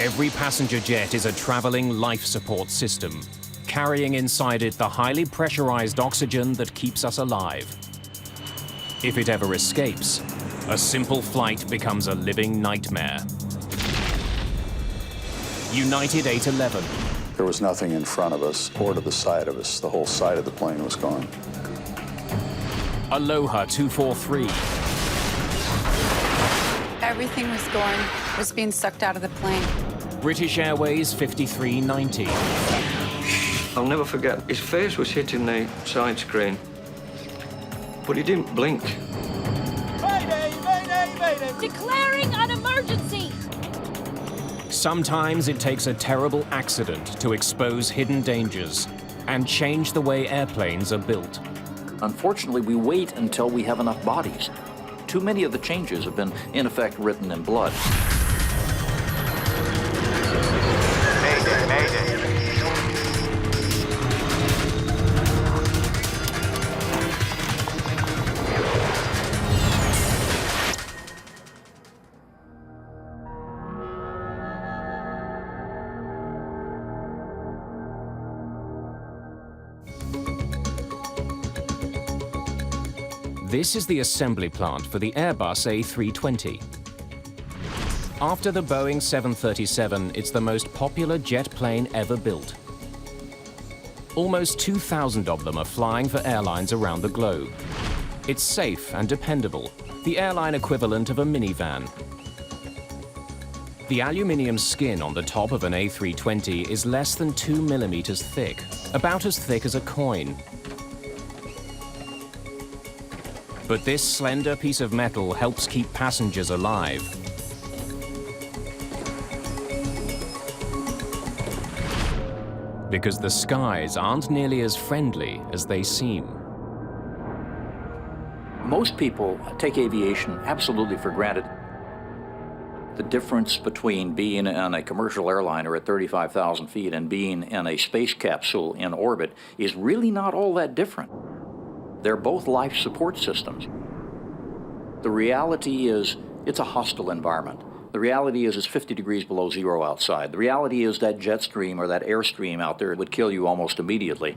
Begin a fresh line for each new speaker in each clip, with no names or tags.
Every passenger jet is a traveling life support system, carrying inside it the highly pressurized oxygen that keeps us alive. If it ever escapes, a simple flight becomes a living nightmare. United 811.
There was nothing in front of us or to the side of us. The whole side of the plane was gone.
Aloha 243.
Everything was being sucked out of the plane.
British Airways 5390.
I'll never forget, his face was hitting the side screen, but he didn't blink.
Mayday, mayday, mayday!
Declaring an emergency!
Sometimes it takes a terrible accident to expose hidden dangers and change the way airplanes are built.
Unfortunately, we wait until we have enough bodies. Too many of the changes have been, in effect, written in blood.
Mayday, mayday!
This is the assembly plant for the Airbus A320. After the Boeing 737, it's the most popular jet plane ever built. Almost 2,000 of them are flying for airlines around the globe. It's safe and dependable, the airline equivalent of a minivan. The aluminium skin on the top of an A320 is less than 2 millimeters thick, about as thick as a coin. But this slender piece of metal helps keep passengers alive. Because the skies aren't nearly as friendly as they seem.
Most people take aviation absolutely for granted. The difference between being on a commercial airliner at 35,000 feet and being in a space capsule in orbit is really not all that different. They're both life support systems. The reality is, it's a hostile environment. The reality is, it's 50 degrees below zero outside. The reality is that jet stream or that airstream out there would kill you almost immediately.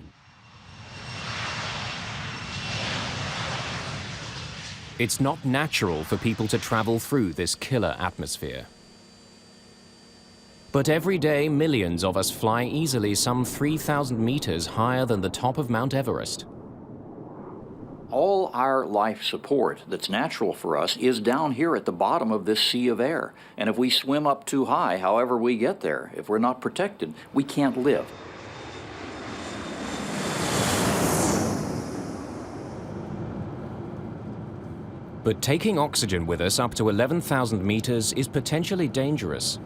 It's not natural for people to travel through this killer atmosphere. But every day, millions of us fly easily some 3,000 meters higher than the top of Mount Everest.
All our life support that's natural for us is down here at the bottom of this sea of air. And if we swim up too high, however we get there, if we're not protected, we can't live.
But taking oxygen with us up to 11,000 meters is potentially dangerous.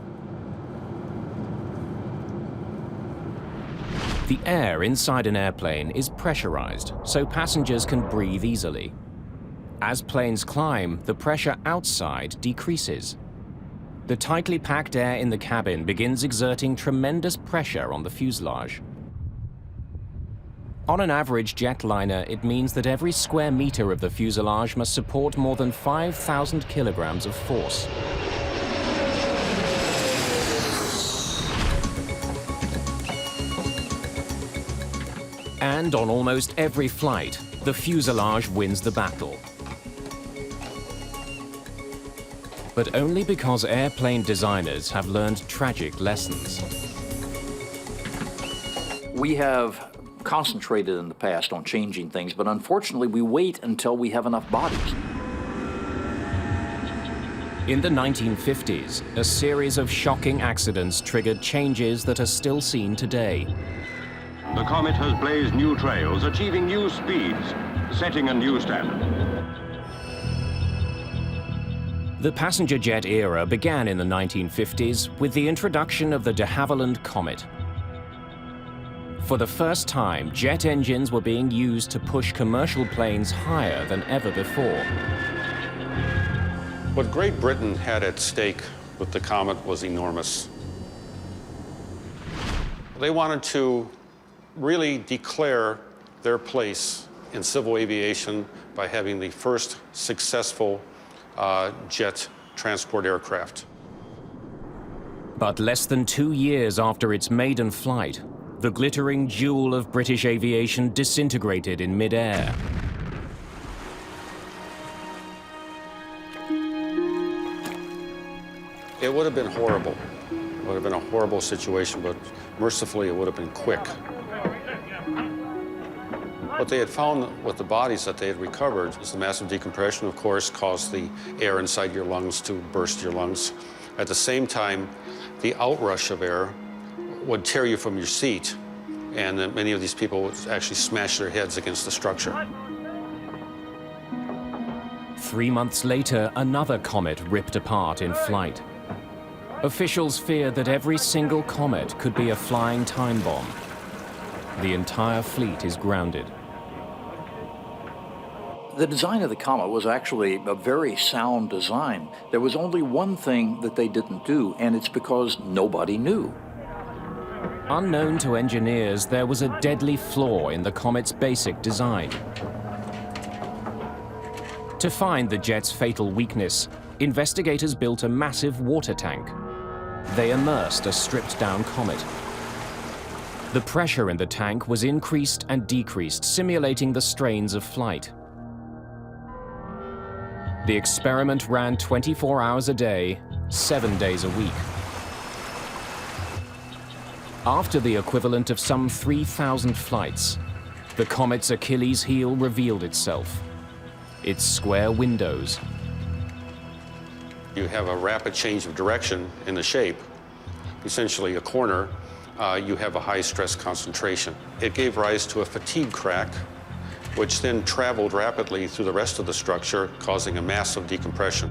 The air inside an airplane is pressurized, so passengers can breathe easily. As planes climb, the pressure outside decreases. The tightly packed air in the cabin begins exerting tremendous pressure on the fuselage. On an average jetliner, it means that every square meter of the fuselage must support more than 5,000 kilograms of force. And on almost every flight, the fuselage wins the battle. But only because airplane designers have learned tragic lessons.
We have concentrated in the past on changing things, but unfortunately we wait until we have enough bodies.
In the 1950s, a series of shocking accidents triggered changes that are still seen today.
The Comet has blazed new trails, achieving new speeds, setting a new standard.
The passenger jet era began in the 1950s with the introduction of the de Havilland Comet. For the first time, jet engines were being used to push commercial planes higher than ever before.
What Great Britain had at stake with the Comet was enormous. They wanted to really declare their place in civil aviation by having the first successful jet transport aircraft.
But less than 2 years after its maiden flight, the glittering jewel of British aviation disintegrated in mid-air.
It would have been horrible. It would have been a horrible situation, but mercifully it would have been quick. What they had found with the bodies that they had recovered is the massive decompression, of course, caused the air inside your lungs to burst your lungs. At the same time, the outrush of air would tear you from your seat, and many of these people would actually smash their heads against the structure.
3 months later, another Comet ripped apart in flight. Officials feared that every single Comet could be a flying time bomb. The entire fleet is grounded.
The design of the Comet was actually a very sound design. There was only one thing that they didn't do, and it's because nobody knew.
Unknown to engineers, there was a deadly flaw in the Comet's basic design. To find the jet's fatal weakness, investigators built a massive water tank. They immersed a stripped-down Comet. The pressure in the tank was increased and decreased, simulating the strains of flight. The experiment ran 24 hours a day, 7 days a week. After the equivalent of some 3,000 flights, the Comet's Achilles heel revealed itself. Its square windows.
You have a rapid change of direction in the shape, essentially a corner. You have a high stress concentration. It gave rise to a fatigue crack, which then traveled rapidly through the rest of the structure, causing a massive decompression.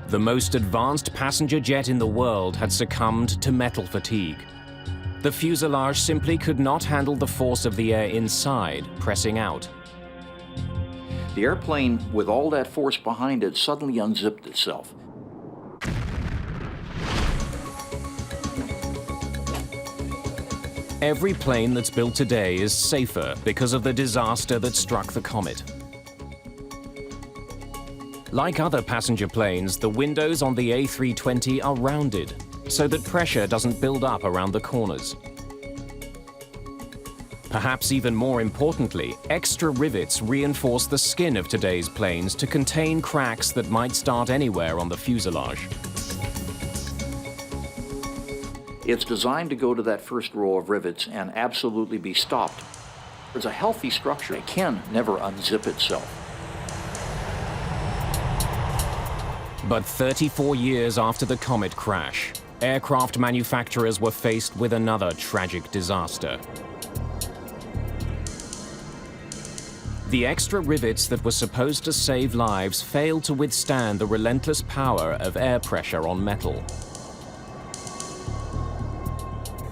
The most advanced passenger jet in the world had succumbed to metal fatigue. The fuselage simply could not handle the force of the air inside, pressing out.
The airplane, with all that force behind it, suddenly unzipped itself.
Every plane that's built today is safer because of the disaster that struck the Comet. Like other passenger planes, the windows on the A320 are rounded, so that pressure doesn't build up around the corners. Perhaps even more importantly, extra rivets reinforce the skin of today's planes to contain cracks that might start anywhere on the fuselage.
It's designed to go to that first row of rivets and absolutely be stopped. It's a healthy structure. It can never unzip itself.
But 34 years after the Comet crash, aircraft manufacturers were faced with another tragic disaster. The extra rivets that were supposed to save lives failed to withstand the relentless power of air pressure on metal.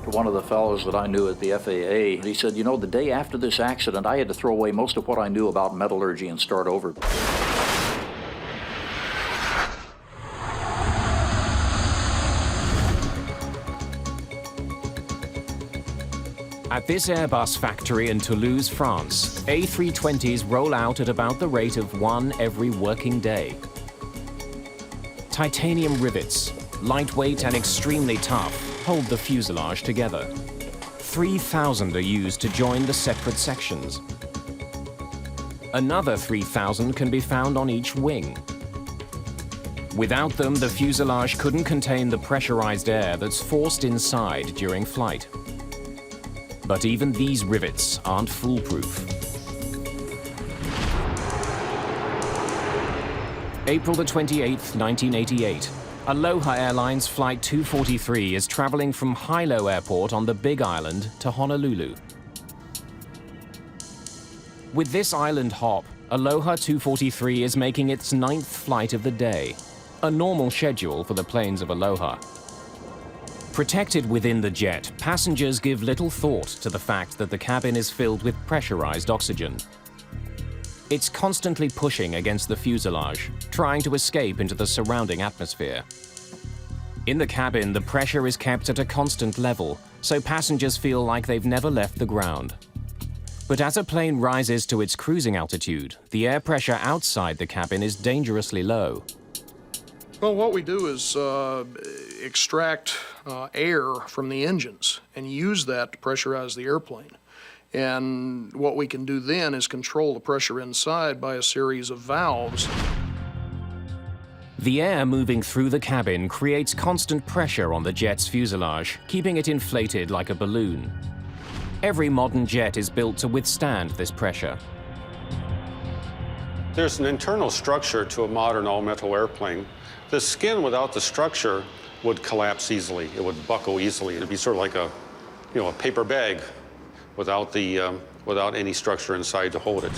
One of the fellows that I knew at the FAA, he said, you know, the day after this accident, I had to throw away most of what I knew about metallurgy and start over.
At this Airbus factory in Toulouse, France, A320s roll out at about the rate of one every working day. Titanium rivets, lightweight and extremely tough, hold the fuselage together. 3,000 are used to join the separate sections. Another 3,000 can be found on each wing. Without them, the fuselage couldn't contain the pressurized air that's forced inside during flight. But even these rivets aren't foolproof. April the 28th, 1988. Aloha Airlines Flight 243 is traveling from Hilo Airport on the Big Island to Honolulu. With this island hop, Aloha 243 is making its 9th flight of the day, a normal schedule for the planes of Aloha. Protected within the jet, passengers give little thought to the fact that the cabin is filled with pressurized oxygen. It's constantly pushing against the fuselage, trying to escape into the surrounding atmosphere. In the cabin, the pressure is kept at a constant level, so passengers feel like they've never left the ground. But as a plane rises to its cruising altitude, the air pressure outside the cabin is dangerously low.
Well, what we do is extract air from the engines and use that to pressurize the airplane. And what we can do then is control the pressure inside by a series of valves.
The air moving through the cabin creates constant pressure on the jet's fuselage, keeping it inflated like a balloon. Every modern jet is built to withstand this pressure.
There's an internal structure to a modern all-metal airplane. The skin without the structure would collapse easily. It would buckle easily. It'd be sort of like a, a paper bag without any structure inside to hold it.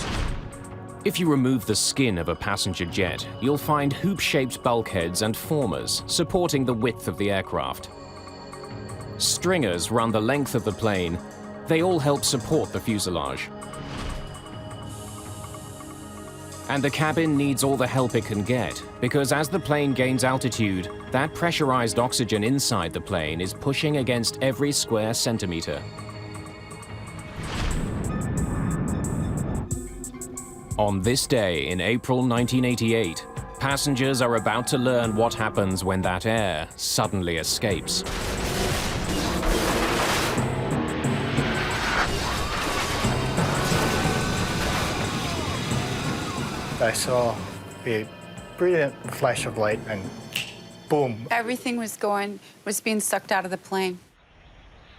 If you remove the skin of a passenger jet, you'll find hoop-shaped bulkheads and formers supporting the width of the aircraft. Stringers run the length of the plane. They all help support the fuselage. And the cabin needs all the help it can get, because as the plane gains altitude, that pressurized oxygen inside the plane is pushing against every square centimeter. On this day in April 1988, passengers are about to learn what happens when that air suddenly escapes.
I saw a brilliant flash of light and boom.
Everything was being sucked out of the plane.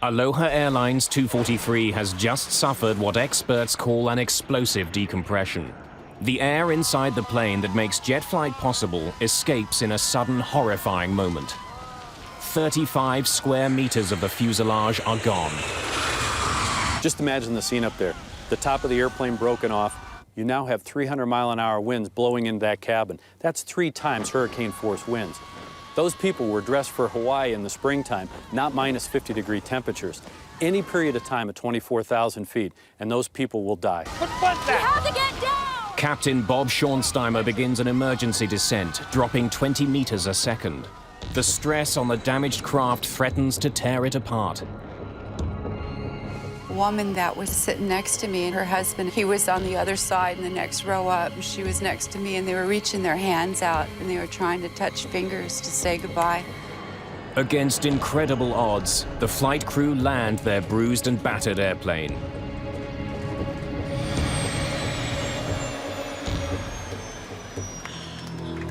Aloha Airlines 243 has just suffered what experts call an explosive decompression. The air inside the plane that makes jet flight possible escapes in a sudden, horrifying moment. 35 square meters of the fuselage are gone.
Just imagine the scene up there. The top of the airplane broken off. You now have 300-mile-an-hour winds blowing into that cabin. That's 3 times hurricane-force winds. Those people were dressed for Hawaii in the springtime, not minus 50-degree temperatures. Any period of time at 24,000 feet, and those people will die.
We have to get down!
Captain Bob Schornsteimer begins an emergency descent, dropping 20 meters a second. The stress on the damaged craft threatens to tear it apart.
Woman that was sitting next to me and her husband, he was on the other side in the next row up, and she was next to me, and they were reaching their hands out and they were trying to touch fingers to say goodbye.
Against incredible odds, the flight crew land their bruised and battered airplane.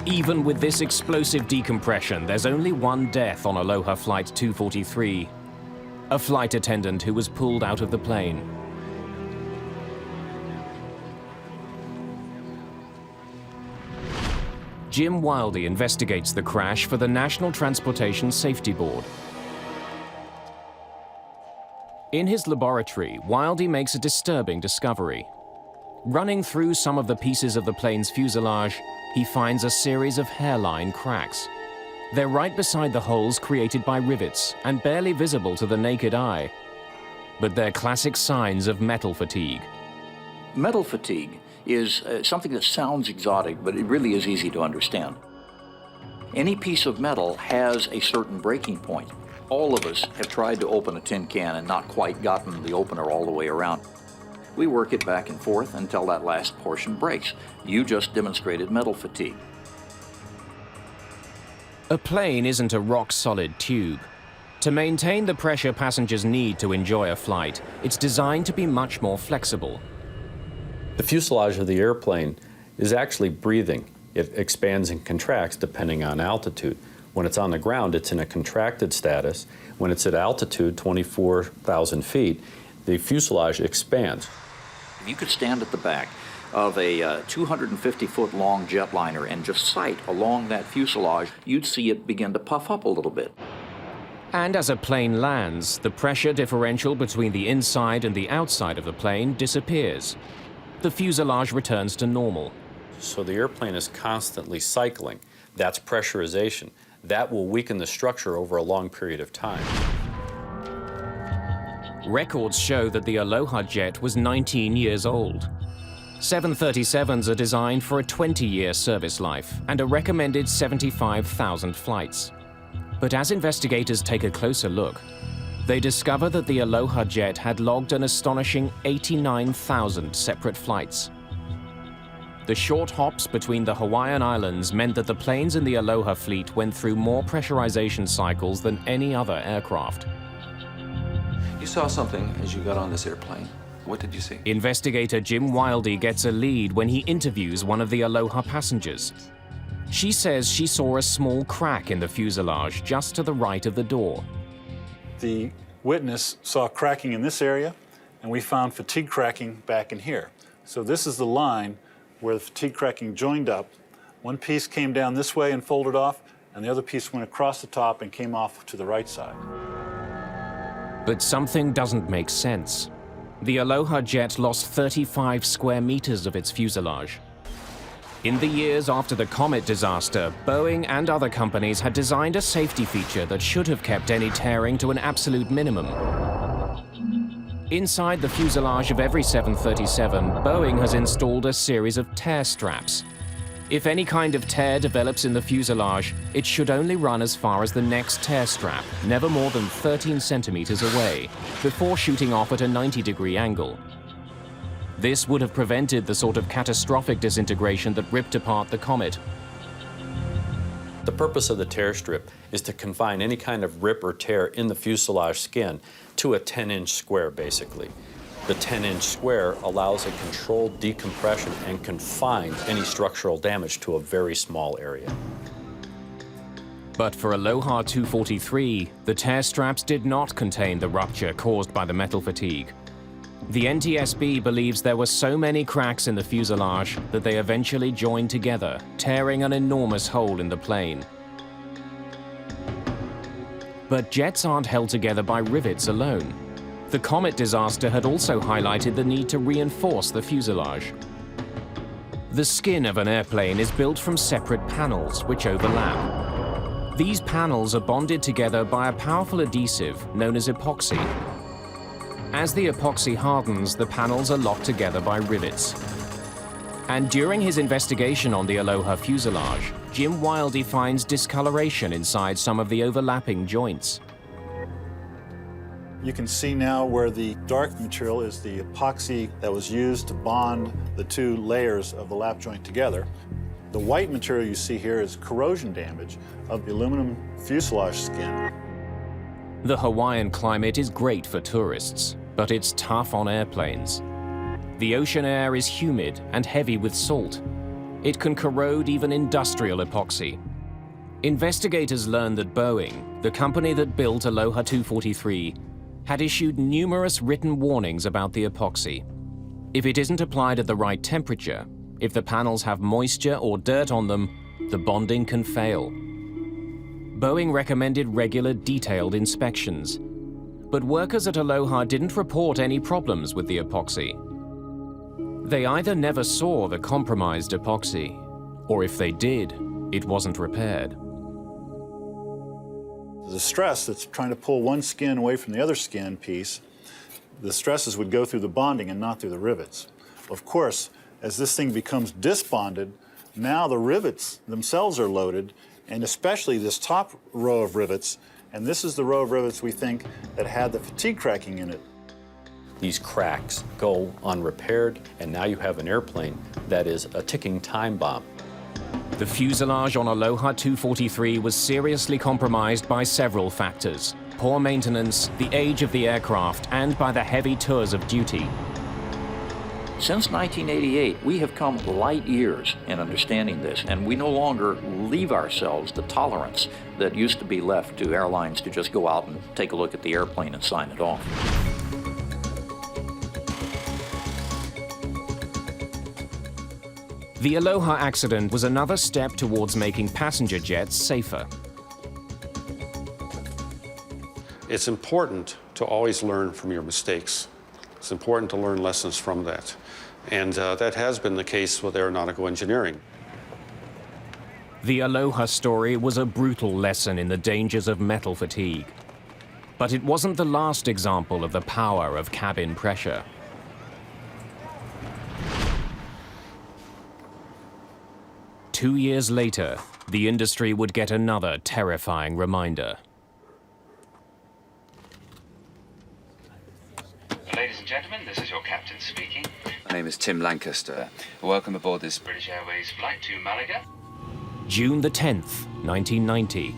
Even with this explosive decompression, there's only one death on Aloha Flight 243. A flight attendant who was pulled out of the plane. Jim Wildey investigates the crash for the National Transportation Safety Board. In his laboratory, Wildey makes a disturbing discovery. Running through some of the pieces of the plane's fuselage, he finds a series of hairline cracks. They're right beside the holes created by rivets and barely visible to the naked eye. But they're classic signs of metal fatigue.
Metal fatigue is something that sounds exotic, but it really is easy to understand. Any piece of metal has a certain breaking point. All of us have tried to open a tin can and not quite gotten the opener all the way around. We work it back and forth until that last portion breaks. You just demonstrated metal fatigue.
A plane isn't a rock-solid tube. To maintain the pressure passengers need to enjoy a flight, it's designed to be much more flexible.
The fuselage of the airplane is actually breathing. It expands and contracts depending on altitude. When it's on the ground, it's in a contracted status. When it's at altitude, 24,000 feet, the fuselage expands.
If you could stand at the back of a 250-foot-long jetliner and just sight along that fuselage, you'd see it begin to puff up a little bit.
And as a plane lands, the pressure differential between the inside and the outside of the plane disappears. The fuselage returns to normal.
So the airplane is constantly cycling. That's pressurization. That will weaken the structure over a long period of time.
Records show that the Aloha jet was 19 years old. 737s are designed for a 20-year service life and a recommended 75,000 flights. But as investigators take a closer look, they discover that the Aloha jet had logged an astonishing 89,000 separate flights. The short hops between the Hawaiian Islands meant that the planes in the Aloha fleet went through more pressurization cycles than any other aircraft.
You saw something as you got on this airplane. What did you see?
Investigator Jim Wildey gets a lead when he interviews one of the Aloha passengers. She says she saw a small crack in the fuselage just to the right of the door.
The witness saw cracking in this area, and we found fatigue cracking back in here. So this is the line where the fatigue cracking joined up. One piece came down this way and folded off, and the other piece went across the top and came off to the right side.
But something doesn't make sense. The Aloha jet lost 35 square meters of its fuselage. In the years after the Comet disaster, Boeing and other companies had designed a safety feature that should have kept any tearing to an absolute minimum. Inside the fuselage of every 737, Boeing has installed a series of tear straps. If any kind of tear develops in the fuselage, it should only run as far as the next tear strap, never more than 13 centimeters away, before shooting off at a 90-degree angle. This would have prevented the sort of catastrophic disintegration that ripped apart the Comet.
The purpose of the tear strip is to confine any kind of rip or tear in the fuselage skin to a 10-inch square, basically. The 10-inch square allows a controlled decompression and confines any structural damage to a very small area.
But for Aloha 243, the tear straps did not contain the rupture caused by the metal fatigue. The NTSB believes there were so many cracks in the fuselage that they eventually joined together, tearing an enormous hole in the plane. But jets aren't held together by rivets alone. The Comet disaster had also highlighted the need to reinforce the fuselage. The skin of an airplane is built from separate panels which overlap. These panels are bonded together by a powerful adhesive known as epoxy. As the epoxy hardens, the panels are locked together by rivets. And during his investigation on the Aloha fuselage, Jim Wildey finds discoloration inside some of the overlapping joints.
You can see now where the dark material is the epoxy that was used to bond the two layers of the lap joint together. The white material you see here is corrosion damage of the aluminum fuselage skin.
The Hawaiian climate is great for tourists, but it's tough on airplanes. The ocean air is humid and heavy with salt. It can corrode even industrial epoxy. Investigators learned that Boeing, the company that built Aloha 243, had issued numerous written warnings about the epoxy. If it isn't applied at the right temperature, if the panels have moisture or dirt on them, the bonding can fail. Boeing recommended regular, detailed inspections. But workers at Aloha didn't report any problems with the epoxy. They either never saw the compromised epoxy, or if they did, it wasn't repaired.
The stress that's trying to pull one skin away from the other skin piece, the stresses would go through the bonding and not through the rivets. Of course, as this thing becomes disbonded, now the rivets themselves are loaded, and especially this top row of rivets, and this is the row of rivets we think that had the fatigue cracking in it.
These cracks go unrepaired, and now you have an airplane that is a ticking time bomb.
The fuselage on Aloha 243 was seriously compromised by several factors: poor maintenance, the age of the aircraft, and by the heavy tours of duty.
Since 1988, we have come light years in understanding this, and we no longer leave ourselves the tolerance that used to be left to airlines to just go out and take a look at the airplane and sign it off.
The Aloha accident was another step towards making passenger jets safer.
It's important to always learn from your mistakes. It's important to learn lessons from that. And that has been the case with aeronautical engineering.
The Aloha story was a brutal lesson in the dangers of metal fatigue. But it wasn't the last example of the power of cabin pressure. Two years later, the industry would get another terrifying reminder.
Ladies Ladies and gentlemen, this is your captain speaking.
My name is Tim Lancaster. Welcome aboard this
British Airways flight to Malaga.
June the 10th, 1990.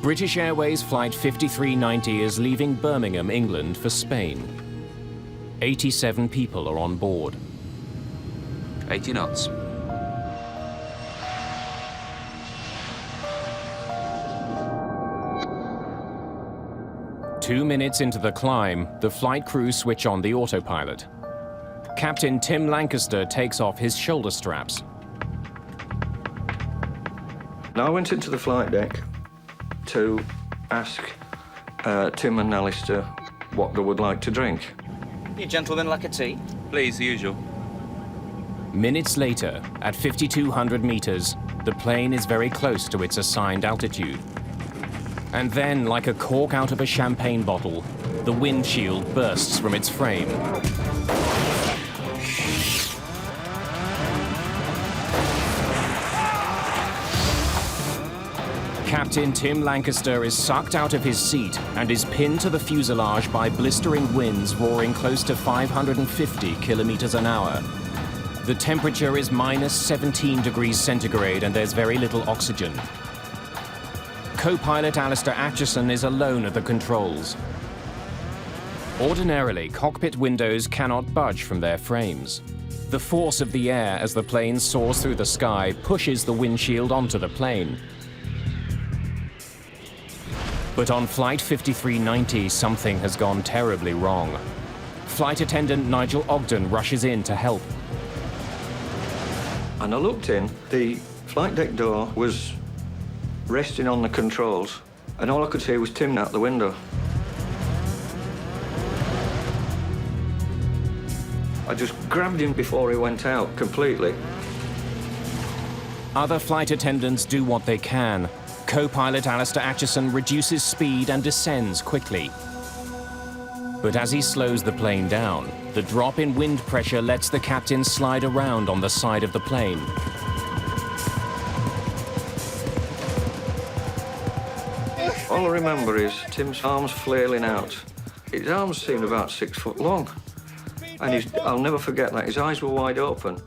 British Airways Flight 5390 is leaving Birmingham, England for Spain. 87 people are on board.
80 knots.
Two minutes into the climb, the flight crew switch on the autopilot. Captain Tim Lancaster takes off his shoulder straps.
Now I went into the flight deck to ask Tim and Alistair what they would like to drink.
You gentlemen like a tea?
Please, the usual.
Minutes later, at 5,200 meters, the plane is very close to its assigned altitude. And then, like a cork out of a champagne bottle, the windshield bursts from its frame. Captain Tim Lancaster is sucked out of his seat and is pinned to the fuselage by blistering winds roaring close to 550 kilometers an hour. The temperature is minus 17 degrees centigrade and there's very little oxygen. Co-pilot Alistair Atchison is alone at the controls. Ordinarily, cockpit windows cannot budge from their frames. The force of the air as the plane soars through the sky pushes the windshield onto the plane. But on Flight 5390, something has gone terribly wrong. Flight attendant Nigel Ogden rushes in to help.
And I looked in, the flight deck door was resting on the controls, and all I could see was Tim out the window. I just grabbed him before he went out completely.
Other flight attendants do what they can. Co-pilot Alistair Atchison reduces speed and descends quickly. But as he slows the plane down, the drop in wind pressure lets the captain slide around on the side of the plane.
All I remember is Tim's arms flailing out. His arms seemed about 6 foot long. And I'll never forget that, his eyes were wide open.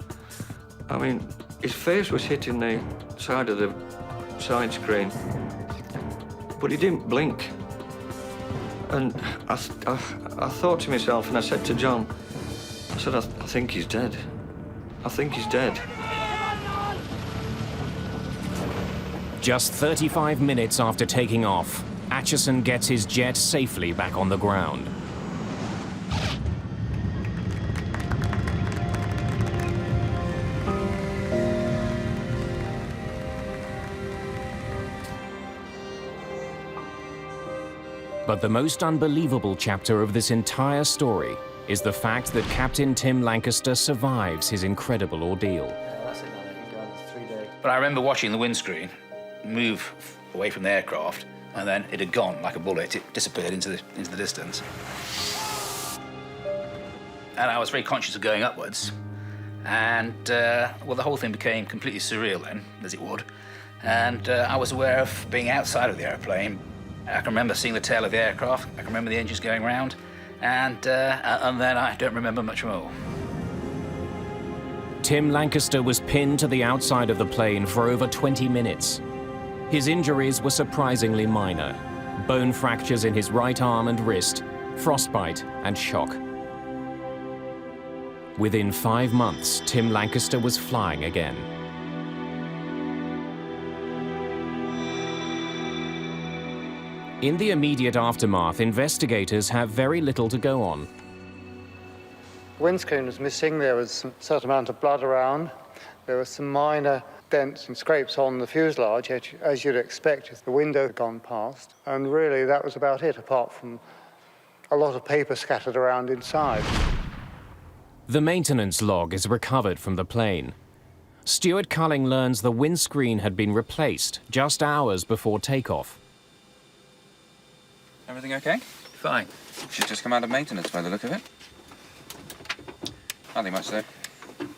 I mean, his face was hitting the side of the side screen, but he didn't blink. And I thought to myself, and I said to John, I said, I think he's dead. I think he's dead.
Just 35 minutes after taking off, Atchison gets his jet safely back on the ground. But the most unbelievable chapter of this entire story is the fact that Captain Tim Lancaster survives his incredible ordeal.
But I remember watching the windscreen move away from the aircraft, and then it had gone like a bullet. It disappeared into the distance. And I was very conscious of going upwards. And, well, the whole thing became completely surreal then, as it would. And I was aware of being outside of the airplane. I can remember seeing the tail of the aircraft. I can remember the engines going round. And then I don't remember much more.
Tim Lancaster was pinned to the outside of the plane for over 20 minutes. His injuries were surprisingly minor. Bone fractures in his right arm and wrist, frostbite and shock. Within 5 months, Tim Lancaster was flying again. In the immediate aftermath, investigators have very little to go on.
The windscreen was missing, there was a certain amount of blood around, there were some minor dents and scrapes on the fuselage, as you'd expect if the window had gone past, and really that was about it, apart from a lot of paper scattered around inside.
The maintenance log is recovered from the plane. Stuart Culling learns the windscreen had been replaced just hours before takeoff.
Everything okay?
Fine.
Should just come out of maintenance by the look of it. Nothing much though.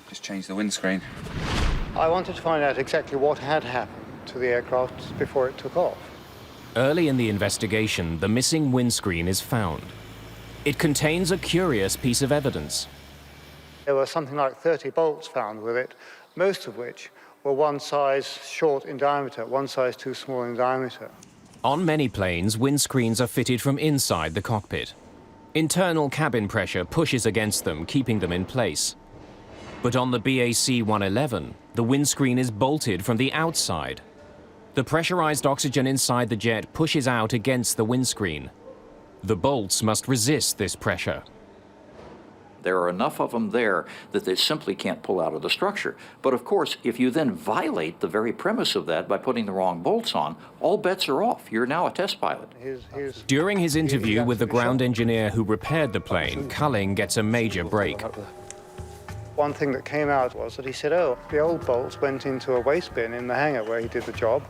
Just changed the windscreen.
I wanted to find out exactly what had happened to the aircraft before it took off.
Early in the investigation, the missing windscreen is found. It contains a curious piece of evidence.
There were something like 30 bolts found with it, most of which were one size short in diameter, one size too small in diameter.
On many planes, windscreens are fitted from inside the cockpit. Internal cabin pressure pushes against them, keeping them in place. But on the BAC 111, the windscreen is bolted from the outside. The pressurized oxygen inside the jet pushes out against the windscreen. The bolts must resist this pressure.
There are enough of them there that they simply can't pull out of the structure. But of course, if you then violate the very premise of that by putting the wrong bolts on, all bets are off. You're now a test pilot.
During his interview with the ground engineer who repaired the plane, Culling gets a major break.
One thing that came out was that he said, oh, the old bolts went into a waste bin in the hangar where he did the job,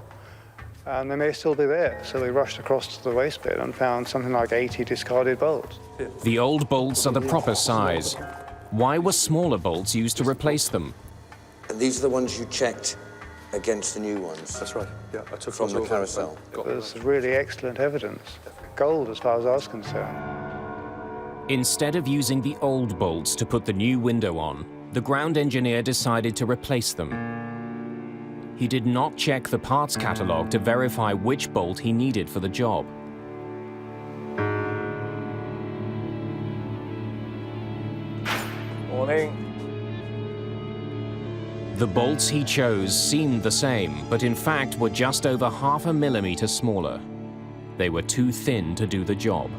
and they may still be there. So we rushed across to the waste bin and found something like 80 discarded bolts.
The old bolts are the proper size. Why were smaller bolts used to replace them?
And these are the ones you checked against the new ones?
That's right, yeah. I took
from the carousel.
There's really excellent evidence. Gold, as far as I was concerned.
Instead of using the old bolts to put the new window on, the ground engineer decided to replace them. He did not check the parts catalogue to verify which bolt he needed for the job.
Morning.
The bolts he chose seemed the same, but in fact were just over 0.5 millimeter smaller. They were too thin to do the job.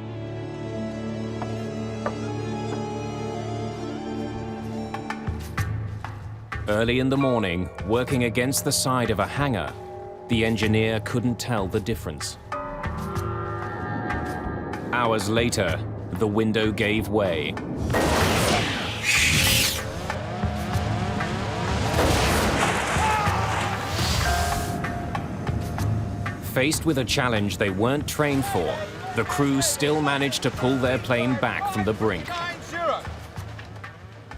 Early in the morning, working against the side of a hangar, the engineer couldn't tell the difference. Hours later, the window gave way. Faced with a challenge they weren't trained for, the crew still managed to pull their plane back from the brink.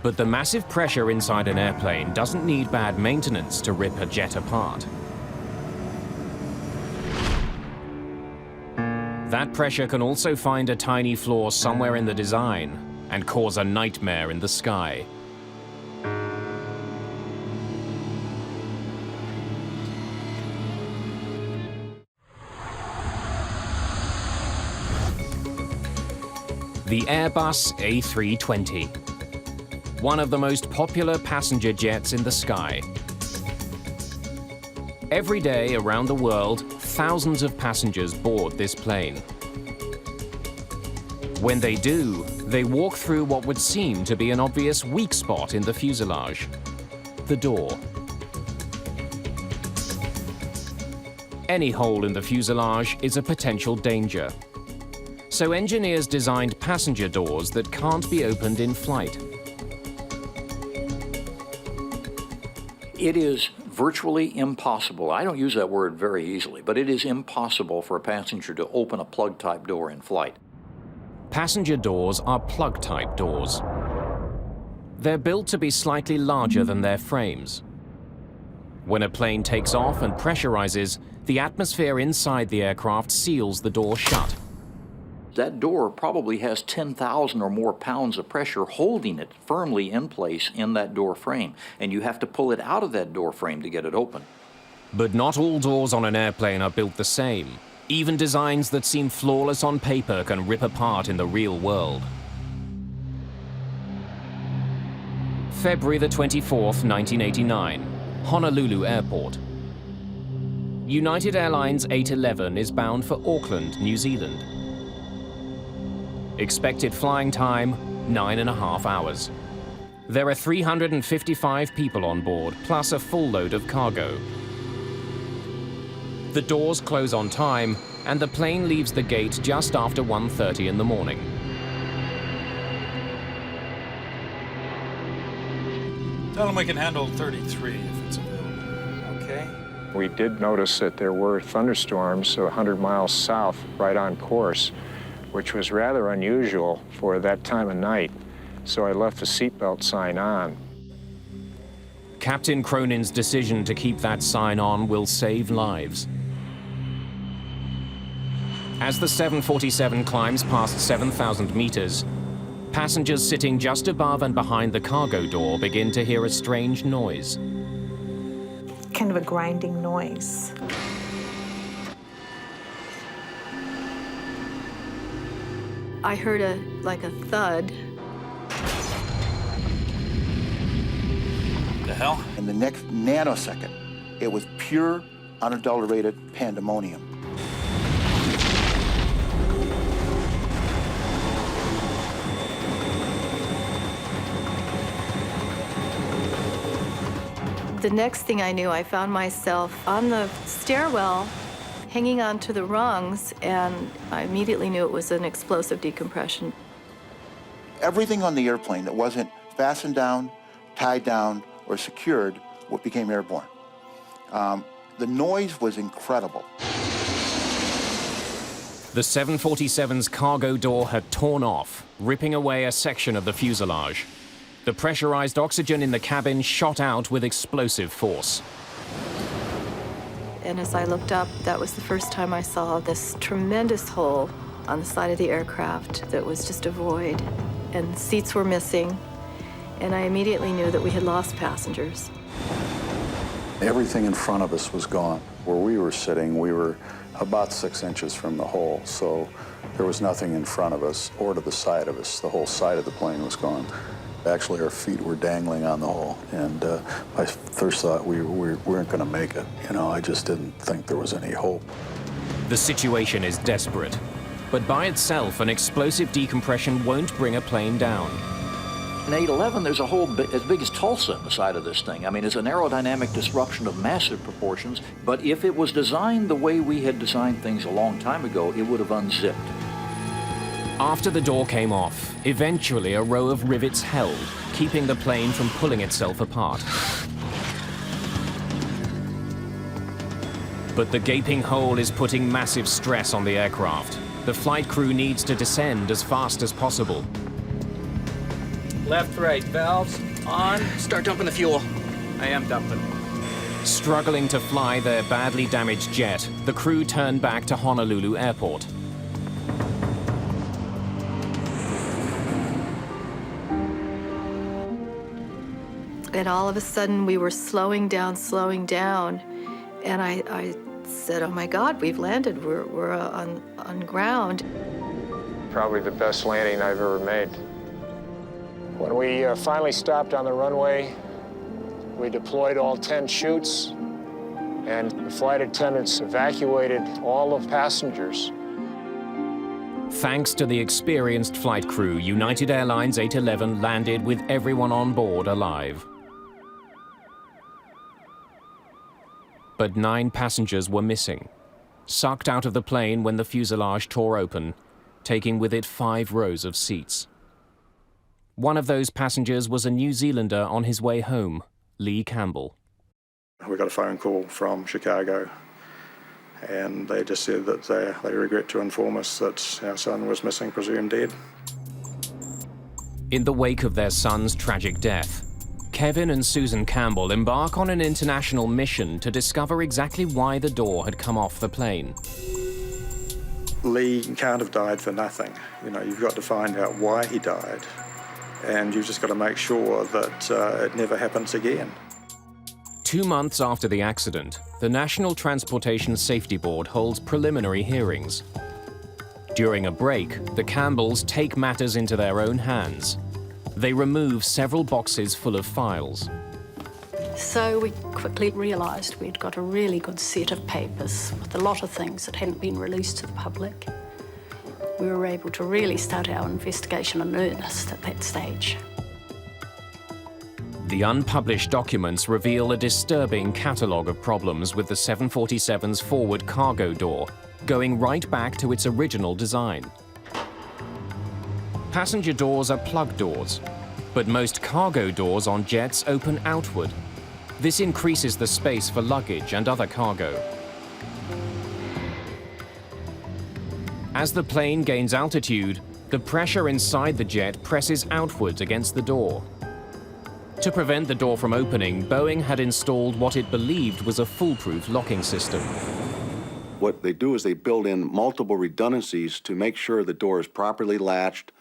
But the massive pressure inside an airplane doesn't need bad maintenance to rip a jet apart. That pressure can also find a tiny flaw somewhere in the design and cause a nightmare in the sky. The Airbus A320. One of the most popular passenger jets in the sky. Every day around the world, thousands of passengers board this plane. When they do, they walk through what would seem to be an obvious weak spot in the fuselage, the door. Any hole in the fuselage is a potential danger. So engineers designed passenger doors that can't be opened in flight.
It is virtually impossible. I don't use that word very easily, but it is impossible for a passenger to open a plug-type door in flight.
Passenger doors are plug-type doors. They're built to be slightly larger than their frames. When a plane takes off and pressurizes, the atmosphere inside the aircraft seals the door shut.
That door probably has 10,000 or more pounds of pressure holding it firmly in place in that door frame, and you have to pull it out of that door frame to get it open.
But not all doors on an airplane are built the same. Even designs that seem flawless on paper can rip apart in the real world. February the 24th, 1989, Honolulu Airport. United Airlines 811 is bound for Auckland, New Zealand. Expected flying time, 9.5 hours. There are 355 people on board, plus a full load of cargo. The doors close on time, and the plane leaves the gate just after 1:30 in the morning.
Tell them we can handle 33 if it's available.
Okay. We did notice that there were thunderstorms 100 miles south, right on course, which was rather unusual for that time of night, so I left the seatbelt sign on.
Captain Cronin's decision to keep that sign on will save lives. As the 747 climbs past 7,000 meters, passengers sitting just above and behind the cargo door begin to hear a strange noise.
Kind of a grinding noise.
I heard like a thud.
The hell?
In the next nanosecond, it was pure, unadulterated pandemonium.
The next thing I knew, I found myself on the stairwell, hanging onto the rungs, and I immediately knew it was an explosive decompression.
Everything on the airplane that wasn't fastened down, tied down, or secured became airborne. The noise was incredible.
The 747's cargo door had torn off, ripping away a section of the fuselage. The pressurized oxygen in the cabin shot out with explosive force.
And as I looked up, that was the first time I saw this tremendous hole on the side of the aircraft that was just a void, and seats were missing, and I immediately knew that we had lost passengers.
Everything in front of us was gone. Where we were sitting, we were about 6 inches from the hole, so there was nothing in front of us or to the side of us. The whole side of the plane was gone. Actually, our feet were dangling on the hole, and I first thought we weren't going to make it. You know, I just didn't think there was any hope.
The situation is desperate, but by itself, an explosive decompression won't bring a plane down.
In 811, there's a hole as big as Tulsa in the side of this thing. I mean, it's an aerodynamic disruption of massive proportions, but if it was designed the way we had designed things a long time ago, it would have unzipped.
After the door came off, eventually a row of rivets held, keeping the plane from pulling itself apart. But the gaping hole is putting massive stress on the aircraft. The flight crew needs to descend as fast as possible.
Left, right, valves on. Start dumping the fuel. I am dumping.
Struggling to fly their badly damaged jet, the crew turn back to Honolulu Airport.
And all of a sudden, we were slowing down, and I said, oh my God, we've landed, we're on ground.
Probably the best landing I've ever made. When we finally stopped on the runway, we deployed all 10 chutes, and the flight attendants evacuated all the passengers.
Thanks to the experienced flight crew, United Airlines 811 landed with everyone on board alive. But 9 passengers were missing, sucked out of the plane when the fuselage tore open, taking with it 5 rows of seats. One of those passengers was a New Zealander on his way home, Lee Campbell.
We got a phone call from Chicago, and they just said that they regret to inform us that our son was missing, presumed dead.
In the wake of their son's tragic death, Kevin and Susan Campbell embark on an international mission to discover exactly why the door had come off the plane.
Lee can't have died for nothing. You know, you've got to find out why he died, and you've just got to make sure that it never happens again.
2 months after the accident, the National Transportation Safety Board holds preliminary hearings. During a break, the Campbells take matters into their own hands. They remove several boxes full of files.
So we quickly realised we'd got a really good set of papers with a lot of things that hadn't been released to the public. We were able to really start our investigation in earnest at that stage.
The unpublished documents reveal a disturbing catalogue of problems with the 747's forward cargo door, going right back to its original design. Passenger doors are plug doors, but most cargo doors on jets open outward. This increases the space for luggage and other cargo. As the plane gains altitude, the pressure inside the jet presses outwards against the door. To prevent the door from opening, Boeing had installed what it believed was a foolproof locking system.
What they do is they build in multiple redundancies to make sure the door is properly latched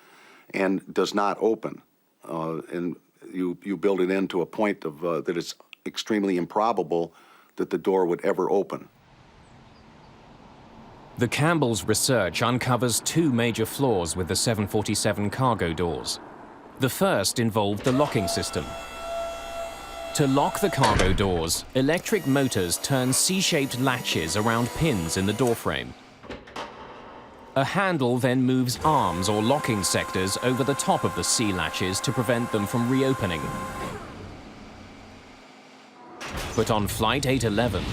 and does not open. And you build it in to a point of that it's extremely improbable that the door would ever open.
The Campbell's research uncovers two major flaws with the 747 cargo doors. The first involved the locking system. To lock the cargo doors, electric motors turn C-shaped latches around pins in the doorframe. A handle then moves arms or locking sectors over the top of the C latches to prevent them from reopening. But on Flight 811,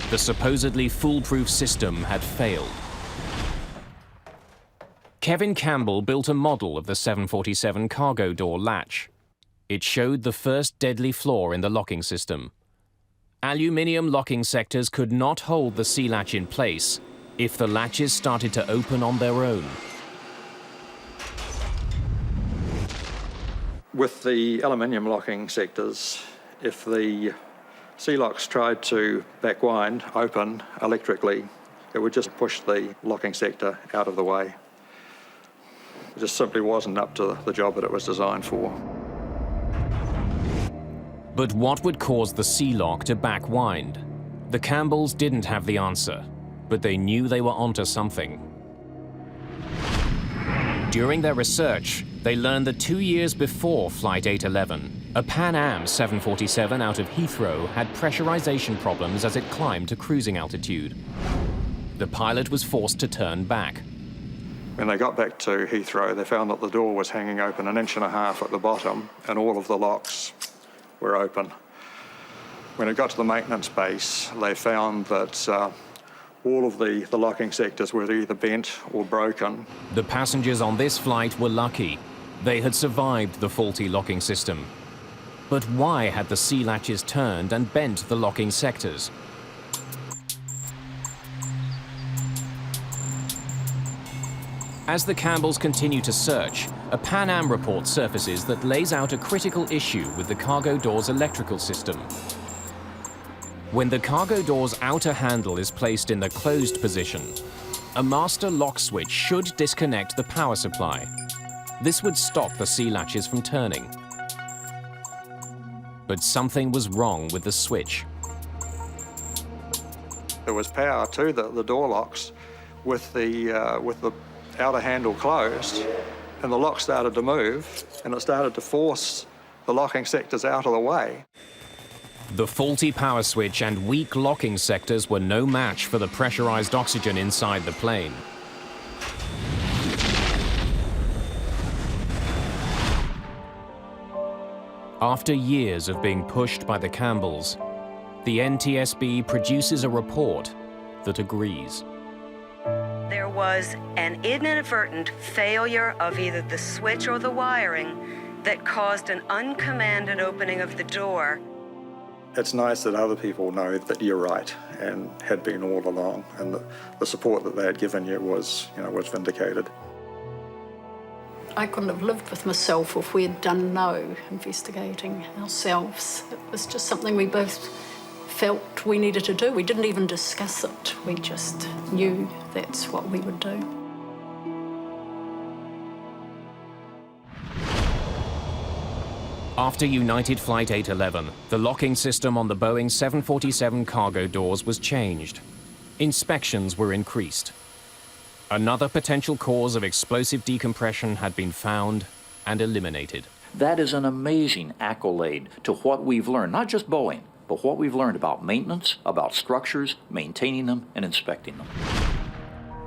the supposedly foolproof system had failed. Kevin Campbell built a model of the 747 cargo door latch. It showed the first deadly flaw in the locking system. Aluminium locking sectors could not hold the C-latch in place if the latches started to open on their own.
With the aluminium locking sectors, if the C-locks tried to backwind, open electrically, it would just push the locking sector out of the way. It just simply wasn't up to the job that it was designed for.
But what would cause the C-lock to backwind? The Campbells didn't have the answer, but they knew they were onto something. During their research, they learned that 2 years before Flight 811, a Pan Am 747 out of Heathrow had pressurization problems as it climbed to cruising altitude. The pilot was forced to turn back.
When they got back to Heathrow, they found that the door was hanging open 1.5 inches at the bottom, and all of the locks were open. When it got to the maintenance base, they found that all of the locking sectors were either bent or broken.
The passengers on this flight were lucky. They had survived the faulty locking system. But why had the C-latches turned and bent the locking sectors? As the Campbells continue to search, a Pan Am report surfaces that lays out a critical issue with the cargo door's electrical system. When the cargo door's outer handle is placed in the closed position, a master lock switch should disconnect the power supply. This would stop the C-latches from turning. But something was wrong with the switch.
There was power to the door locks with the outer handle closed, and the lock started to move, and it started to force the locking sectors out of the way.
The faulty power switch and weak locking sectors were no match for the pressurized oxygen inside the plane. After years of being pushed by the Campbells, the NTSB produces a report that agrees.
There was an inadvertent failure of either the switch or the wiring that caused an uncommanded opening of the door.
It's nice that other people know that you're right and had been all along, and the support that they had given you was vindicated.
I couldn't have lived with myself if we had done no investigating ourselves. It was just something we both felt we needed to do. We didn't even discuss it. We just knew that's what we would do.
After United Flight 811, the locking system on the Boeing 747 cargo doors was changed. Inspections were increased. Another potential cause of explosive decompression had been found and eliminated.
That is an amazing accolade to what we've learned, not just Boeing, but what we've learned about maintenance, about structures, maintaining them, and inspecting them.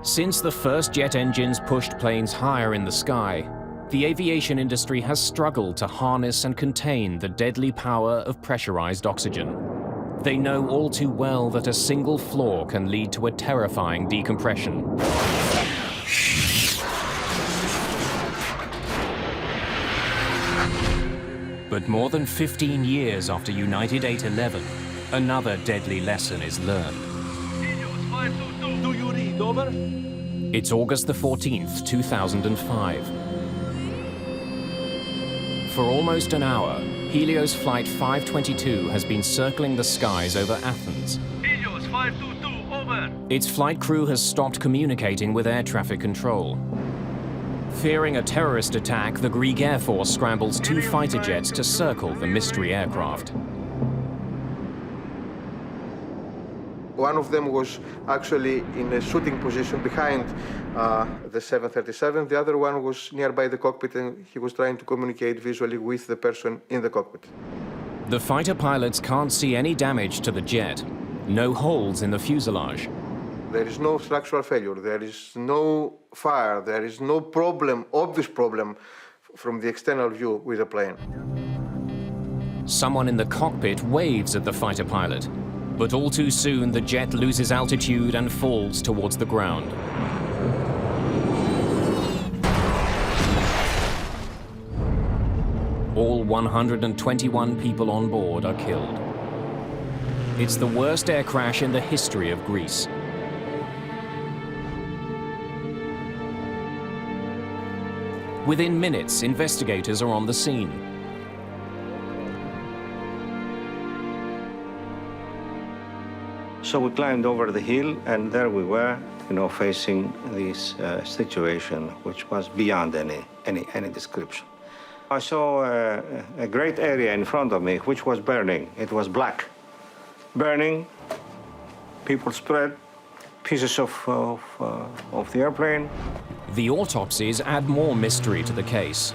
Since the first jet engines pushed planes higher in the sky, the aviation industry has struggled to harness and contain the deadly power of pressurized oxygen. They know all too well that a single flaw can lead to a terrifying decompression. But more than 15 years after United 811, another deadly lesson is learned.
Helios 522. Do you read? Over?
It's August the 14th, 2005. For almost an hour, Helios Flight 522 has been circling the skies over Athens.
Helios 522. Over.
Its flight crew has stopped communicating with air traffic control. Fearing a terrorist attack, the Greek Air Force scrambles 2 fighter jets to circle the mystery aircraft.
One of them was actually in a shooting position behind the 737. The other one was nearby the cockpit, and he was trying to communicate visually with the person in the cockpit.
The fighter pilots can't see any damage to the jet. No holes in the fuselage.
There is no structural failure. There is no fire. There is no problem, obvious problem, from the external view with the plane.
Someone in the cockpit waves at the fighter pilot. But all too soon, the jet loses altitude and falls towards the ground. All 121 people on board are killed. It's the worst air crash in the history of Greece. Within minutes, investigators are on the scene.
So we climbed over the hill, and there we were, facing this situation, which was beyond any description. I saw a great area in front of me, which was burning. It was black. Burning, people spread, pieces of the airplane.
The autopsies add more mystery to the case.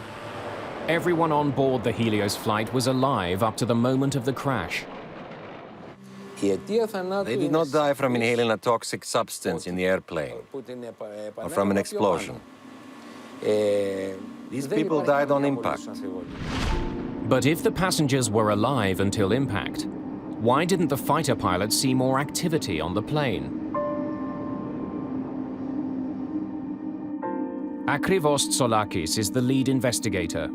Everyone on board the Helios flight was alive up to the moment of the crash.
They did not die from inhaling a toxic substance in the airplane or from an explosion. These people died on impact.
But if the passengers were alive until impact, why didn't the fighter pilot see more activity on the plane? Akrivos Tsolakis is the lead investigator.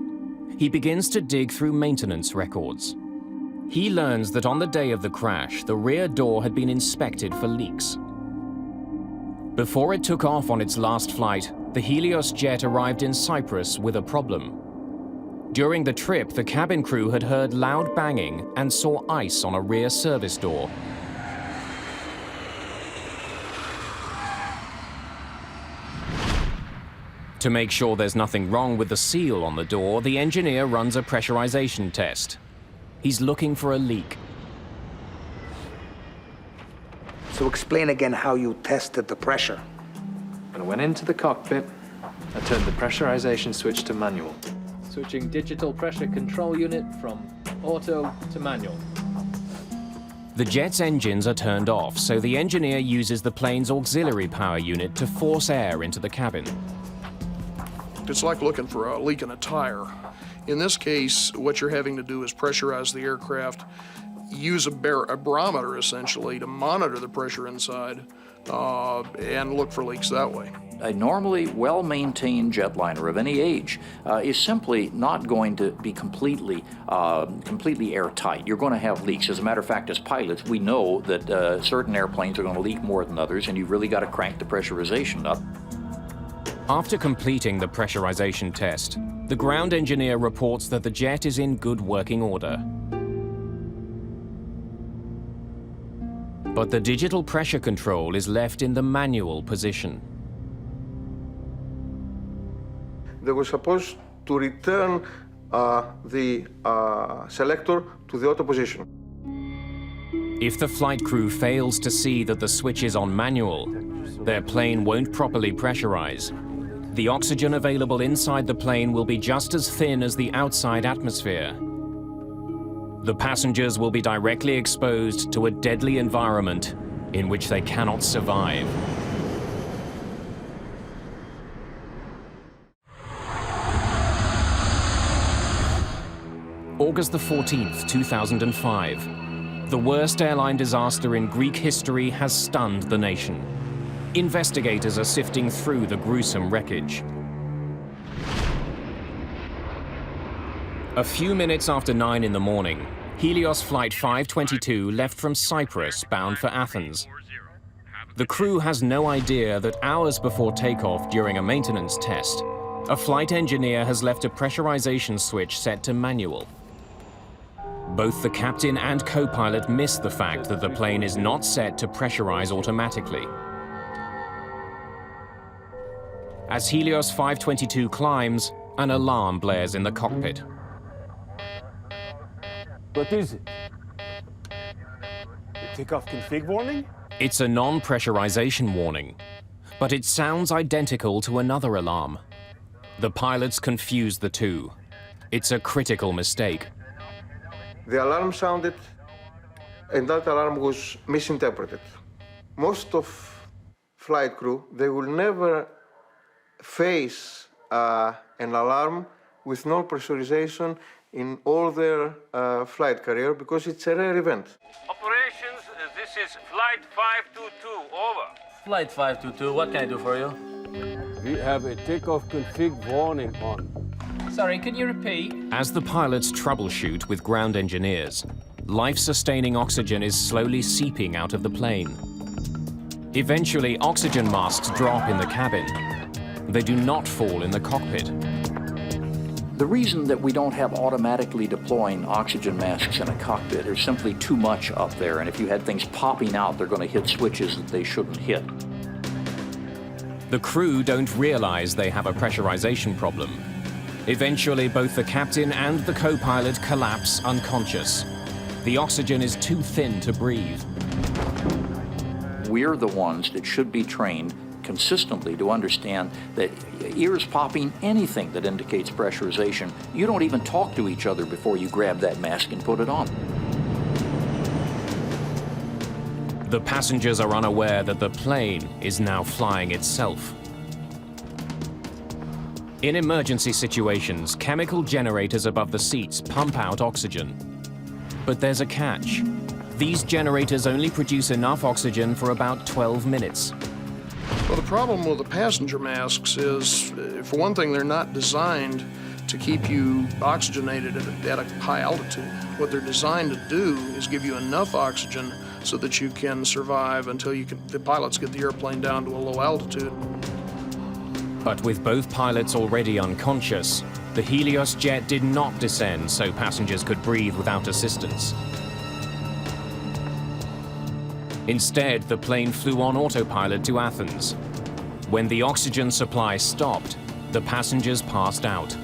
He begins to dig through maintenance records. He learns that on the day of the crash, the rear door had been inspected for leaks. Before it took off on its last flight, the Helios jet arrived in Cyprus with a problem. During the trip, the cabin crew had heard loud banging and saw ice on a rear service door. To make sure there's nothing wrong with the seal on the door, the engineer runs a pressurization test. He's looking for a leak.
So explain again how you tested the pressure.
When I went into the cockpit, I turned the pressurization switch to manual. Switching digital pressure control unit from auto to manual.
The jet's engines are turned off, so the engineer uses the plane's auxiliary power unit to force air into the cabin.
It's like looking for a leak in a tire. In this case, what you're having to do is pressurize the aircraft, use a barometer, essentially, to monitor the pressure inside, and look for leaks that way.
A normally well-maintained jetliner of any age is simply not going to be completely airtight. You're going to have leaks. As a matter of fact, as pilots, we know that certain airplanes are going to leak more than others, and you've really got to crank the pressurization up.
After completing the pressurization test, the ground engineer reports that the jet is in good working order. But the digital pressure control is left in the manual position.
They were supposed to return the selector to the auto position.
If the flight crew fails to see that the switch is on manual, their plane won't properly pressurize. The oxygen available inside the plane will be just as thin as the outside atmosphere. The passengers will be directly exposed to a deadly environment in which they cannot survive. August the 14th, 2005. The worst airline disaster in Greek history has stunned the nation. Investigators are sifting through the gruesome wreckage. A few minutes after 9 in the morning, Helios Flight 522 left from Cyprus bound for Athens. The crew has no idea that hours before takeoff during a maintenance test, a flight engineer has left a pressurization switch set to manual. Both the captain and co-pilot miss the fact that the plane is not set to pressurize automatically. As Helios 522 climbs, an alarm blares in the cockpit.
What is it? The takeoff config warning?
It's a non-pressurization warning, but it sounds identical to another alarm. The pilots confuse the two. It's a critical mistake.
The alarm sounded, and that alarm was misinterpreted. Most of flight crew, they will never face an alarm with no pressurization in all their flight career because it's a rare event.
Operations, this is Flight 522, over.
Flight 522, what can I do for you?
We have a takeoff config warning on.
Sorry, can you repeat?
As the pilots troubleshoot with ground engineers, life-sustaining oxygen is slowly seeping out of the plane. Eventually, oxygen masks drop in the cabin. They do not fall in the cockpit.
The reason that we don't have automatically deploying oxygen masks in a cockpit is simply too much up there, and if you had things popping out, they're going to hit switches that they shouldn't hit.
The crew don't realize they have a pressurization problem. Eventually, both the captain and the co-pilot collapse unconscious. The oxygen is too thin to breathe.
We're the ones that should be trained consistently to understand that ears popping, anything that indicates pressurization, you don't even talk to each other before you grab that mask and put it on.
The passengers are unaware that the plane is now flying itself. In emergency situations, chemical generators above the seats pump out oxygen. But there's a catch. These generators only produce enough oxygen for about 12 minutes.
Well, the problem with the passenger masks is, for one thing, they're not designed to keep you oxygenated at a high altitude. What they're designed to do is give you enough oxygen so that you can survive until the pilots get the airplane down to a low altitude.
But with both pilots already unconscious, the Helios jet did not descend so passengers could breathe without assistance. Instead, the plane flew on autopilot to Athens. When the oxygen supply stopped, the passengers passed out.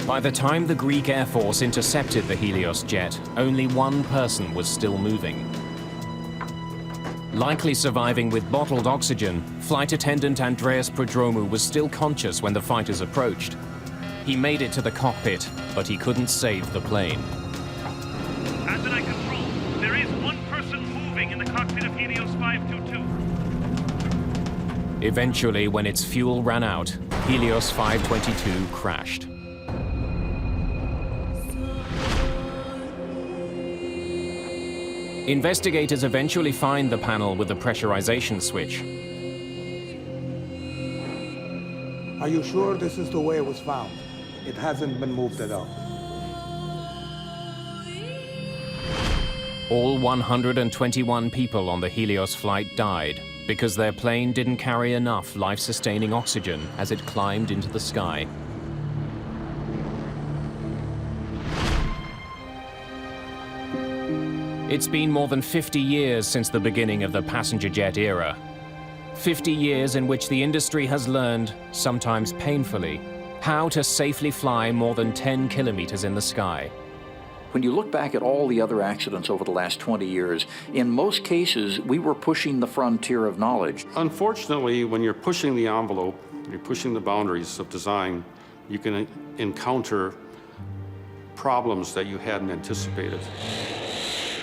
By the time the Greek Air Force intercepted the Helios jet, only one person was still moving. Likely surviving with bottled oxygen, flight attendant Andreas Prodromou was still conscious when the fighters approached. He made it to the cockpit, but he couldn't save the plane.
Asinine control, there is one person moving in the cockpit of Helios 522.
Eventually, when its fuel ran out, Helios 522 crashed. Investigators eventually find the panel with the pressurization switch.
Are you sure this is the way it was found? It hasn't been moved at all.
All 121 people on the Helios flight died because their plane didn't carry enough life-sustaining oxygen as it climbed into the sky. It's been more than 50 years since the beginning of the passenger jet era. 50 years in which the industry has learned, sometimes painfully, how to safely fly more than 10 kilometers in the sky.
When you look back at all the other accidents over the last 20 years, in most cases, we were pushing the frontier of knowledge.
Unfortunately, when you're pushing the envelope, you're pushing the boundaries of design, you can encounter problems that you hadn't anticipated.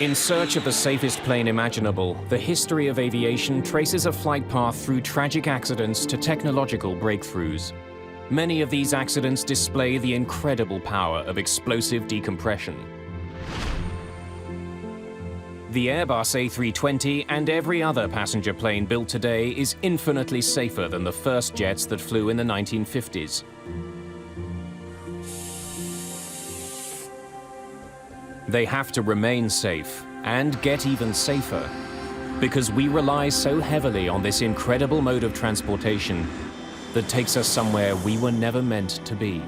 In search of the safest plane imaginable, the history of aviation traces a flight path through tragic accidents to technological breakthroughs. Many of these accidents display the incredible power of explosive decompression. The Airbus A320 and every other passenger plane built today is infinitely safer than the first jets that flew in the 1950s. They have to remain safe and get even safer because we rely so heavily on this incredible mode of transportation that takes us somewhere we were never meant to be.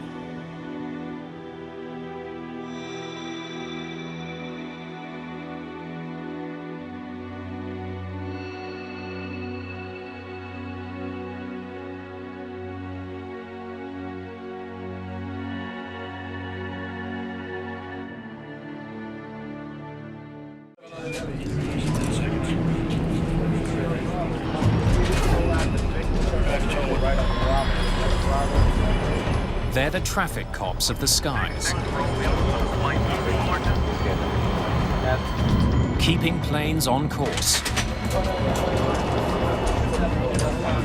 They're the traffic cops of the skies, keeping planes on course.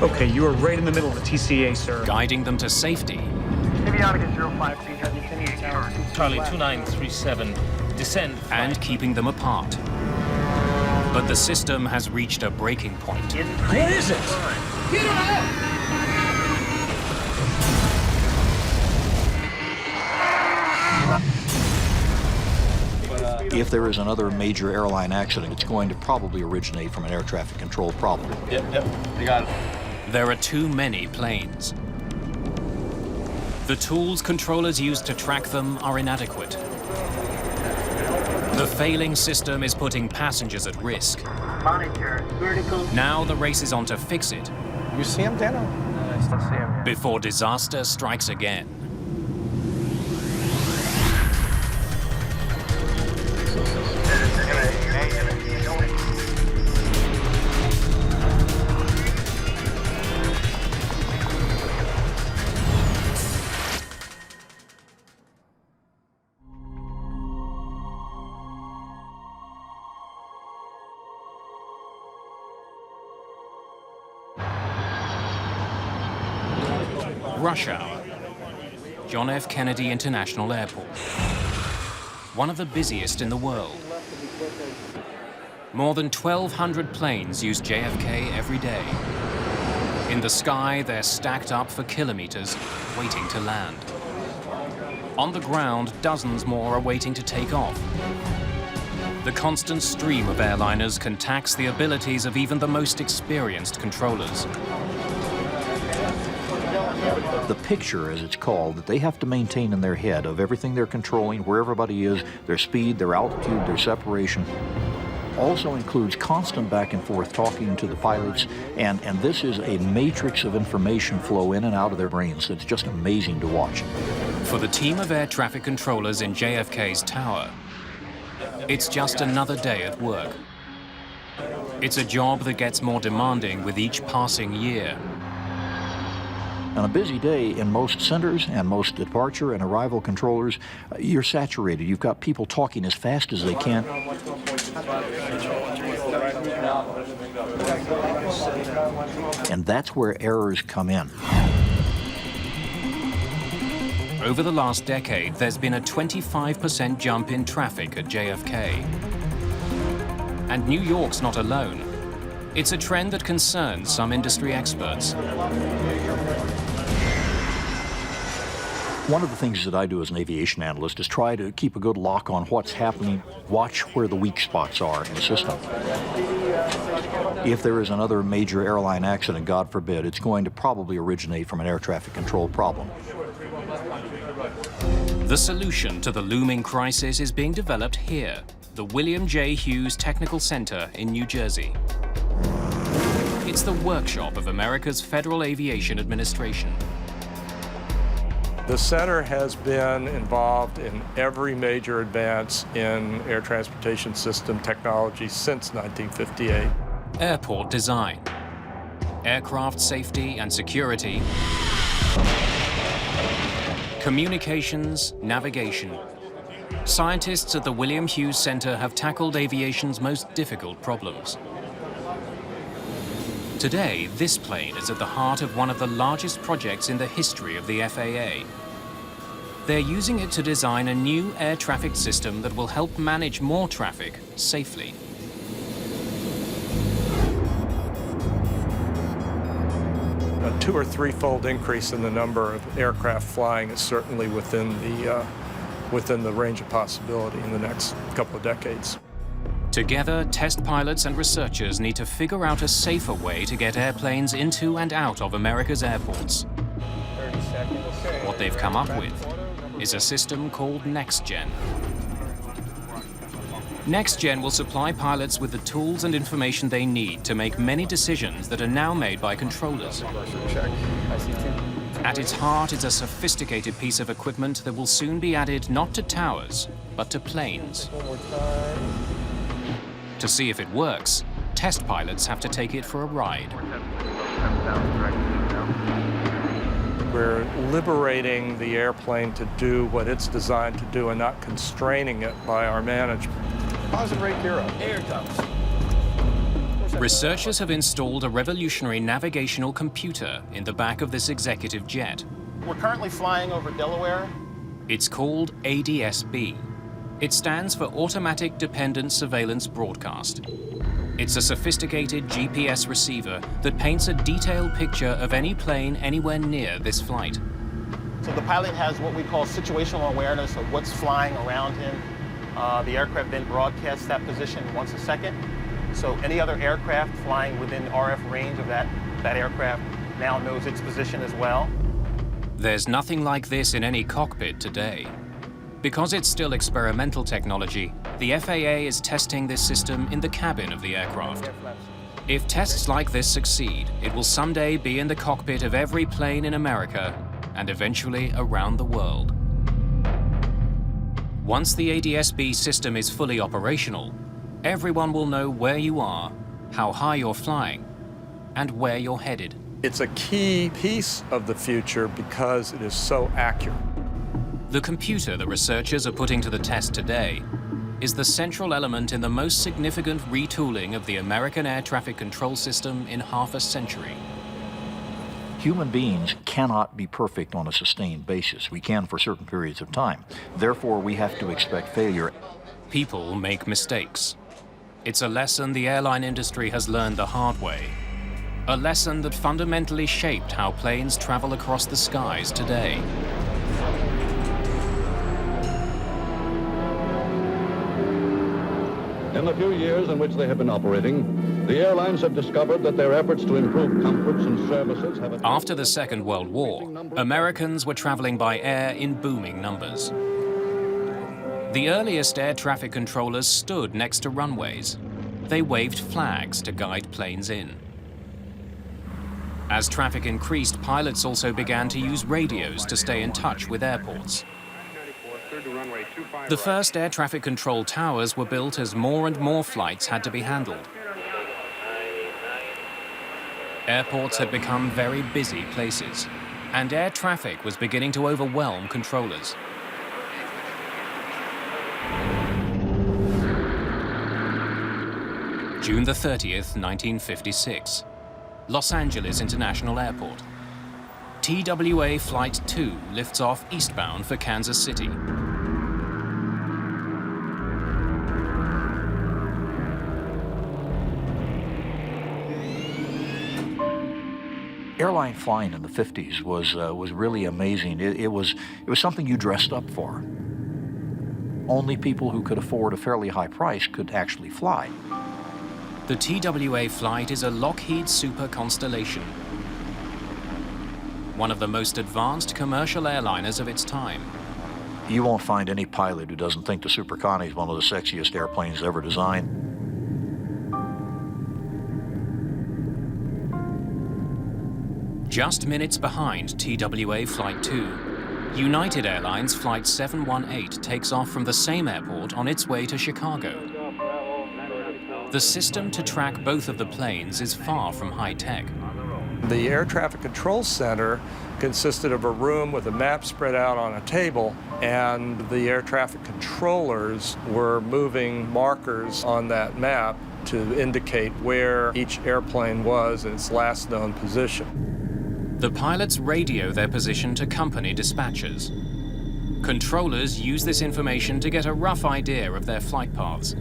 Okay, you are right in the middle of the TCA, sir.
Guiding them to safety.
Avianca 053, have you finished tower?
Charlie 2937, descend.
And keeping them apart. But the system has reached a breaking point.
What is it?
If there is another major airline accident, it's going to probably originate from an air traffic control problem.
Yep, you got it.
There are too many planes. The tools controllers use to track them are inadequate. The failing system is putting passengers at risk.
Monitor, vertical.
Now the race is on to fix it.
You see him, Dano?
I still see him.
Before disaster strikes again. Rush hour. John F. Kennedy International Airport. One of the busiest in the world. More than 1,200 planes use JFK every day. In the sky, they're stacked up for kilometers, waiting to land. On the ground, dozens more are waiting to take off. The constant stream of airliners can tax the abilities of even the most experienced controllers.
The picture, as it's called, that they have to maintain in their head of everything they're controlling, where everybody is, their speed, their altitude, their separation, also includes constant back and forth talking to the pilots, and this is a matrix of information flow in and out of their brains. It's just amazing to watch.
For the team of air traffic controllers in JFK's tower, it's just another day at work. It's a job that gets more demanding with each passing year.
On a busy day in most centers and most departure and arrival controllers, you're saturated. You've got people talking as fast as they can. And that's where errors come in.
Over the last decade, there's been a 25% jump in traffic at JFK. And New York's not alone. It's a trend that concerns some industry experts.
One of the things that I do as an aviation analyst is try to keep a good lock on what's happening, watch where the weak spots are in the system. If there is another major airline accident, God forbid, it's going to probably originate from an air traffic control problem.
The solution to the looming crisis is being developed here, the William J. Hughes Technical Center in New Jersey. It's the workshop of America's Federal Aviation Administration.
The center has been involved in every major advance in air transportation system technology since 1958.
Airport design, aircraft safety and security, communications, navigation. Scientists at the William Hughes Center have tackled aviation's most difficult problems. Today, this plane is at the heart of one of the largest projects in the history of the FAA. They're using it to design a new air traffic system that will help manage more traffic safely.
A 2- or 3-fold increase in the number of aircraft flying is certainly within the range of possibility in the next couple of decades.
Together, test pilots and researchers need to figure out a safer way to get airplanes into and out of America's airports. What they've come up with is a system called NextGen. NextGen will supply pilots with the tools and information they need to make many decisions that are now made by controllers. At its heart is a sophisticated piece of equipment that will soon be added not to towers, but to planes. To see if it works, test pilots have to take it for a ride.
We're liberating the airplane to do what it's designed to do and not constraining it by our management.
Positive rate gear up. Here it comes.
Researchers have installed a revolutionary navigational computer in the back of this executive jet.
We're currently flying over Delaware.
It's called ADS-B. It stands for Automatic Dependent Surveillance Broadcast. It's a sophisticated GPS receiver that paints a detailed picture of any plane anywhere near this flight.
So the pilot has what we call situational awareness of what's flying around him. The aircraft then broadcasts that position once a second. So any other aircraft flying within RF range of that aircraft now knows its position as well.
There's nothing like this in any cockpit today. Because it's still experimental technology, the FAA is testing this system in the cabin of the aircraft. If tests like this succeed, it will someday be in the cockpit of every plane in America and eventually around the world. Once the ADS-B system is fully operational, everyone will know where you are, how high you're flying, and where you're headed.
It's a key piece of the future because it is so accurate.
The computer the researchers are putting to the test today is the central element in the most significant retooling of the American air traffic control system in half a century.
Human beings cannot be perfect on a sustained basis. We can for certain periods of time. Therefore, we have to expect failure.
People make mistakes. It's a lesson the airline industry has learned the hard way. A lesson that fundamentally shaped how planes travel across the skies today.
In the few years in which they have been operating, the airlines have discovered that their efforts to improve comforts and services have...
After the Second World War, Americans were traveling by air in booming numbers. The earliest air traffic controllers stood next to runways. They waved flags to guide planes in. As traffic increased, pilots also began to use radios to stay in touch with airports. The first air traffic control towers were built as more and more flights had to be handled. Airports had become very busy places, and air traffic was beginning to overwhelm controllers. June the 30th, 1956. Los Angeles International Airport. TWA Flight 2 lifts off eastbound for Kansas City.
Airline flying in the 50s was really amazing. It was something you dressed up for. Only people who could afford a fairly high price could actually fly.
The TWA Flight is a Lockheed Super Constellation, one of the most advanced commercial airliners of its time.
You won't find any pilot who doesn't think the Super Connie is one of the sexiest airplanes ever designed.
Just minutes behind TWA Flight 2, United Airlines Flight 718 takes off from the same airport on its way to Chicago. The system to track both of the planes is far from high-tech.
The Air Traffic Control Center consisted of a room with a map spread out on a table, and the air traffic controllers were moving markers on that map to indicate where each airplane was in its last known position.
The pilots radio their position to company dispatchers. Controllers use this information to get a rough idea of their flight paths.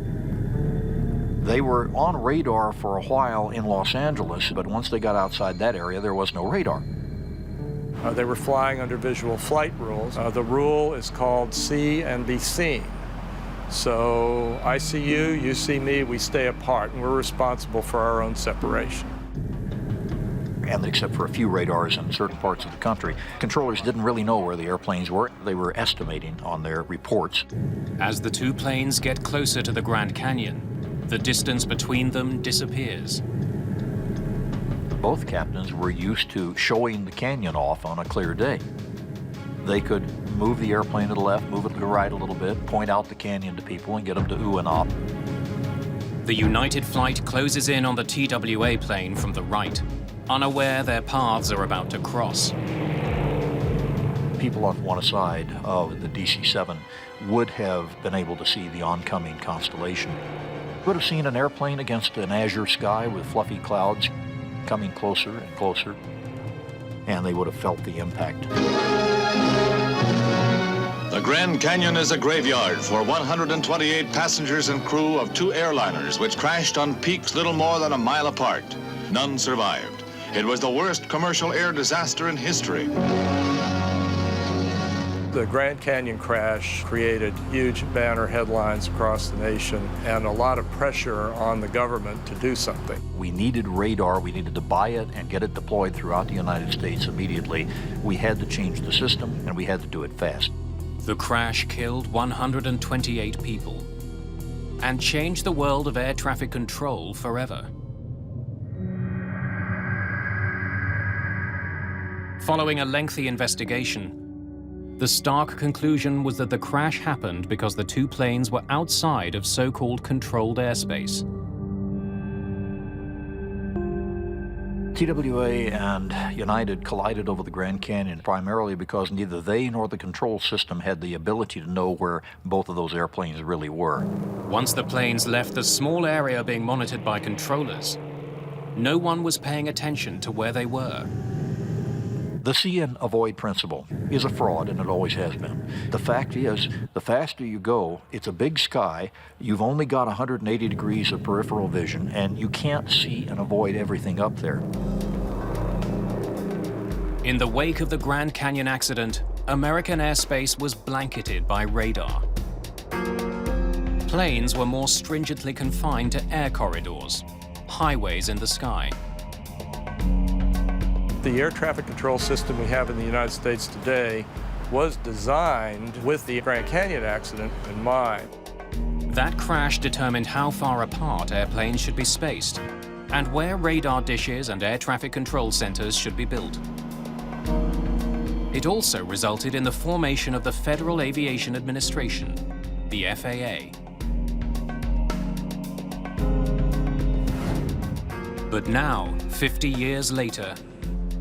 They were on radar for a while in Los Angeles, but once they got outside that area, there was no radar.
They were flying under visual flight rules. The rule is called see and be seen. So I see you, you see me, we stay apart, and we're responsible for our own separation.
And except for a few radars in certain parts of the country, controllers didn't really know where the airplanes were. They were estimating on their reports.
As the two planes get closer to the Grand Canyon, the distance between them disappears.
Both captains were used to showing the canyon off on a clear day. They could move the airplane to the left, move it to the right a little bit, point out the canyon to people and get them to ooh and ah.
The United flight closes in on the TWA plane from the right, unaware their paths are about to cross.
People on one side of the DC-7 would have been able to see the oncoming constellation. Would have seen an airplane against an azure sky with fluffy clouds coming closer and closer, and they would have felt the impact.
The Grand Canyon is a graveyard for 128 passengers and crew of 2 airliners which crashed on peaks little more than a mile apart. None survived. It was the worst commercial air disaster in history.
The Grand Canyon crash created huge banner headlines across the nation and a lot of pressure on the government to do something.
We needed radar, we needed to buy it and get it deployed throughout the United States immediately. We had to change the system, and we had to do it fast.
The crash killed 128 people and changed the world of air traffic control forever. Following a lengthy investigation, the stark conclusion was that the crash happened because the 2 planes were outside of so-called controlled airspace.
TWA and United collided over the Grand Canyon primarily because neither they nor the control system had the ability to know where both of those airplanes really were.
Once the planes left the small area being monitored by controllers, no one was paying attention to where they were.
The see and avoid principle is a fraud, and it always has been. The fact is, the faster you go, it's a big sky, you've only got 180 degrees of peripheral vision, and you can't see and avoid everything up there.
In the wake of the Grand Canyon accident, American airspace was blanketed by radar. Planes were more stringently confined to air corridors, highways in the sky.
The air traffic control system we have in the United States today was designed with the Grand Canyon accident in mind.
That crash determined how far apart airplanes should be spaced and where radar dishes and air traffic control centers should be built. It also resulted in the formation of the Federal Aviation Administration, the FAA. But now, 50 years later,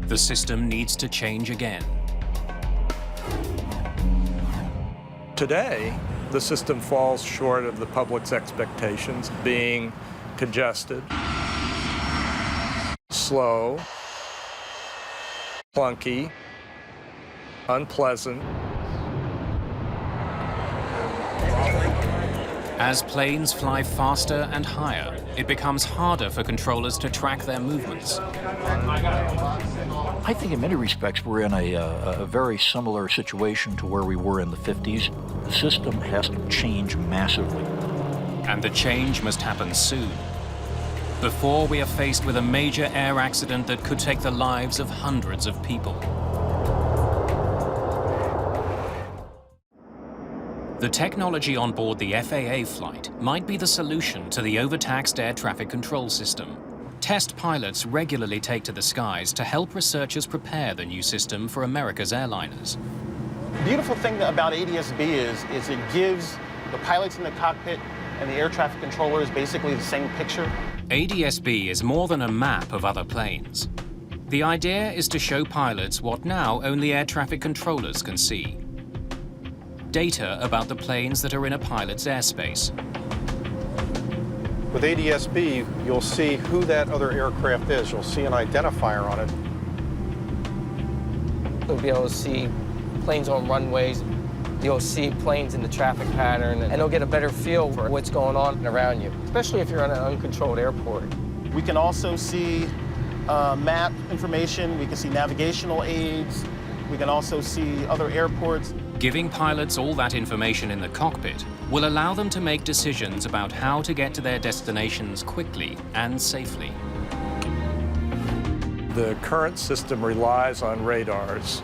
the system needs to change again.
Today, the system falls short of the public's expectations, being congested, slow, clunky, unpleasant.
As planes fly faster and higher, it becomes harder for controllers to track their movements.
I think in many respects we're in a very similar situation to where we were in the 50s. The system has to change massively.
And the change must happen soon, before we are faced with a major air accident that could take the lives of hundreds of people. The technology on board the FAA flight might be the solution to the overtaxed air traffic control system. Test pilots regularly take to the skies to help researchers prepare the new system for America's airliners.
The beautiful thing about ADS-B is it gives the pilots in the cockpit and the air traffic controllers basically the same picture.
ADS-B is more than a map of other planes. The idea is to show pilots what now only air traffic controllers can see. Data about the planes that are in a pilot's airspace.
With ADS-B, you'll see who that other aircraft is. You'll see an identifier on it.
You'll be able to see planes on runways. You'll see planes in the traffic pattern, and you'll get a better feel for what's going on around you, especially if you're on an uncontrolled airport.
We can also see map information. We can see navigational aids. We can also see other airports.
Giving pilots all that information in the cockpit will allow them to make decisions about how to get to their destinations quickly and safely.
The current system relies on radars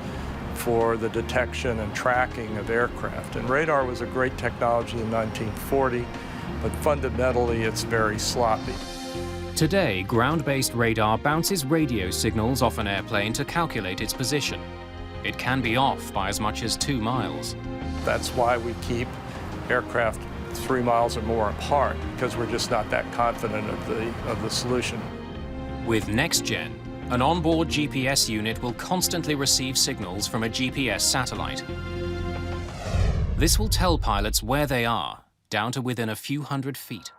for the detection and tracking of aircraft. And radar was a great technology in 1940, but fundamentally it's very sloppy.
Today, ground-based radar bounces radio signals off an airplane to calculate its position. It can be off by as much as 2 miles.
That's why we keep aircraft 3 miles or more apart because we're just not that confident of the solution.
With NextGen, an onboard GPS unit will constantly receive signals from a GPS satellite. This will tell pilots where they are, down to within a few hundred feet.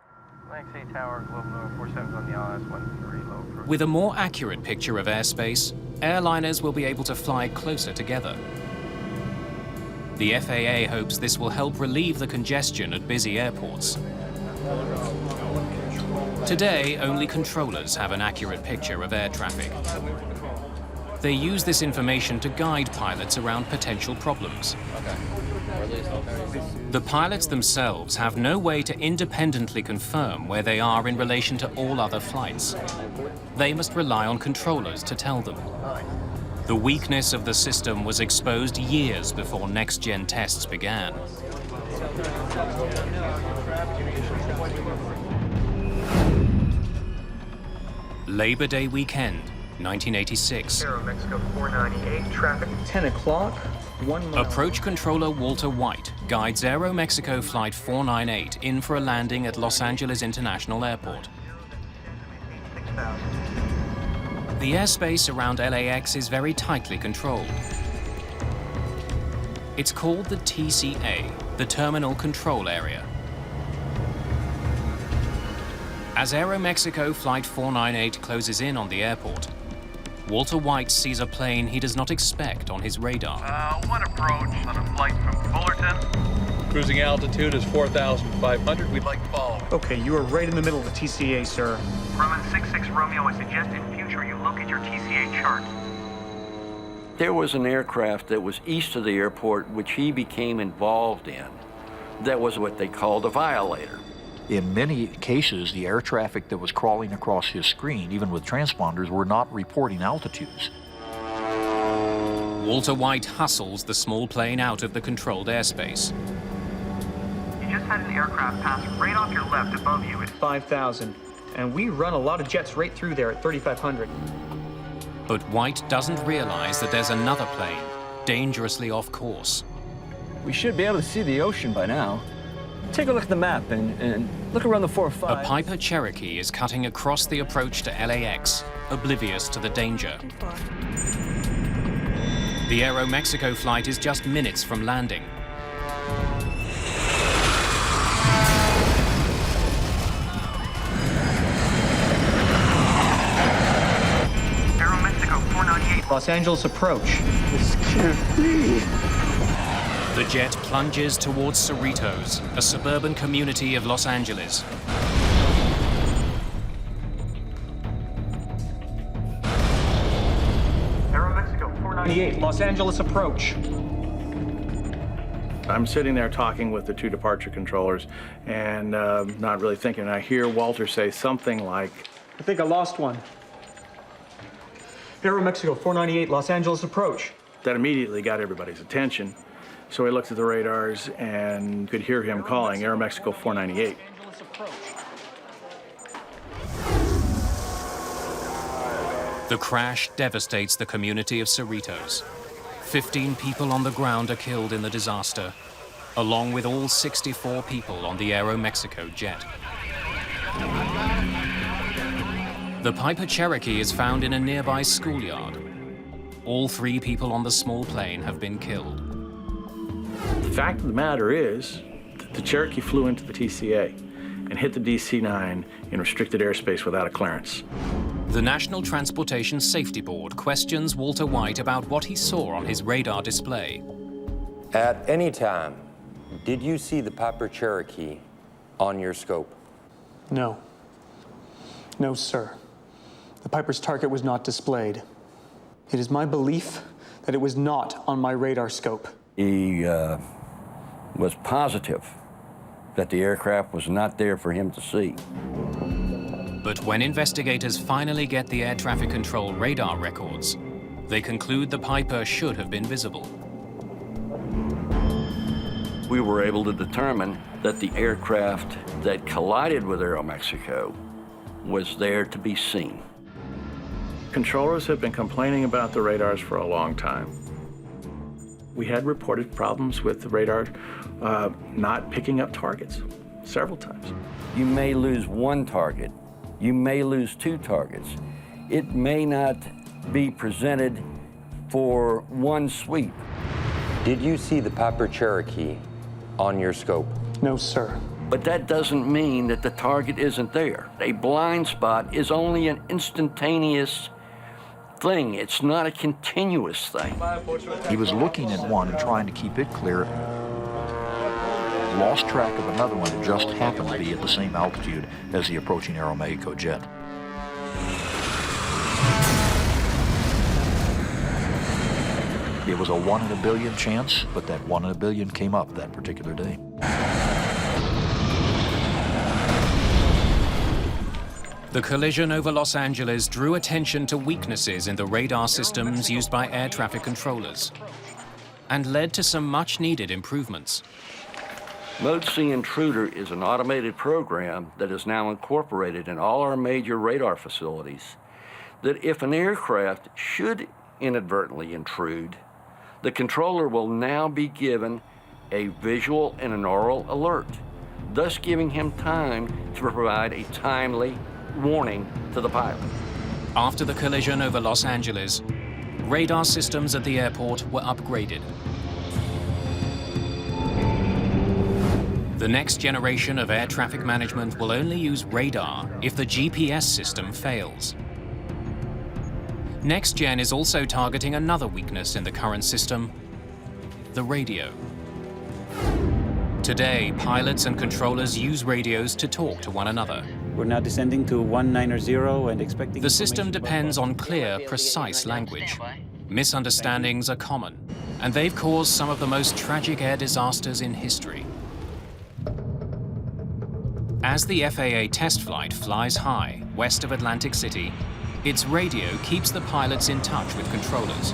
Tower, Globe North, 47's on the ILS, 13 low approach.
With a more accurate picture of airspace, airliners will be able to fly closer together. The FAA hopes this will help relieve the congestion at busy airports. Today, only controllers have an accurate picture of air traffic. They use this information to guide pilots around potential problems. The pilots themselves have no way to independently confirm where they are in relation to all other flights. They must rely on controllers to tell them. The weakness of the system was exposed years before NextGen tests began. Labor Day weekend, 1986.
Mexico 498, traffic 10 o'clock, 1 mile.
Approach controller Walter White guides Aeromexico Flight 498 in for a landing at Los Angeles International Airport. The airspace around LAX is very tightly controlled. It's called the TCA, the Terminal Control Area. As Aeromexico Flight 498 closes in on the airport, Walter White sees a plane he does not expect on his radar.
One approach on a flight from Fullerton.
Cruising altitude is 4,500. We'd like to follow.
Okay, you are right in the middle of the TCA, sir.
Grumman 66 Romeo, I suggest in future you look at your TCA chart.
There was an aircraft that was east of the airport which he became involved in. That was what they called a violator.
In many cases, the air traffic that was crawling across his screen, even with transponders, were not reporting altitudes.
Walter White hustles the small plane out of the controlled airspace.
You just had an aircraft pass right off your left above you at
5,000, and we run a lot of jets right through there at 3,500.
But White doesn't realize that there's another plane, dangerously off course.
We should be able to see the ocean by now. Take a look at the map and look around the 405.
A Piper Cherokee is cutting across the approach to LAX, oblivious to the danger. The Aeromexico flight is just minutes from landing.
Aeromexico 498.
Los Angeles approach.
This can't be.
The jet plunges towards Cerritos, a suburban community of Los Angeles.
Aeromexico 498,
Los Angeles approach.
I'm sitting there talking with the two departure controllers and not really thinking. I hear Walter say something like,
I think I lost one. Aeromexico 498, Los Angeles approach.
That immediately got everybody's attention. So I looked at the radars and could hear him calling Aeromexico 498.
The crash devastates the community of Cerritos. 15 people on the ground are killed in the disaster, along with all 64 people on the Aeromexico jet. The Piper Cherokee is found in a nearby schoolyard. All 3 people on the small plane have been killed.
The fact of the matter is that the Cherokee flew into the TCA and hit the DC-9 in restricted airspace without a clearance.
The National Transportation Safety Board questions Walter White about what he saw on his radar display.
At any time, did you see the Piper Cherokee on your scope?
No. No, sir. The Piper's target was not displayed. It is my belief that it was not on my radar scope.
He was positive that the aircraft was not there for him to see.
But when investigators finally get the air traffic control radar records, they conclude the Piper should have been visible.
We were able to determine that the aircraft that collided with Aeromexico was there to be seen.
Controllers have been complaining about the radars for a long time. We had reported problems with the radar not picking up targets. several times.
You may lose one target. You may lose two targets. It may not be presented for one sweep.
Did you see the Piper Cherokee on your scope?
No, sir.
But that doesn't mean that the target isn't there. A blind spot is only an instantaneous thing. It's not a continuous thing.
He was looking at one and trying to keep it clear. Lost track of another one that just happened to be at the same altitude as the approaching Aeromexico jet. It was a 1 in a billion chance, but that 1 in a billion came up that particular day.
The collision over Los Angeles drew attention to weaknesses in the radar systems used by air traffic controllers and led to some much-needed improvements.
Mode C Intruder is an automated program that is now incorporated in all our major radar facilities that if an aircraft should inadvertently intrude, the controller will now be given a visual and an oral alert, thus giving him time to provide a timely warning to the pilot.
After the collision over Los Angeles, radar systems at the airport were upgraded. The next generation of air traffic management will only use radar if the GPS system fails. NextGen is also targeting another weakness in the current system, the radio. Today, pilots and controllers use radios to talk to one another.
We're now descending to 190 and expecting...
The system depends on clear, precise language. Misunderstandings are common, and they've caused some of the most tragic air disasters in history. As the FAA test flight flies high west of Atlantic City, its radio keeps the pilots in touch with controllers.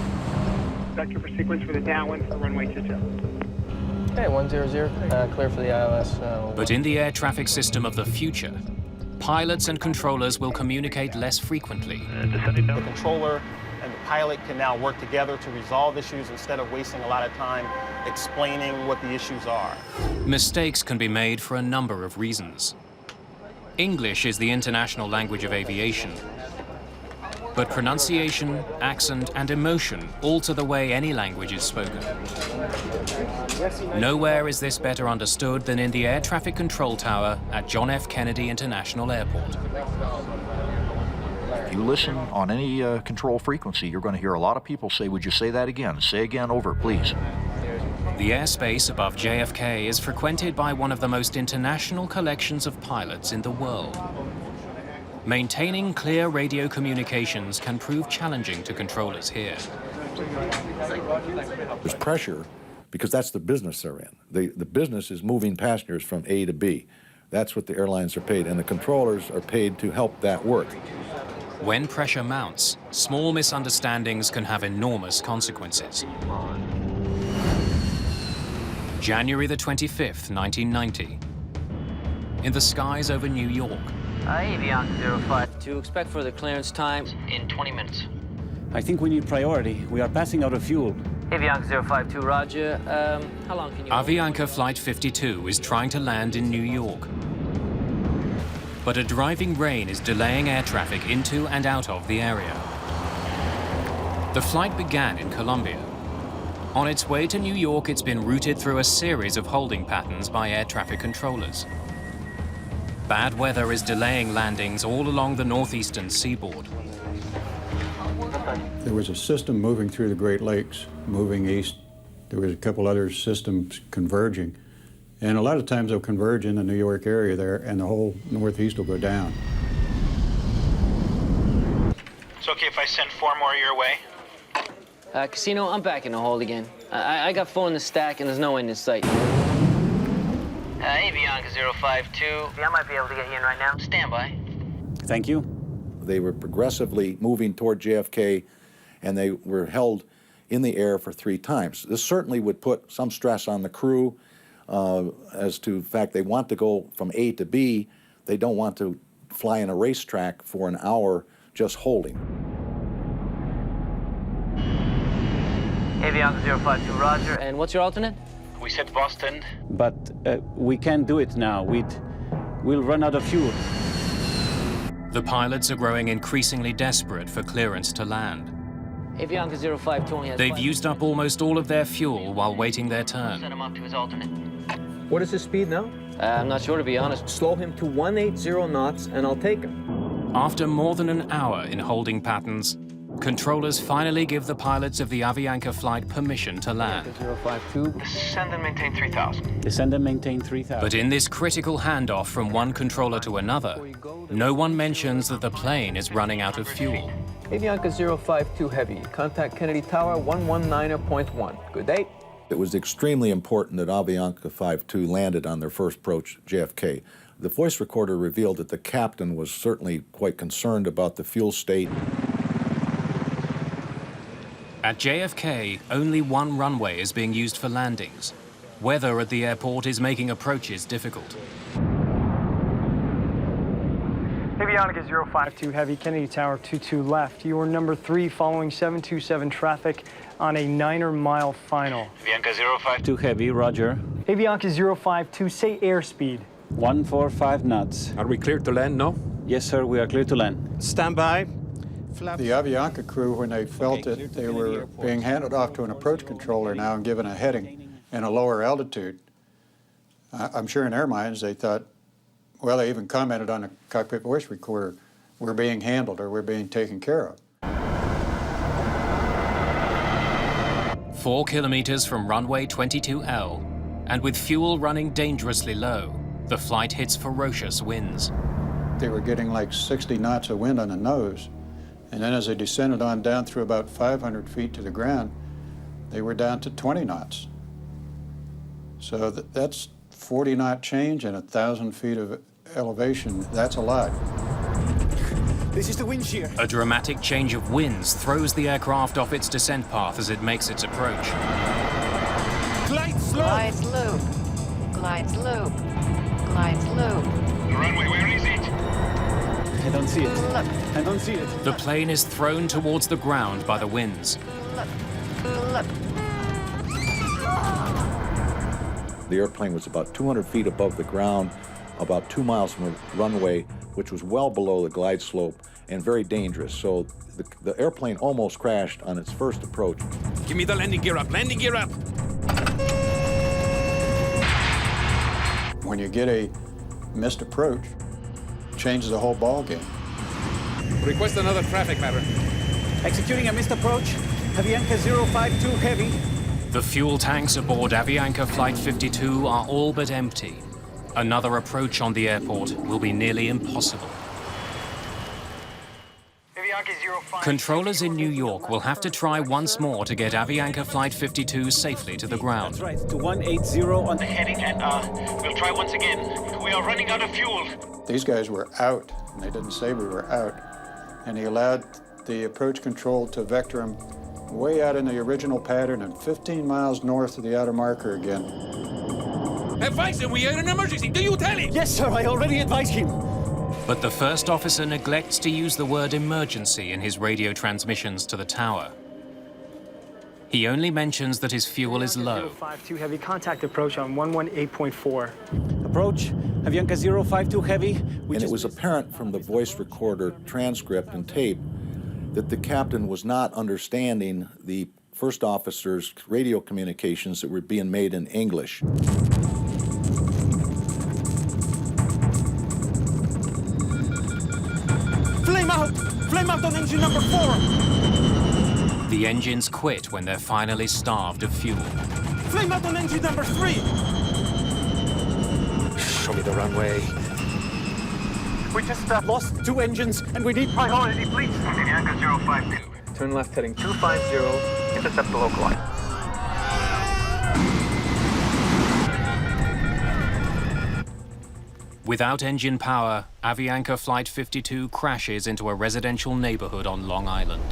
Vector for sequence for the downwind for runway 22.
Okay, 100, clear for the ILS.
But in the air traffic system of the future, pilots and controllers will communicate less frequently.
The controller and the pilot can now work together to resolve issues instead of wasting a lot of time explaining what the issues are.
Mistakes can be made for a number of reasons. English is the international language of aviation, but pronunciation, accent, and emotion alter the way any language is spoken. Nowhere is this better understood than in the air traffic control tower at John F. Kennedy International Airport.
If you listen on any control frequency, you're going to hear a lot of people say, "Would you say that again? Say again, over, please."
The airspace above JFK is frequented by one of the most international collections of pilots in the world. Maintaining clear radio communications can prove challenging to controllers here.
There's pressure because that's the business they're in. The business is moving passengers from A to B. That's what the airlines are paid, and the controllers are paid to help that work.
When pressure mounts, small misunderstandings can have enormous consequences. January the 25th, 1990. In the skies over New York.
Avianca 05. To expect for the clearance time in 20 minutes.
I think we need priority. We are passing out of fuel.
Avianca 052, roger. How long can you...
Avianca Flight 52 is trying to land in New York. But a driving rain is delaying air traffic into and out of the area. The flight began in Colombia. On its way to New York, it's been routed through a series of holding patterns by air traffic controllers. Bad weather is delaying landings all along the northeastern seaboard.
There was a system moving through the Great Lakes, moving east. There was a couple other systems converging. And a lot of times they'll converge in the New York area there, and the whole northeast will go down.
It's okay if I send 4 more your way?
Casino, I'm back in the hold again. I got 4 in the stack, and there's no end in sight. Avianca 052. Yeah, I might be able to get you in right now. Stand by.
Thank you.
They were progressively moving toward JFK, and they were held in the air for 3 times. This certainly would put some stress on the crew as to the fact they want to go from A to B. They don't want to fly in a racetrack for an hour just holding.
Avianca 052, roger. And what's your alternate?
We said Boston.
But we can't do it now. We'll run out of fuel.
The pilots are growing increasingly desperate for clearance to land.
Avianca 052 only has
They've used up almost all of their fuel while waiting their turn.
Set him up to his alternate.
What is his speed now?
I'm not sure, to be honest.
Slow him to 180 knots and I'll take him.
After more than an hour in holding patterns, controllers finally give the pilots of the Avianca Flight permission to land.
052.
Descend and maintain 3,000.
Descend and maintain 3,000.
But in this critical handoff from one controller to another, no one mentions that the plane is running out of fuel.
Avianca 052 Heavy. Contact Kennedy Tower 119.1. Good day.
It was extremely important that Avianca 52 landed on their first approach at JFK. The voice recorder revealed that the captain was certainly quite concerned about the fuel state.
At JFK, only one runway is being used for landings. Weather at the airport is making approaches difficult.
Avianca 052 Heavy, Kennedy Tower 22 left. You are number 3 following 727 traffic on a 9-mile final.
Avianca 052.
Heavy, roger.
Avianca 052, say airspeed.
145 knots.
Are we cleared to land now?
Yes, sir, we are clear to land.
Stand by.
The Avianca crew, when they felt that they were being handed off to an approach controller now and given a heading in a lower altitude, I'm sure in their minds they thought, well, they even commented on the cockpit voice recorder, we're being handled or we're being taken care of.
4 kilometers from runway 22L, and with fuel running dangerously low, the flight hits ferocious winds.
They were getting like 60 knots of wind on the nose. And then as they descended on down through about 500 feet to the ground, they were down to 20 knots. So that's 40 knot change and 1,000 feet of elevation. That's a lot.
This is the wind shear.
A dramatic change of winds throws the aircraft off its descent path as it makes its approach.
Glide slope.
Glide slope. Glide slope. Glide slope.
The runway, where is it?
I don't see it.
Look.
I don't see it.
The plane is thrown towards the ground by the winds.
Look. Look.
The airplane was about 200 feet above the ground, about 2 miles from the runway, which was well below the glide slope and very dangerous. So the airplane almost crashed on its first approach.
Give me the landing gear up. Landing gear up.
When you get a missed approach, it changes the whole ball game.
Request another traffic pattern.
Executing a missed approach. Avianca 052 Heavy.
The fuel tanks aboard Avianca Flight 52 are all but empty. Another approach on the airport will be nearly impossible. Controllers in New York will have to try once more to get Avianca Flight 52 safely to the ground.
That's right, to 180 on
The heading, and we'll try once again. We are running out of fuel.
These guys were out, and they didn't say we were out. And he allowed the approach control to vector them way out in the original pattern and 15 miles north of the outer marker again.
Advise him we are in an emergency. Do you tell him?
Yes, sir, I already advised him.
But the first officer neglects to use the word emergency in his radio transmissions to the tower. He only mentions that his fuel is low.
052 Heavy, contact approach on 118.4.
Approach, Avianca 052 Heavy.
And it was apparent from the voice recorder transcript and tape that the captain was not understanding the first officer's radio communications that were being made in English.
Flame out! Flame out on engine number 4!
The engines quit when they're finally starved of fuel.
Flame out on engine number 3!
Show me the runway.
We just lost 2 engines and we need priority, please.
Avianca 052.
Turn left heading 250.
Intercept the local line.
Without engine power, Avianca Flight 52 crashes into a residential neighborhood on Long Island.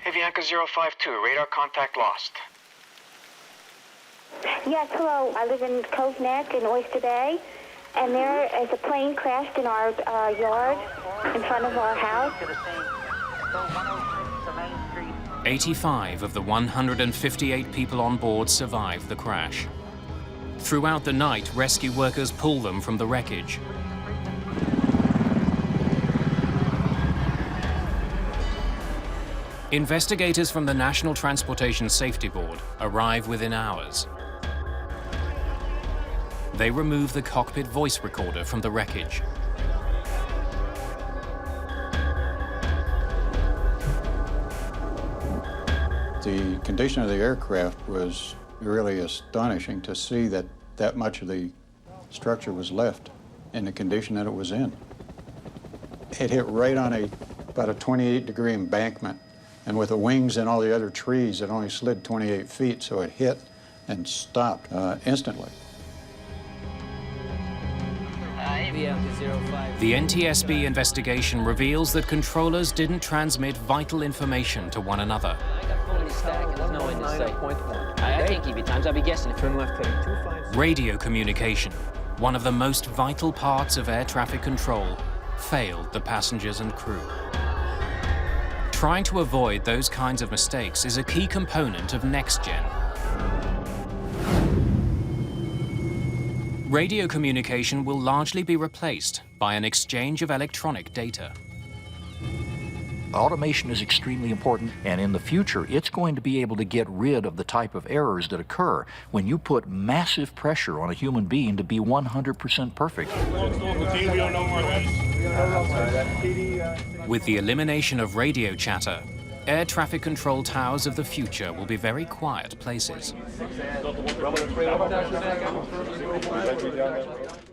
Avianca 052, radar contact lost.
Yes, hello. I live in Cove Neck in Oyster Bay.
And there is a plane crashed in our yard in front of our house.
85 of the 158 people on board survived the crash. Throughout the night, rescue workers pull them from the wreckage. Investigators from the National Transportation Safety Board arrive within hours. They remove the cockpit voice recorder from the wreckage.
The condition of the aircraft was really astonishing to see that that much of the structure was left in the condition that it was in. It hit right on about a 28-degree embankment, and with the wings and all the other trees, it only slid 28 feet, so it hit and stopped instantly.
The NTSB investigation reveals that controllers didn't transmit vital information to one another.
I can't keep you times. I'll be guessing. Turn left heading 25.
Radio communication, one of the most vital parts of air traffic control, failed the passengers and crew. Trying to avoid those kinds of mistakes is a key component of NextGen. Radio communication will largely be replaced by an exchange of electronic data.
Automation is extremely important, and in the future, it's going to be able to get rid of the type of errors that occur when you put massive pressure on a human being to be 100% perfect.
With the elimination of radio chatter, air traffic control towers of the future will be very quiet places.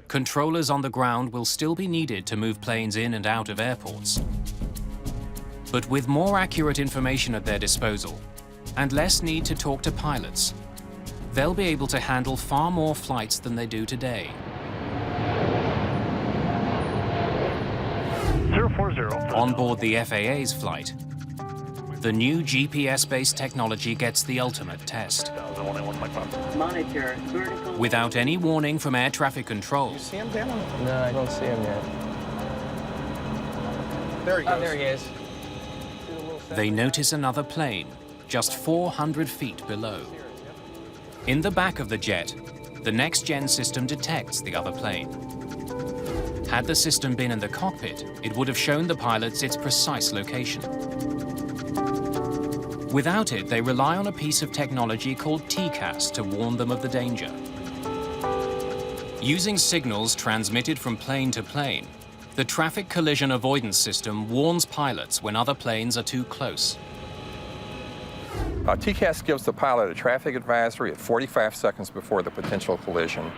Controllers on the ground will still be needed to move planes in and out of airports. But with more accurate information at their disposal and less need to talk to pilots, they'll be able to handle far more flights than they do today.
040.
On board the FAA's flight, the new GPS-based technology gets the ultimate test.
Monitor vertical.
Without any warning from air traffic control,
You see him down? No, I don't see him yet. There he goes. Oh, there he is.
they notice another plane just 400 feet below. In the back of the jet, the NextGen system detects the other plane. Had the system been in the cockpit, it would have shown the pilots its precise location. Without it, they rely on a piece of technology called TCAS to warn them of the danger. Using signals transmitted from plane to plane, the traffic collision avoidance system warns pilots when other planes are too close.
TCAS gives the pilot a traffic advisory at 45 seconds before the potential collision.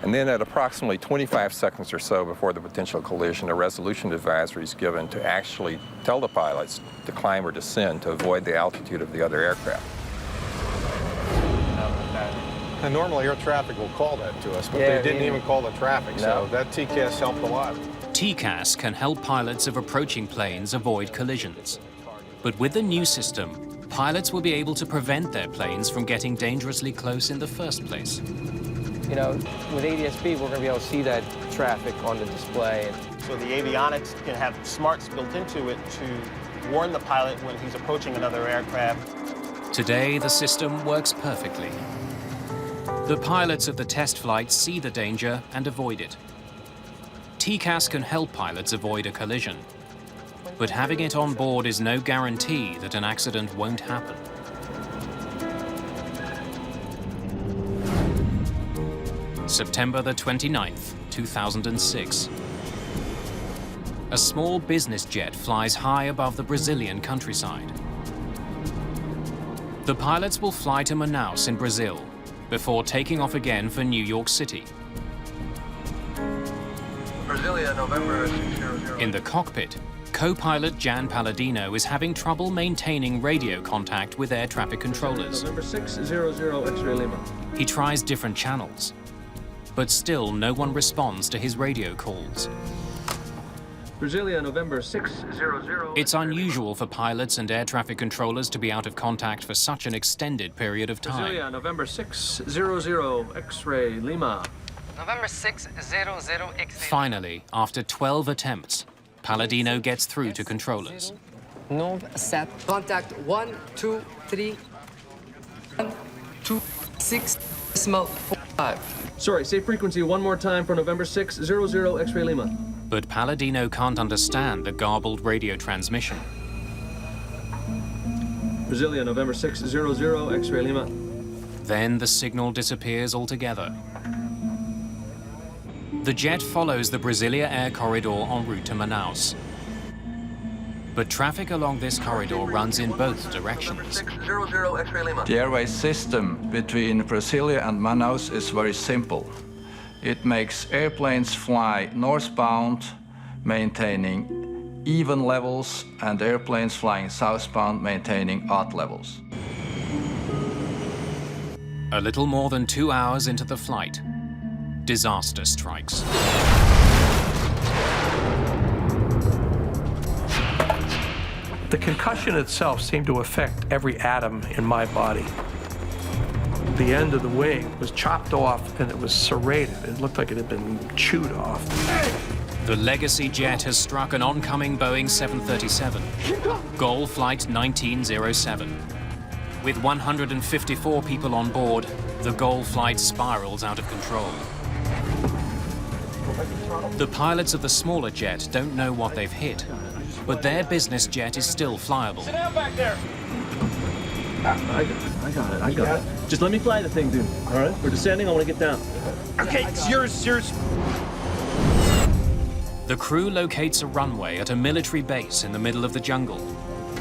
And then at approximately 25 seconds or so before the potential collision, a resolution advisory is given to actually tell the pilots to climb or descend to avoid the altitude of the other aircraft.
And normally air traffic will call that to us, but they didn't even call the traffic, so that TCAS helped a lot.
TCAS can help pilots of approaching planes avoid collisions. But with the new system, pilots will be able to prevent their planes from getting dangerously close in the first place.
You know, with ADS-B, we're going to be able to see that traffic on the display.
So the avionics can have smarts built into it to warn the pilot when he's approaching another aircraft.
Today, the system works perfectly. The pilots of the test flight see the danger and avoid it. TCAS can help pilots avoid a collision, but having it on board is no guarantee that an accident won't happen. September the 29th, 2006. A small business jet flies high above the Brazilian countryside. The pilots will fly to Manaus in Brazil before taking off again for New York City.
Brasilia, November 600.
In the cockpit, co-pilot Jan Palladino is having trouble maintaining radio contact with air traffic controllers.
November 600, X-ray Lima.
He tries different channels, but still no one responds to his radio calls.
Brasilia, November 600.
It's unusual for pilots and air traffic controllers to be out of contact for such an extended period of time.
Brasilia, November 600, X-ray Lima.
November 600
Finally, after 12 attempts, Palladino gets through to controllers.
Nov set. Contact 1, 2, 3, 1, 2, 6, 5.
Sorry, say frequency one more time for November 600 X-ray Lima.
But Palladino can't understand the garbled radio transmission.
Brasilia, November 600 X-ray Lima.
Then the signal disappears altogether. The jet follows the Brasilia air corridor en route to Manaus. But traffic along this corridor runs in both directions.
The airway system between Brasilia and Manaus is very simple. It makes airplanes fly northbound, maintaining even levels, and airplanes flying southbound, maintaining odd levels.
A little more than 2 hours into the flight, disaster strikes.
The concussion itself seemed to affect every atom in my body. The end of the wing was chopped off and it was serrated. It looked like it had been chewed off.
The legacy jet has struck an oncoming Boeing 737, Gol Flight 1907. With 154 people on board, the Gol Flight spirals out of control. The pilots of the smaller jet don't know what they've hit, but their business jet is still flyable.
Sit down back there. I got it. Just let me fly the thing, dude. All right? We're descending. I want to get down. Okay, it's yours.
The crew locates a runway at a military base in the middle of the jungle.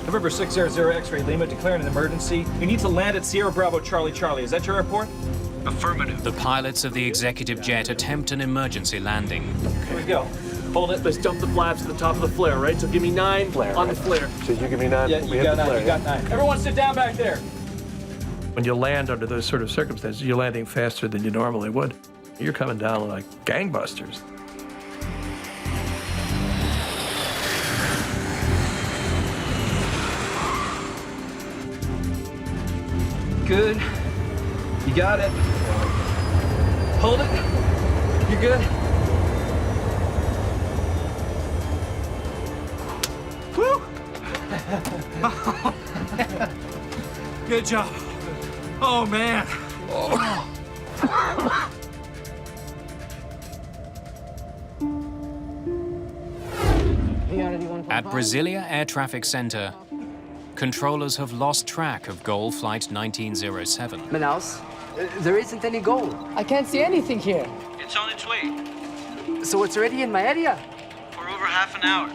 November 600 X-ray Lima, declaring an emergency. You need to land at Sierra Bravo Charlie Charlie. Is that your airport? Affirmative.
The pilots of the executive jet attempt an emergency landing.
Here we go.
Hold it. Let's dump the flaps to the top of the flare, right? So give me 9
Flare,
on the flare.
So you give me 9.
Yeah, you got 9. You got 9. Everyone sit down back there.
When you land under those sort of circumstances, you're landing faster than you normally would. You're coming down like gangbusters.
Good. You got it. Hold it. You're good. Woo! Good job. Oh, man.
At Brasilia Air Traffic Center, controllers have lost track of Gol Flight 1907.
Manaus, there isn't any goal.
I can't see anything here.
It's on its way.
So it's already in my area?
For over half an hour.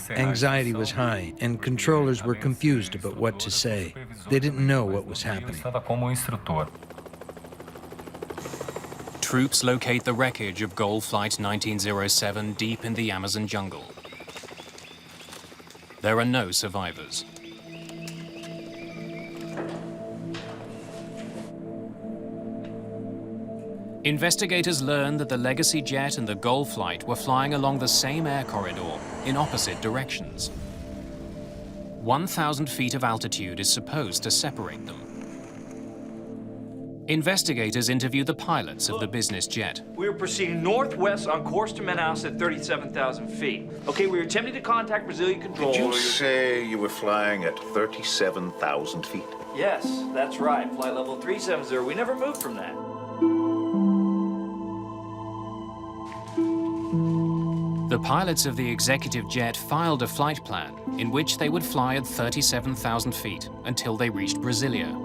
Anxiety was high, and controllers were confused about what to say. They didn't know what was happening.
Troops locate the wreckage of Gol Flight 1907 deep in the Amazon jungle. There are no survivors. Investigators learn that the Legacy jet and the Gol Flight were flying along the same air corridor in opposite directions. 1,000 feet of altitude is supposed to separate them. Investigators interview the pilots of the business jet.
We were proceeding northwest on course to Manaus at 37,000 feet. Okay, we were attempting to contact Brazilian control.
Did you say you were flying at 37,000 feet?
Yes, that's right. Flight level 370. We never moved from that.
The pilots of the executive jet filed a flight plan in which they would fly at 37,000 feet until they reached Brasilia.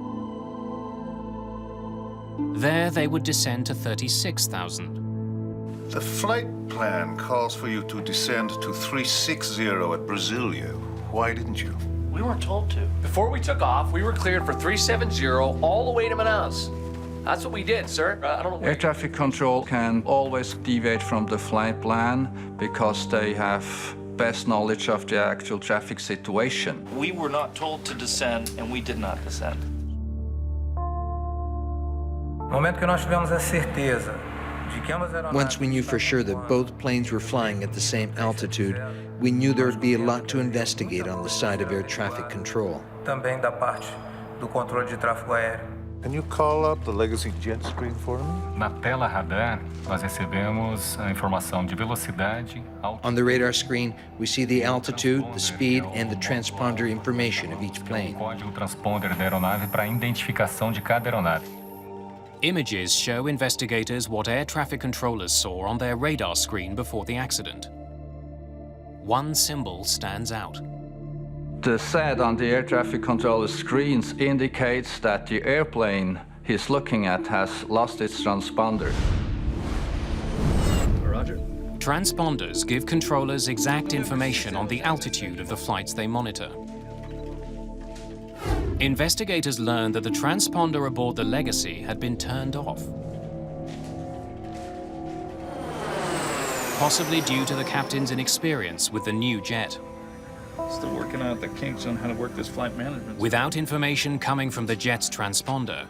There, they would descend to 36,000.
The flight plan calls for you to descend to 360 at Brasilia. Why didn't you?
We weren't told to. Before we took off, we were cleared for 370 all the way to Manaus. That's what we did, sir. I don't know.
Air traffic control can always deviate from the flight plan because they have best knowledge of the actual traffic situation.
We were not told to descend, and we did not descend.
Once we knew for sure that both planes were flying at the same altitude, we knew there would be a lot to investigate on the side of air traffic control.
Can you call up the legacy jet screen for me?
Na tela radar, nós recebemos a informação de velocidade,
On the radar screen, we see the altitude, the speed, and the transponder information of each plane.
código transponder da aeronave para a identificação de cada aeronave.
Images show investigators what air traffic controllers saw on their radar screen before the accident. One symbol stands out.
The SAD on the air traffic controller screens indicates that the airplane he's looking at has lost its transponder.
Roger. Transponders give controllers exact information on the altitude of the flights they monitor. Investigators learned that the transponder aboard the Legacy had been turned off, possibly due to the captain's inexperience with the new jet.
Still working out the kinks on how to work this flight management.
Without information coming from the jet's transponder,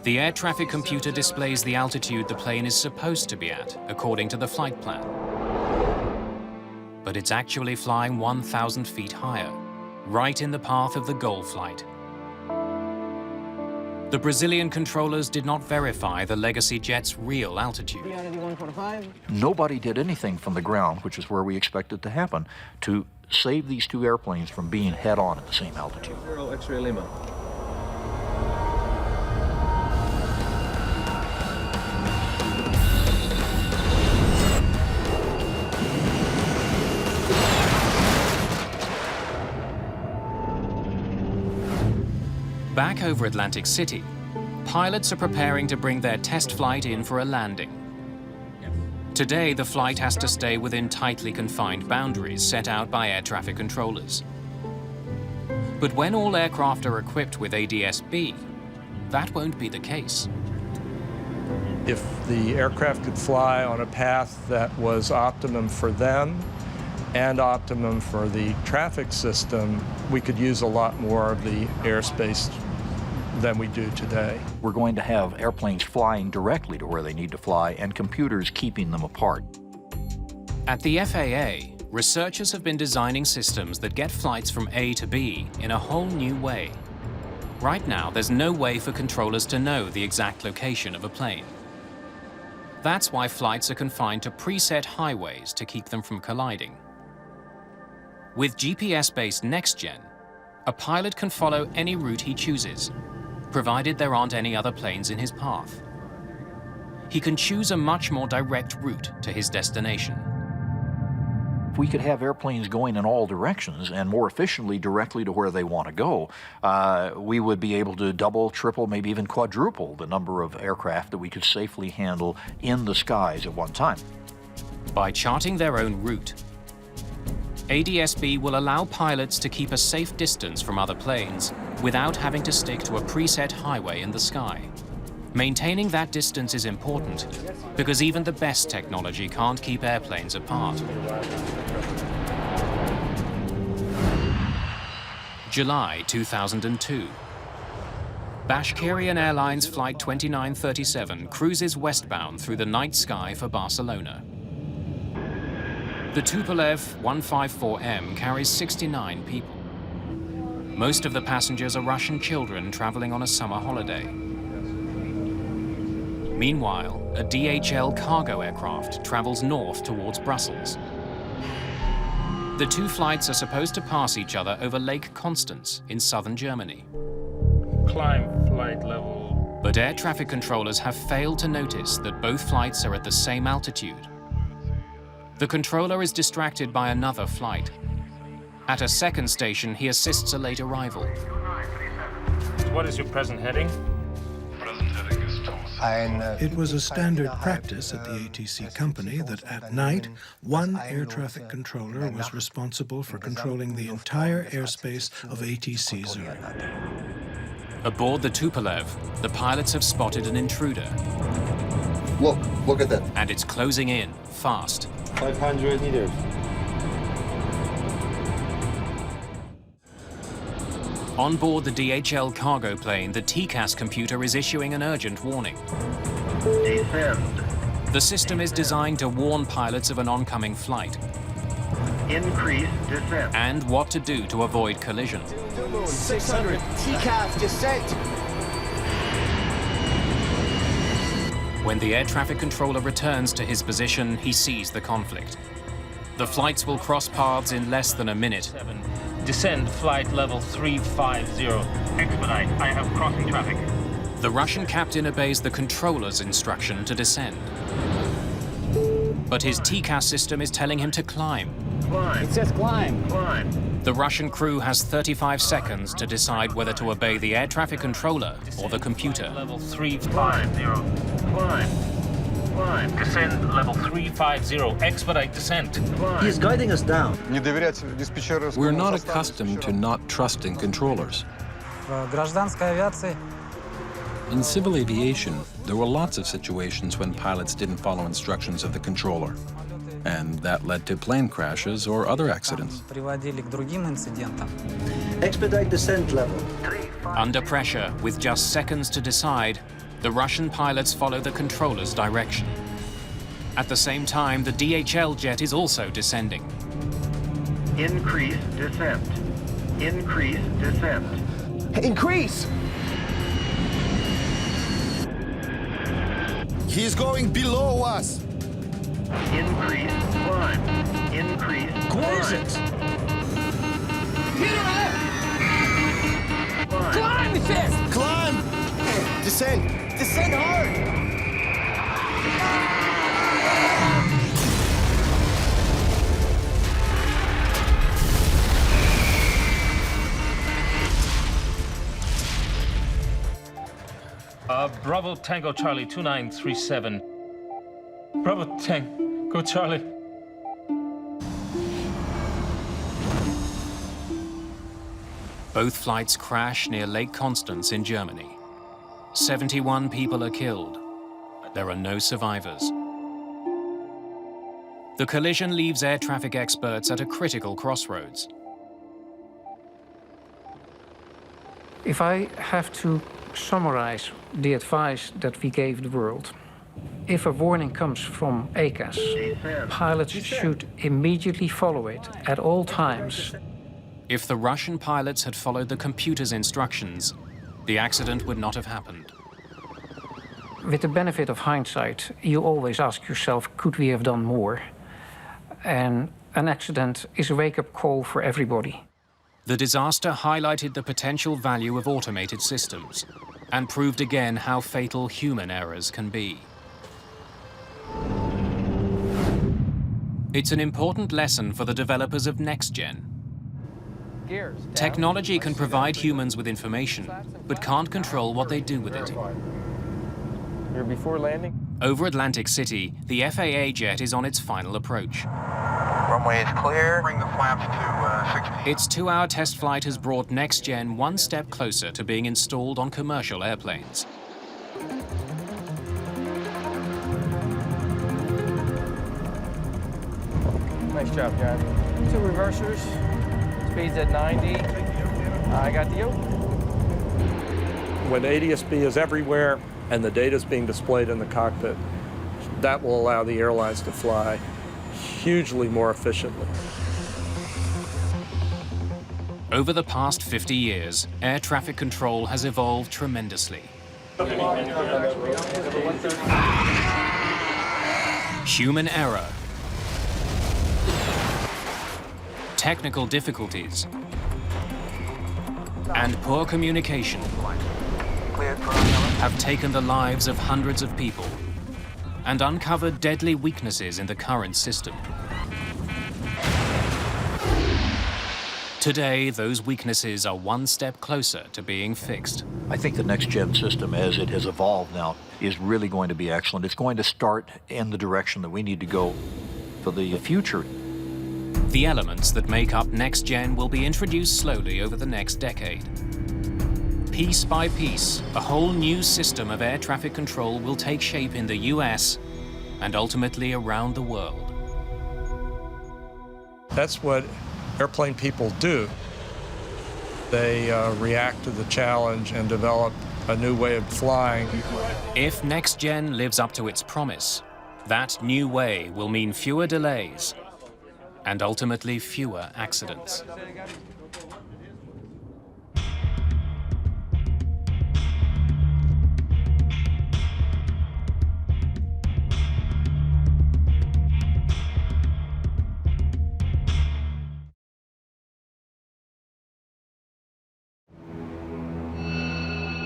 the air traffic computer displays the altitude the plane is supposed to be at, according to the flight plan. But it's actually flying 1,000 feet higher, right in the path of the Gol flight. The Brazilian controllers did not verify the Legacy jet's real altitude.
Nobody did anything from the ground, which is where we expect it to happen, to save these two airplanes from being head-on at the same altitude.
Zero X-ray Lima.
Back over Atlantic City, pilots are preparing to bring their test flight in for a landing. Today, the flight has to stay within tightly confined boundaries set out by air traffic controllers. But when all aircraft are equipped with ADS-B, that won't be the case.
If the aircraft could fly on a path that was optimum for them and optimum for the traffic system, we could use a lot more of the airspace than we do today.
We're going to have airplanes flying directly to where they need to fly and computers keeping them apart.
At the FAA, researchers have been designing systems that get flights from A to B in a whole new way. Right now, there's no way for controllers to know the exact location of a plane. That's why flights are confined to preset highways to keep them from colliding. With GPS-based NextGen, a pilot can follow any route he chooses, provided there aren't any other planes in his path. He can choose a much more direct route to his destination.
If we could have airplanes going in all directions and more efficiently directly to where they want to go, we would be able to double, triple, maybe even quadruple the number of aircraft that we could safely handle in the skies at one time.
By charting their own route, ADS-B will allow pilots to keep a safe distance from other planes without having to stick to a preset highway in the sky. Maintaining that distance is important because even the best technology can't keep airplanes apart. July 2002. Bashkirian Airlines Flight 2937 cruises westbound through the night sky for Barcelona. The Tupolev 154M carries 69 people. Most of the passengers are Russian children traveling on a summer holiday. Meanwhile, a DHL cargo aircraft travels north towards Brussels. The two flights are supposed to pass each other over Lake Constance in southern Germany.
Climb flight level.
But air traffic controllers have failed to notice that both flights are at the same altitude. The controller is distracted by another flight. At a second station, he assists a late arrival.
So what is your present heading?
It was a standard practice at the ATC company that at night, one air traffic controller was responsible for controlling the entire airspace of ATC Zurich.
Aboard the Tupolev, the pilots have spotted an intruder.
Look at that.
And it's closing in, fast.
500 meters.
On board the DHL cargo plane, the TCAS computer is issuing an urgent warning.
Descend.
The system is designed to warn pilots of an oncoming flight.
Increase descent.
And what to do to avoid collision.
600. TCAS descent.
When the air traffic controller returns to his position, he sees the conflict. The flights will cross paths in less than a minute.
Descend flight level 350. Expedite, I have crossing traffic.
The Russian captain obeys the controller's instruction to descend. But his TCAS system is telling him to climb.
Climb.
It says climb.
Climb.
The Russian crew has 35 seconds to decide whether to obey the air traffic controller or the computer.
Level 350. Climb. Climb. Descend level 350. Expedite descent. Climb.
He's guiding us down.
We're not accustomed to not trusting controllers. In civil aviation, there were lots of situations when pilots didn't follow instructions of the controller, and that led to plane crashes or other accidents.
Expedite descent level.
Under pressure, with just seconds to decide, the Russian pilots follow the controller's direction. At the same time, the DHL jet is also descending.
Increase descent. Increase descent.
Increase!
He's going below us.
Increase climb. Increase climb.
Climb fast!
Climb! Descend!
Descend hard!
Bravo Tango Charlie 2937. Bravo Tango Charlie.
Both flights crash near Lake Constance in Germany. 71 people are killed. There are no survivors. The collision leaves air traffic experts at a critical crossroads.
If I have to summarize the advice that we gave the world, if a warning comes from ACAS, pilots should immediately follow it at all times.
If the Russian pilots had followed the computer's instructions, the accident would not have happened.
With the benefit of hindsight, you always ask yourself, could we have done more? And an accident is a wake-up call for everybody.
The disaster highlighted the potential value of automated systems and proved again how fatal human errors can be. It's an important lesson for the developers of NextGen. Technology can provide humans with information, but can't control what they do with it.
You're before landing?
Over Atlantic City, the FAA jet is on its final approach.
Runway is clear. Bring the flaps to 16.
Its 2-hour test flight has brought NextGen one step closer to being installed on commercial airplanes.
Nice job, John. 2 reversers. Speed's at 90. I got the yoke.
When ADSB is everywhere and the data is being displayed in the cockpit, that will allow the airlines to fly hugely more efficiently.
Over the past 50 years, air traffic control has evolved tremendously. Human error, technical difficulties, and poor communication have taken the lives of hundreds of people and uncovered deadly weaknesses in the current system. Today, those weaknesses are one step closer to being fixed.
I think the NextGen system, as it has evolved now, is really going to be excellent. It's going to start in the direction that we need to go for the future.
The elements that make up NextGen will be introduced slowly over the next decade. Piece by piece, a whole new system of air traffic control will take shape in the US and ultimately around the world.
That's what airplane people do. They react to the challenge and develop a new way of flying.
If NextGen lives up to its promise, that new way will mean fewer delays and ultimately fewer accidents.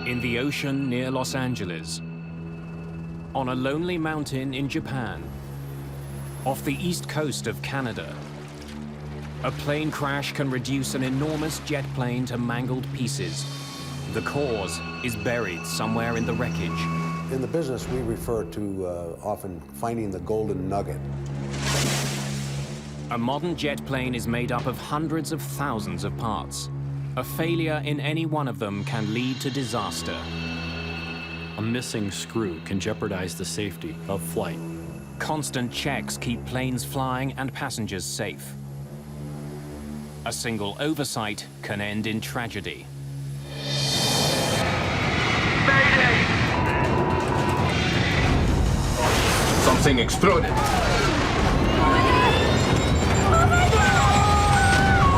In the ocean near Los Angeles, on a lonely mountain in Japan, off the east coast of Canada, a plane crash can reduce an enormous jet plane to mangled pieces. The cause is buried somewhere in the wreckage.
In the business, we refer to often finding the golden nugget.
A modern jet plane is made up of hundreds of thousands of parts. A failure in any one of them can lead to disaster.
A missing screw can jeopardize the safety of flight.
Constant checks keep planes flying and passengers safe. A single oversight can end in tragedy.
Mayday!
Something exploded.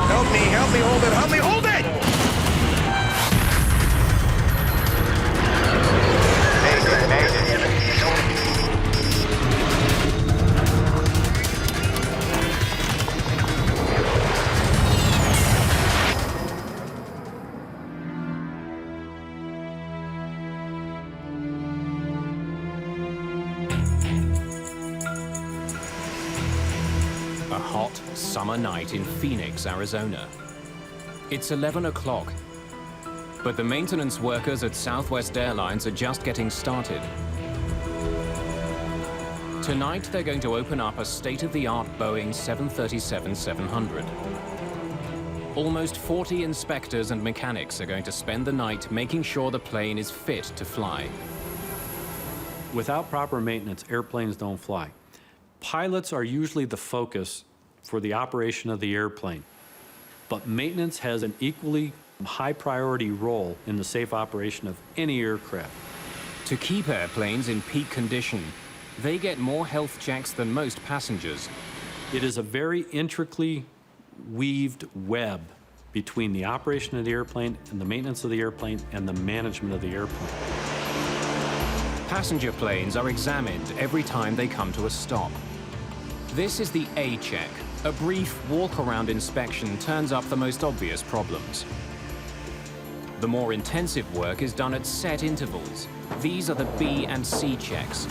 Help me, hold it, help me, hold it!
A hot summer night in Phoenix, Arizona. It's 11 o'clock, but the maintenance workers at Southwest Airlines are just getting started. Tonight, they're going to open up a state-of-the-art Boeing 737-700. Almost 40 inspectors and mechanics are going to spend the night making sure the plane is fit to fly.
Without proper maintenance, airplanes don't fly. Pilots are usually the focus for the operation of the airplane, but maintenance has an equally high priority role in the safe operation of any aircraft.
To keep airplanes in peak condition, they get more health checks than most passengers.
It is a very intricately weaved web between the operation of the airplane and the maintenance of the airplane and the management of the airplane.
Passenger planes are examined every time they come to a stop. This is the A check. A brief walk-around inspection turns up the most obvious problems. The more intensive work is done at set intervals. These are the B and C checks.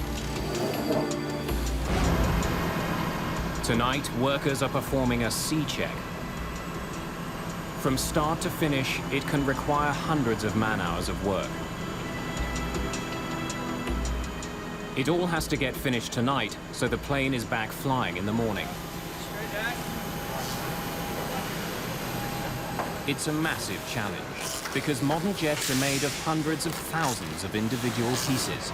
Tonight, workers are performing a C check. From start to finish, it can require hundreds of man-hours of work. It all has to get finished tonight, so the plane is back flying in the morning. It's a massive challenge, because modern jets are made of hundreds of thousands of individual pieces.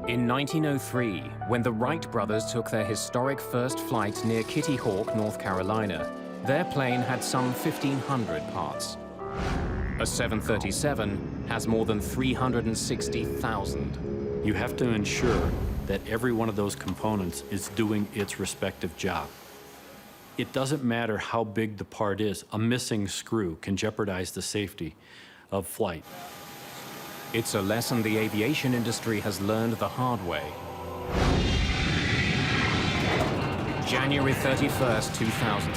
In 1903, when the Wright brothers took their historic first flight near Kitty Hawk, North Carolina, their plane had some 1,500 parts. A 737 has more than 360,000.
You have to ensure that every one of those components is doing its respective job. It doesn't matter how big the part is. A missing screw can jeopardize the safety of flight.
It's a lesson the aviation industry has learned the hard way. January 31st, 2000.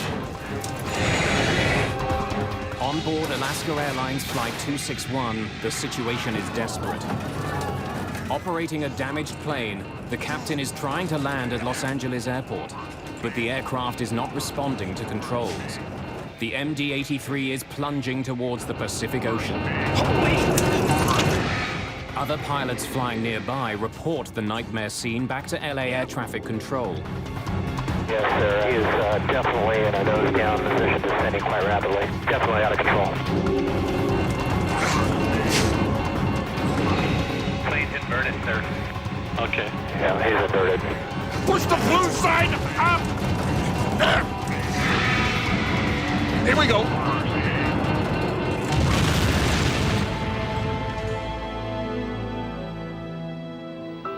On board Alaska Airlines Flight 261, the situation is desperate. Operating a damaged plane, the captain is trying to land at Los Angeles Airport, but the aircraft is not responding to controls. The MD-83 is plunging towards the Pacific Ocean. Other pilots flying nearby report the nightmare scene back to LA Air Traffic Control.
Yes, sir. He is definitely in a nose-down position, descending quite rapidly. Definitely out of control.
Plane's inverted, sir.
Okay. Yeah, he's inverted.
Push the blue side up! There! Here we go!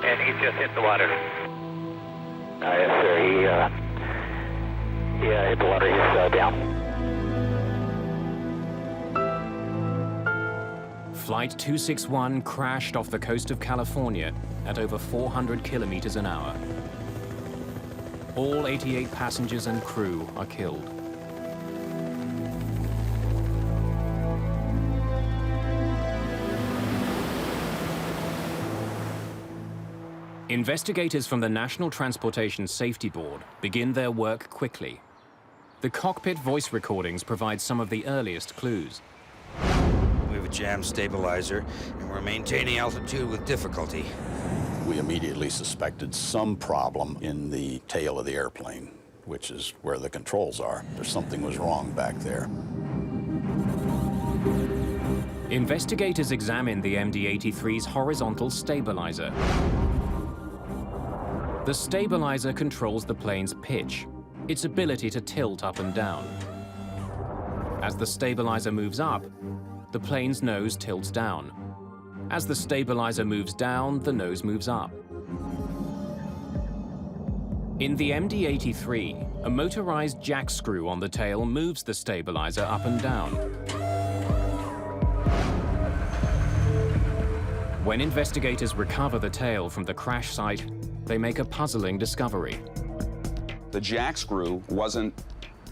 And he just hit the water. Yes, sir. He hit the water. He's down.
Flight 261 crashed off the coast of California at over 400 kilometers an hour. All 88 passengers and crew are killed. Investigators from the National Transportation Safety Board begin their work quickly. The cockpit voice recordings provide some of the earliest clues.
We have a jam stabilizer, and we're maintaining altitude with difficulty.
We immediately suspected some problem in the tail of the airplane, which is where the controls are. Something was wrong back there.
Investigators examined the MD-83's horizontal stabilizer. The stabilizer controls the plane's pitch, its ability to tilt up and down. As the stabilizer moves up, the plane's nose tilts down. As the stabilizer moves down, the nose moves up. In the MD-83, a motorized jack screw on the tail moves the stabilizer up and down. When investigators recover the tail from the crash site, they make a puzzling discovery.
The jack screw wasn't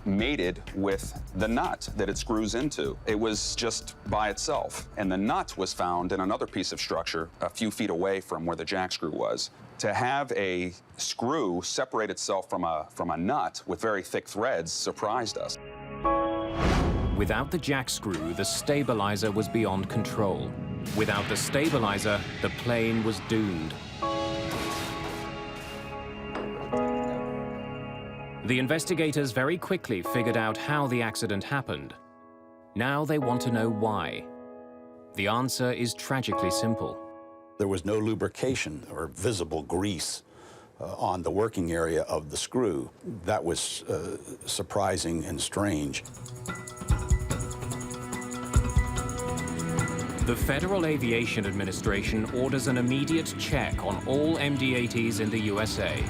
mated with the nut that it screws into. It was just by itself. And the nut was found in another piece of structure a few feet away from where the jack screw was. To have a screw separate itself from a nut with very thick threads surprised us.
Without the jack screw, the stabilizer was beyond control. Without the stabilizer, the plane was doomed. The investigators very quickly figured out how the accident happened. Now they want to know why. The answer is tragically simple.
There was no lubrication or visible grease on the working area of the screw. That was surprising and strange.
The Federal Aviation Administration orders an immediate check on all MD-80s in the USA.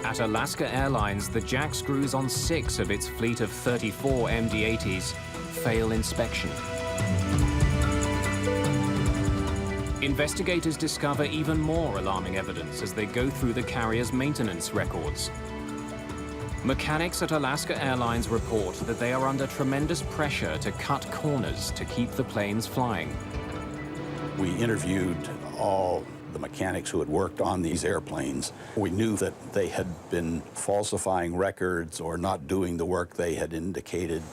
At Alaska Airlines, the jack screws on 6 of its fleet of 34 MD-80s fail inspection. Investigators discover even more alarming evidence as they go through the carrier's maintenance records. Mechanics at Alaska Airlines report that they are under tremendous pressure to cut corners to keep the planes flying.
We interviewed all the mechanics who had worked on these airplanes. We knew that they had been falsifying records or not doing the work they had indicated.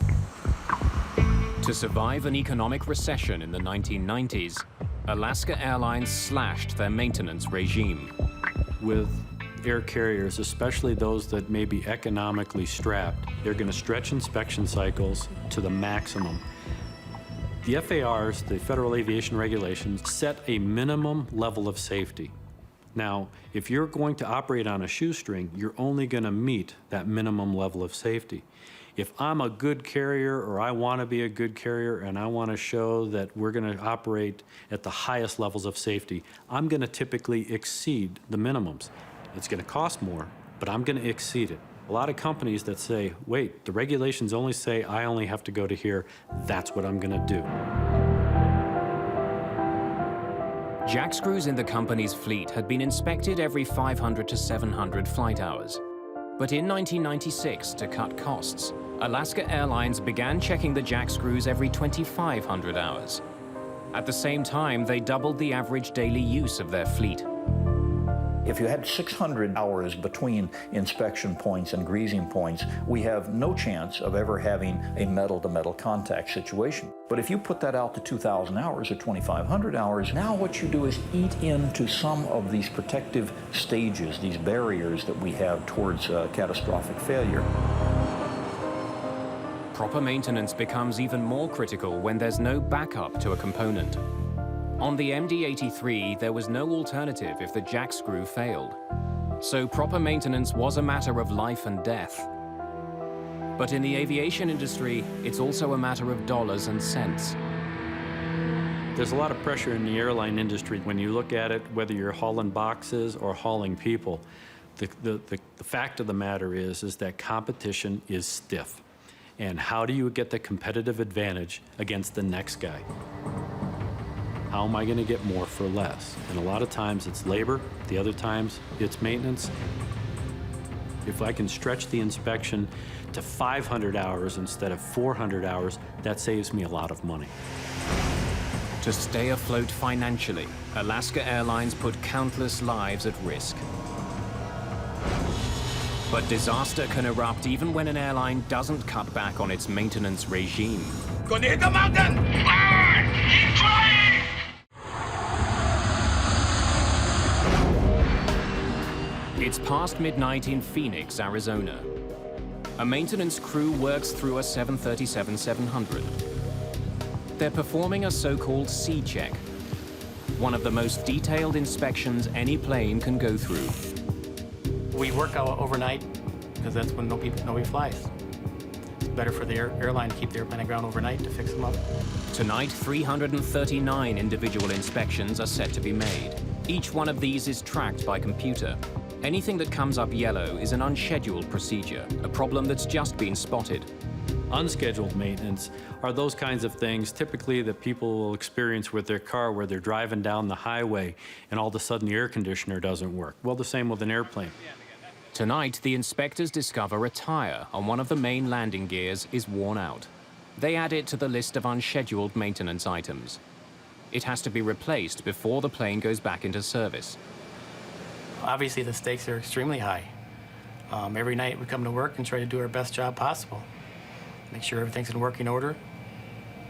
To survive an economic recession in the 1990s, Alaska Airlines slashed their maintenance regime.
With air carriers, especially those that may be economically strapped, they're going to stretch inspection cycles to the maximum. The FARs, the Federal Aviation Regulations, set a minimum level of safety. Now, if you're going to operate on a shoestring, you're only going to meet that minimum level of safety. If I'm a good carrier, or I want to be a good carrier, and I want to show that we're going to operate at the highest levels of safety, I'm going to typically exceed the minimums. It's going to cost more, but I'm going to exceed it. A lot of companies that say, wait, the regulations only say I only have to go to here, that's what I'm going to do.
Jack screws in the company's fleet had been inspected every 500 to 700 flight hours. But in 1996, to cut costs, Alaska Airlines began checking the jack screws every 2,500 hours. At the same time, they doubled the average daily use of their fleet.
If you had 600 hours between inspection points and greasing points, we have no chance of ever having a metal-to-metal contact situation. But if you put that out to 2,000 hours or 2,500 hours, now what you do is eat into some of these protective stages, these barriers that we have towards catastrophic failure.
Proper maintenance becomes even more critical when there's no backup to a component. On the MD-83, there was no alternative if the jack screw failed. So proper maintenance was a matter of life and death. But in the aviation industry, it's also a matter of dollars and cents.
There's a lot of pressure in the airline industry when you look at it, whether you're hauling boxes or hauling people. The fact of the matter is that competition is stiff. And how do you get the competitive advantage against the next guy? how am I going to get more for less? And a lot of times it's labor, the other times it's maintenance. If I can stretch the inspection to 500 hours instead of 400 hours, that saves me a lot of money.
To stay afloat financially, Alaska Airlines put countless lives at risk. But disaster can erupt even when an airline doesn't cut back on its maintenance regime.
Gonna hit the mountain! Fire! Keep trying!
It's past midnight in Phoenix, Arizona. A maintenance crew works through a 737-700. They're performing a so-called C check, one of the most detailed inspections any plane can go through.
We work out overnight because that's when nobody flies. It's better for the airline to keep the airplane on ground overnight to fix them up.
Tonight, 339 individual inspections are set to be made. Each one of these is tracked by computer. Anything that comes up yellow is an unscheduled procedure, a problem that's just been spotted.
Unscheduled maintenance are those kinds of things typically that people will experience with their car where they're driving down the highway and all of a sudden the air conditioner doesn't work. Well, the same with an airplane.
Tonight, the inspectors discover a tire on one of the main landing gears is worn out. They add it to the list of unscheduled maintenance items. It has to be replaced before the plane goes back into service.
Obviously, the stakes are extremely high. Every night we come to work and try to do our best job possible. Make sure everything's in working order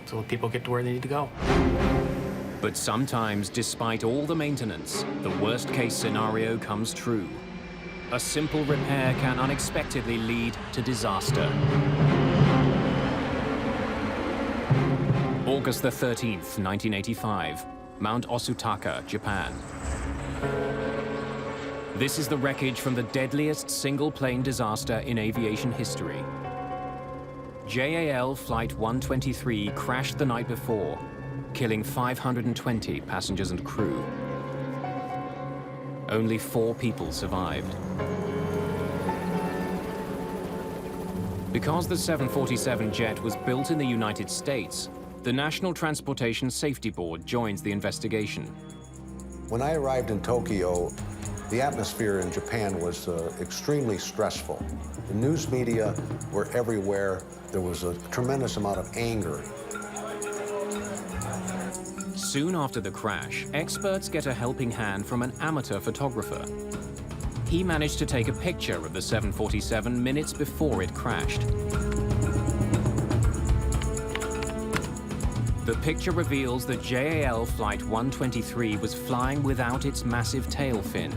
so people get to where they need to go.
But sometimes, despite all the maintenance, the worst-case scenario comes true. A simple repair can unexpectedly lead to disaster. August the 13th, 1985, Mount Osutaka, Japan. This is the wreckage from the deadliest single-plane disaster in aviation history. JAL Flight 123 crashed the night before, killing 520 passengers and crew. Only 4 people survived. Because the 747 jet was built in the United States, the National Transportation Safety Board joins the investigation.
When I arrived in Tokyo, the atmosphere in Japan was extremely stressful. The news media were everywhere. There was a tremendous amount of anger.
Soon after the crash, experts get a helping hand from an amateur photographer. He managed to take a picture of the 747 minutes before it crashed. The picture reveals that JAL Flight 123 was flying without its massive tail fin.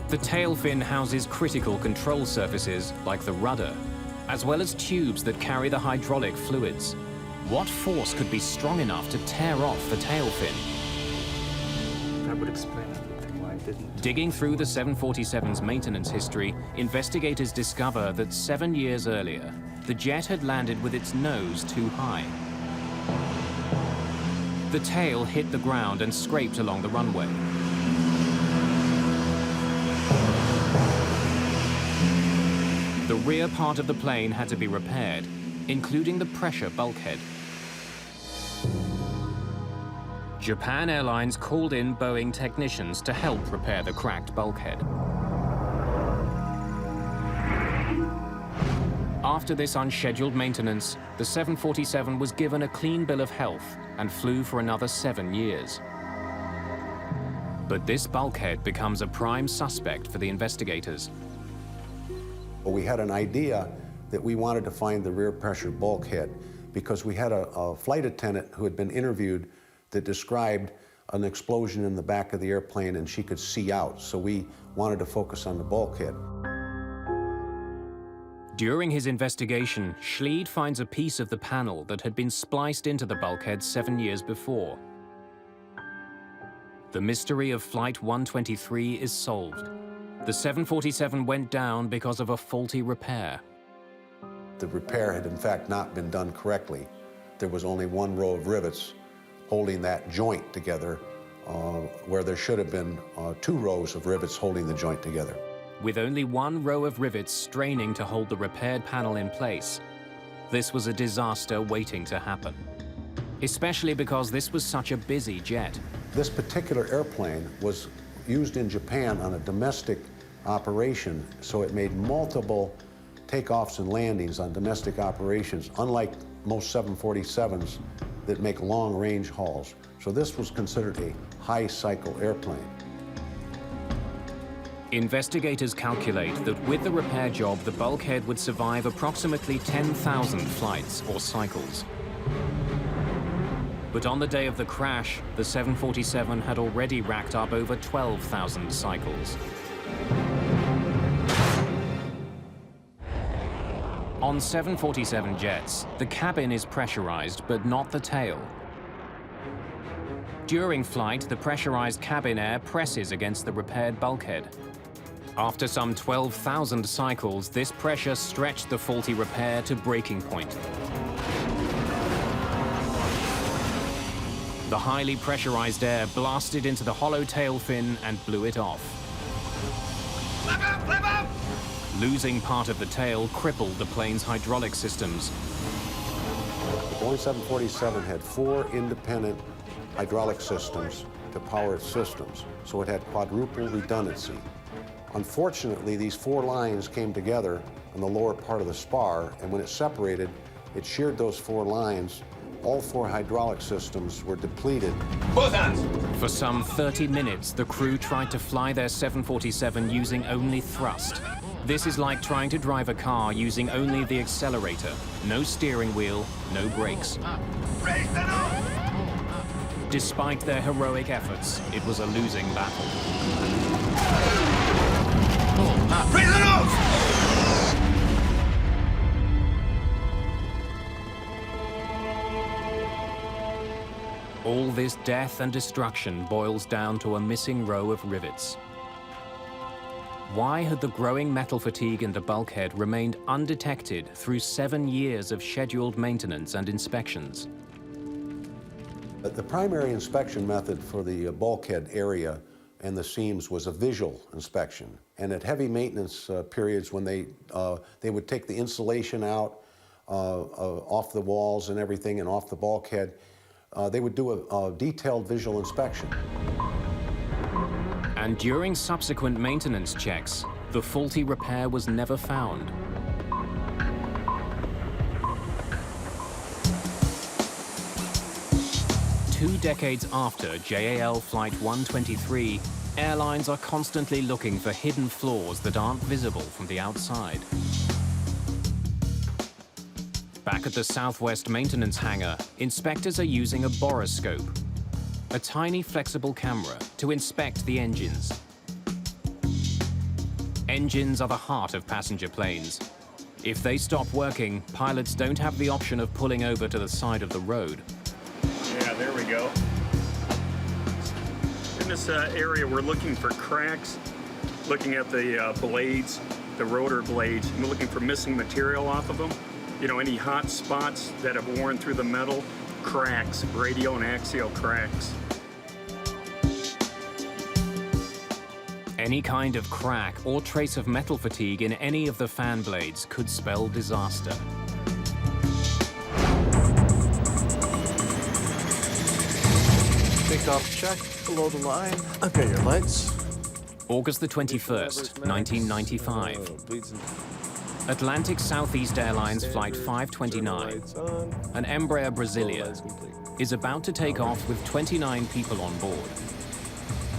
The tail fin houses critical control surfaces, like the rudder, as well as tubes that carry the hydraulic fluids. What force could be strong enough to tear off the tail fin?
That would explain why I didn't.
Digging through the 747's maintenance history, investigators discover that 7 years earlier, the jet had landed with its nose too high. The tail hit the ground and scraped along the runway. The rear part of the plane had to be repaired, including the pressure bulkhead. Japan Airlines called in Boeing technicians to help repair the cracked bulkhead. After this unscheduled maintenance, the 747 was given a clean bill of health and flew for another 7 years. But this bulkhead becomes a prime suspect for the investigators.
We had an idea that we wanted to find the rear pressure bulkhead because we had a flight attendant who had been interviewed that described an explosion in the back of the airplane and she could see out, so we wanted to focus on the bulkhead.
During his investigation, Schleid finds a piece of the panel that had been spliced into the bulkhead 7 years before. The mystery of Flight 123 is solved. The 747 went down because of a faulty repair.
The repair had in fact not been done correctly. There was only one row of rivets holding that joint together, where there should have been 2 rows of rivets holding the joint together.
With only 1 row of rivets straining to hold the repaired panel in place, this was a disaster waiting to happen. Especially because this was such a busy jet.
This particular airplane was used in Japan on a domestic operation, so it made multiple takeoffs and landings on domestic operations, unlike most 747s that make long-range hauls. So this was considered a high-cycle airplane.
Investigators calculate that with the repair job, the bulkhead would survive approximately 10,000 flights or cycles. But on the day of the crash, the 747 had already racked up over 12,000 cycles. On 747 jets, the cabin is pressurized, but not the tail. During flight, the pressurized cabin air presses against the repaired bulkhead. After some 12,000 cycles, this pressure stretched the faulty repair to breaking point. The highly pressurized air blasted into the hollow tail fin and blew it off.
Flip up!
Losing part of the tail crippled the plane's hydraulic systems.
The Boeing 747 had 4 independent hydraulic systems to power its systems, so it had quadruple redundancy. Unfortunately, these 4 lines came together on the lower part of the spar, and when it separated, it sheared those 4 lines. All 4 hydraulic systems were depleted.
Both hands!
For some 30 minutes, the crew tried to fly their 747 using only thrust. This is like trying to drive a car using only the accelerator. No steering wheel, no brakes. Despite their heroic efforts, it was a losing battle.
Raise the nose!
All this death and destruction boils down to a missing row of rivets. Why had the growing metal fatigue in the bulkhead remained undetected through 7 years of scheduled maintenance and inspections?
The primary inspection method for the bulkhead area and the seams was a visual inspection. And at heavy maintenance periods, when they would take the insulation out off the walls and everything and off the bulkhead, they would do a detailed visual inspection.
And during subsequent maintenance checks, the faulty repair was never found. Two decades after JAL Flight 123, airlines are constantly looking for hidden flaws that aren't visible from the outside. Back at the Southwest maintenance hangar, inspectors are using a borescope, a tiny flexible camera, to inspect the engines. Engines are the heart of passenger planes. If they stop working, pilots don't have the option of pulling over to the side of the road.
Yeah, there we go. In this area, we're looking for cracks, looking at the blades, the rotor blades, and we're looking for missing material off of them. You know, any hot spots that have worn through the metal, cracks, radial and axial cracks.
Any kind of crack or trace of metal fatigue in any of the fan blades could spell disaster.
Takeoff check, below the line. Okay, your lights.
August the 21st, 1995. Atlantic Southeast Airlines Flight 529, an Embraer Brasilia, is about to take off with 29 people on board.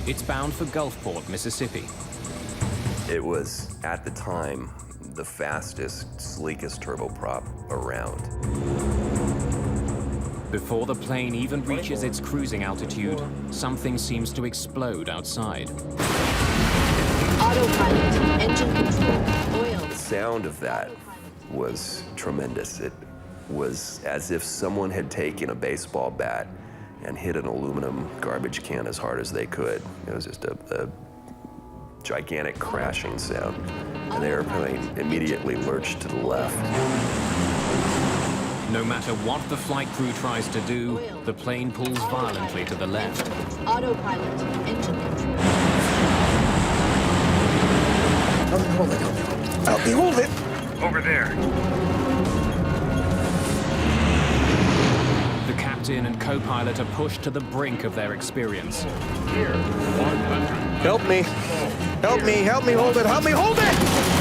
It's bound for Gulfport, Mississippi.
It was, at the time, the fastest, sleekest turboprop around.
Before the plane even reaches its cruising altitude, something seems to explode outside.
Autopilot, engine control, oil.
The sound of that was tremendous. It was as if someone had taken a baseball bat and hit an aluminum garbage can as hard as they could. It was just a gigantic crashing sound. And the airplane immediately lurched to the left.
No matter what the flight crew tries to do, the plane pulls violently to the left.
Autopilot, engine control.
Hold it. Help me hold it.
Over there.
The captain captain and co-pilot are pushed to the brink of their experience.
Help me. Help me. Help me hold it. Help me hold it!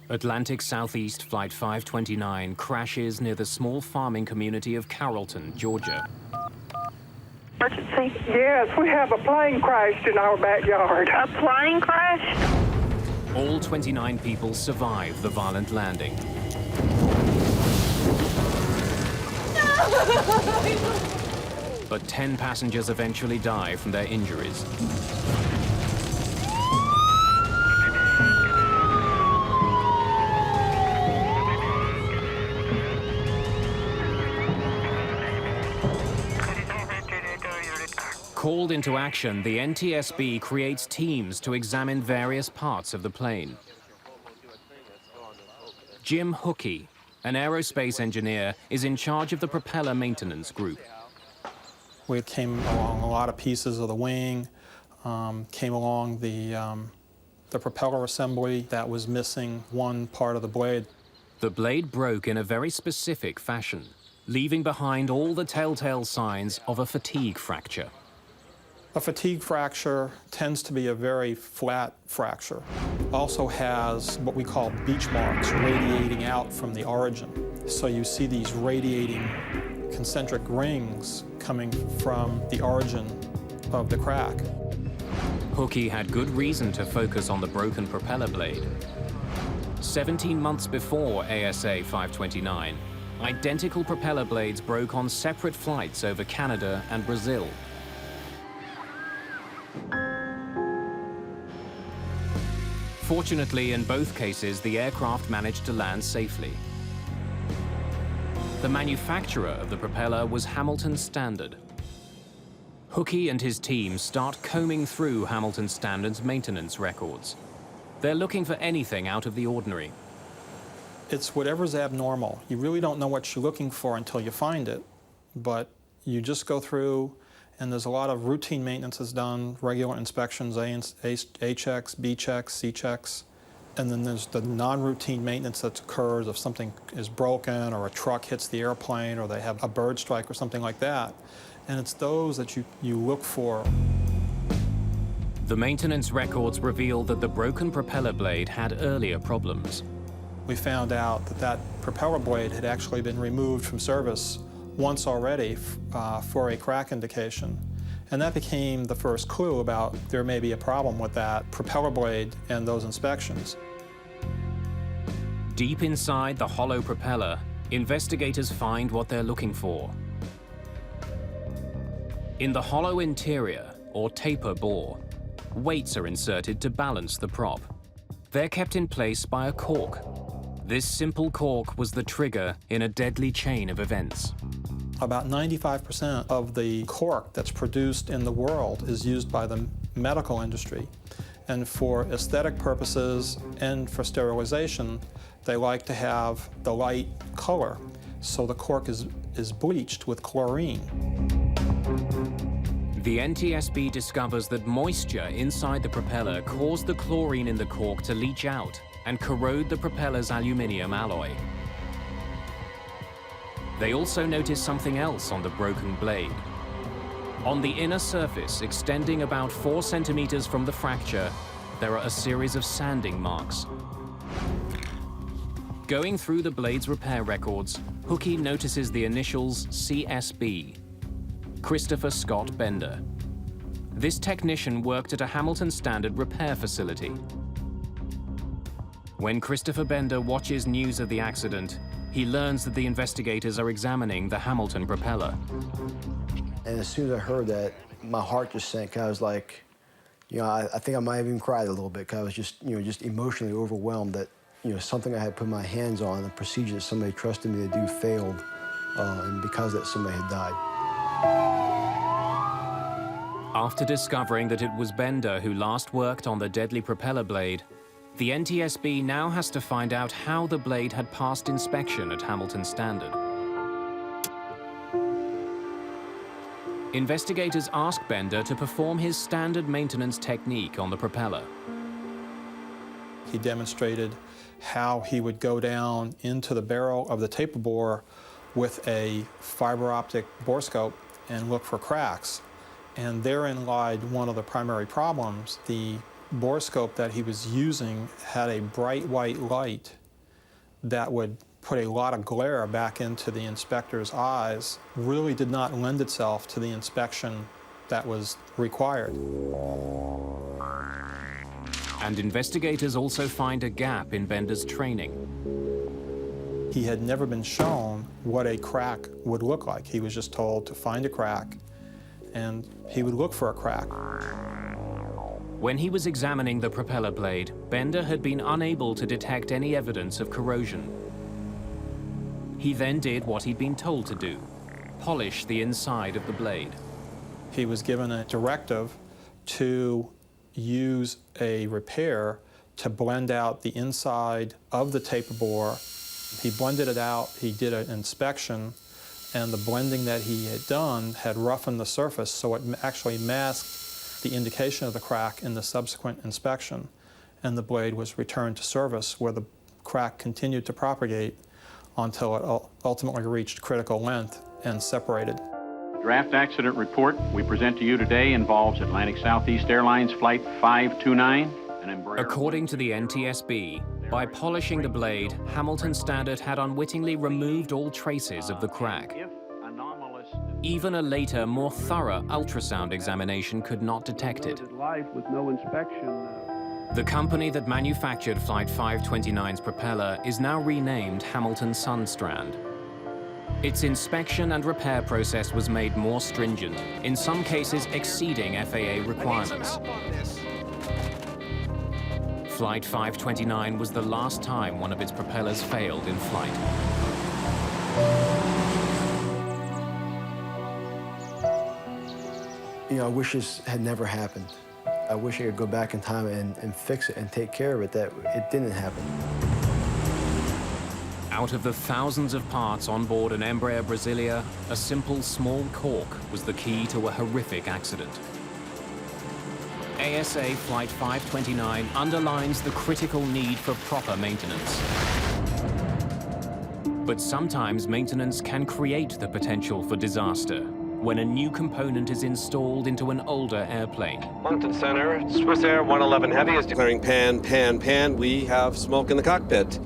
Atlantic Southeast Flight 529 crashes near the small farming community of Carrollton, Georgia.
Emergency? Yes, we have a plane crashed in our backyard. A plane crash?
All 29 people survive the violent landing. But 10 passengers eventually die from their injuries. Called into action, the NTSB creates teams to examine various parts of the plane. Jim Hookey, an aerospace engineer, is in charge of the propeller maintenance group.
We came along a lot of pieces of the wing, came along the propeller assembly that was missing one part of the blade.
The blade broke in a very specific fashion, leaving behind all the telltale signs of a fatigue fracture.
A fatigue fracture tends to be a very flat fracture. Also has what we call beach marks radiating out from the origin. So you see these radiating concentric rings coming from the origin of the crack.
Hookey had good reason to focus on the broken propeller blade. 17 months before ASA 529, identical propeller blades broke on separate flights over Canada and Brazil. Fortunately, in both cases, the aircraft managed to land safely. The manufacturer of the propeller was Hamilton Standard. Hookey and his team start combing through Hamilton Standard's maintenance records. They're looking for anything out of the ordinary.
It's whatever's abnormal. You really don't know what you're looking for until you find it, but you just go through, and there's a lot of routine maintenance that's done, regular inspections, A checks, B checks, C checks, and then there's the non-routine maintenance that occurs if something is broken or a truck hits the airplane or they have a bird strike or something like that. And it's those that you look for.
The maintenance records reveal that the broken propeller blade had earlier problems.
We found out that that propeller blade had actually been removed from service once already for a crack indication. And that became the first clue about there may be a problem with that propeller blade and those inspections.
Deep inside the hollow propeller, investigators find what they're looking for. In the hollow interior, or taper bore, weights are inserted to balance the prop. They're kept in place by a cork. This simple cork was the trigger in a deadly chain of events.
About 95% of the cork that's produced in the world is used by the medical industry. And for aesthetic purposes and for sterilization, they like to have the light color. So the cork is bleached with chlorine.
The NTSB discovers that moisture inside the propeller caused the chlorine in the cork to leach out and corrode the propeller's aluminium alloy. They also notice something else on the broken blade. On the inner surface, extending about 4 centimeters from the fracture, there are a series of sanding marks. Going through the blade's repair records, Hookey notices the initials CSB, Christopher Scott Bender. This technician worked at a Hamilton Standard repair facility. When Christopher Bender watches news of the accident, he learns that the investigators are examining the Hamilton propeller.
And as soon as I heard that, my heart just sank. I was like, I think I might have even cried a little bit because I was just emotionally overwhelmed that, something I had put my hands on, the procedure that somebody trusted me to do failed, and because of that, somebody had died.
After discovering that it was Bender who last worked on the deadly propeller blade, the NTSB now has to find out how the blade had passed inspection at Hamilton Standard. investigators asked Bender to perform his standard maintenance technique on the propeller.
He demonstrated how he would go down into the barrel of the taper bore with a fiber optic borescope and look for cracks. And therein lied one of the primary problems. The borescope that he was using had a bright white light that would put a lot of glare back into the inspector's eyes, really did not lend itself to the inspection that was required.
And investigators also find a gap in Bender's training.
He had never been shown what a crack would look like. He was just told to find a crack, and he would look for a crack.
When he was examining the propeller blade, Bender had been unable to detect any evidence of corrosion. He then did what he'd been told to do: polish the inside of the blade.
He was given a directive to use a repair to blend out the inside of the taper bore. He blended it out, he did an inspection, and the blending that he had done had roughened the surface, so it actually masked the indication of the crack in the subsequent inspection, and the blade was returned to service, where the crack continued to propagate until it ultimately reached critical length and separated.
Draft accident report we present to you today involves Atlantic Southeast Airlines Flight 529.
According to the NTSB, by polishing the blade, Hamilton Standard had unwittingly removed all traces of the crack. Even a later, more thorough ultrasound examination could not detect it.
With no inspection.
The company that manufactured Flight 529's propeller is now renamed Hamilton Sundstrand. Its inspection and repair process was made more stringent, in some cases exceeding FAA requirements. Flight 529 was the last time one of its propellers failed in flight.
You know, I wish this had never happened. I wish I could go back in time and fix it and take care of it, that it didn't happen.
Out of the thousands of parts on board an Embraer Brasilia, a simple small cork was the key to a horrific accident. ASA Flight 529 underlines the critical need for proper maintenance. But sometimes maintenance can create the potential for disaster when a new component is installed into an older airplane.
Moncton Center, Swissair 111 Heavy is declaring pan. We have smoke in the cockpit.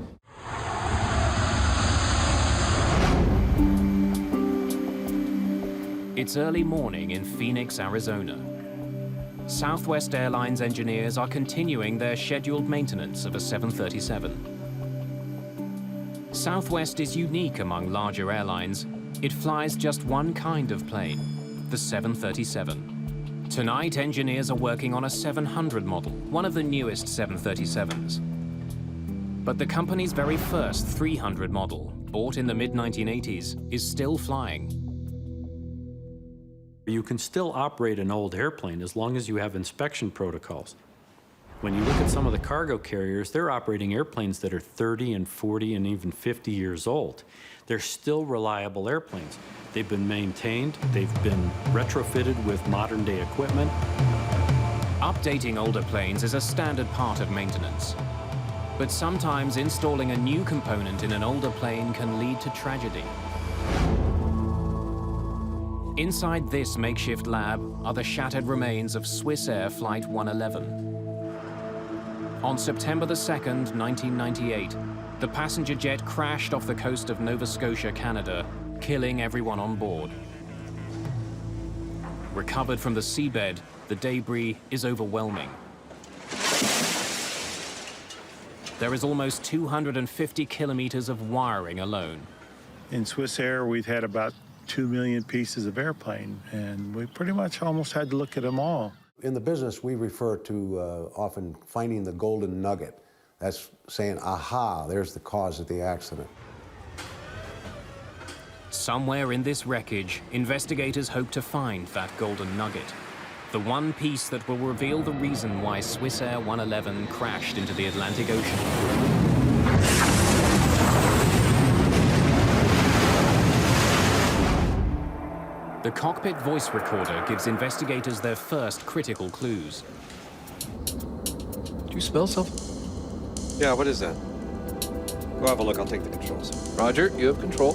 It's early morning in Phoenix, Arizona. Southwest Airlines engineers are continuing their scheduled maintenance of a 737. Southwest is unique among larger airlines. It flies just one kind of plane, the 737. Tonight, engineers are working on a 700 model, one of the newest 737s. But the company's very first 300 model, bought in the mid-1980s, is still flying.
You can still operate an old airplane as long as you have inspection protocols. When you look at some of the cargo carriers, they're operating airplanes that are 30 and 40 and even 50 years old. They're still reliable airplanes. They've been maintained, they've been retrofitted with modern-day equipment.
Updating older planes is a standard part of maintenance. But sometimes installing a new component in an older plane can lead to tragedy. Inside this makeshift lab are the shattered remains of Swissair Flight 111. On September the 2nd, 1998, the passenger jet crashed off the coast of Nova Scotia, Canada, killing everyone on board. Recovered from the seabed, the debris is overwhelming. There is almost 250 kilometers of wiring alone.
In Swissair, we've had about 2 million pieces of airplane, and we pretty much almost had to look at them all.
In the business, we refer to often finding the golden nugget. That's saying, aha, there's the cause of the accident.
Somewhere in this wreckage, investigators hope to find that golden nugget. The one piece that will reveal the reason why Swissair 111 crashed into the Atlantic Ocean. The cockpit voice recorder gives investigators their first critical clues.
Do you smell something?
Yeah, what is that? Go have a look, I'll take the controls.
Roger, you have control.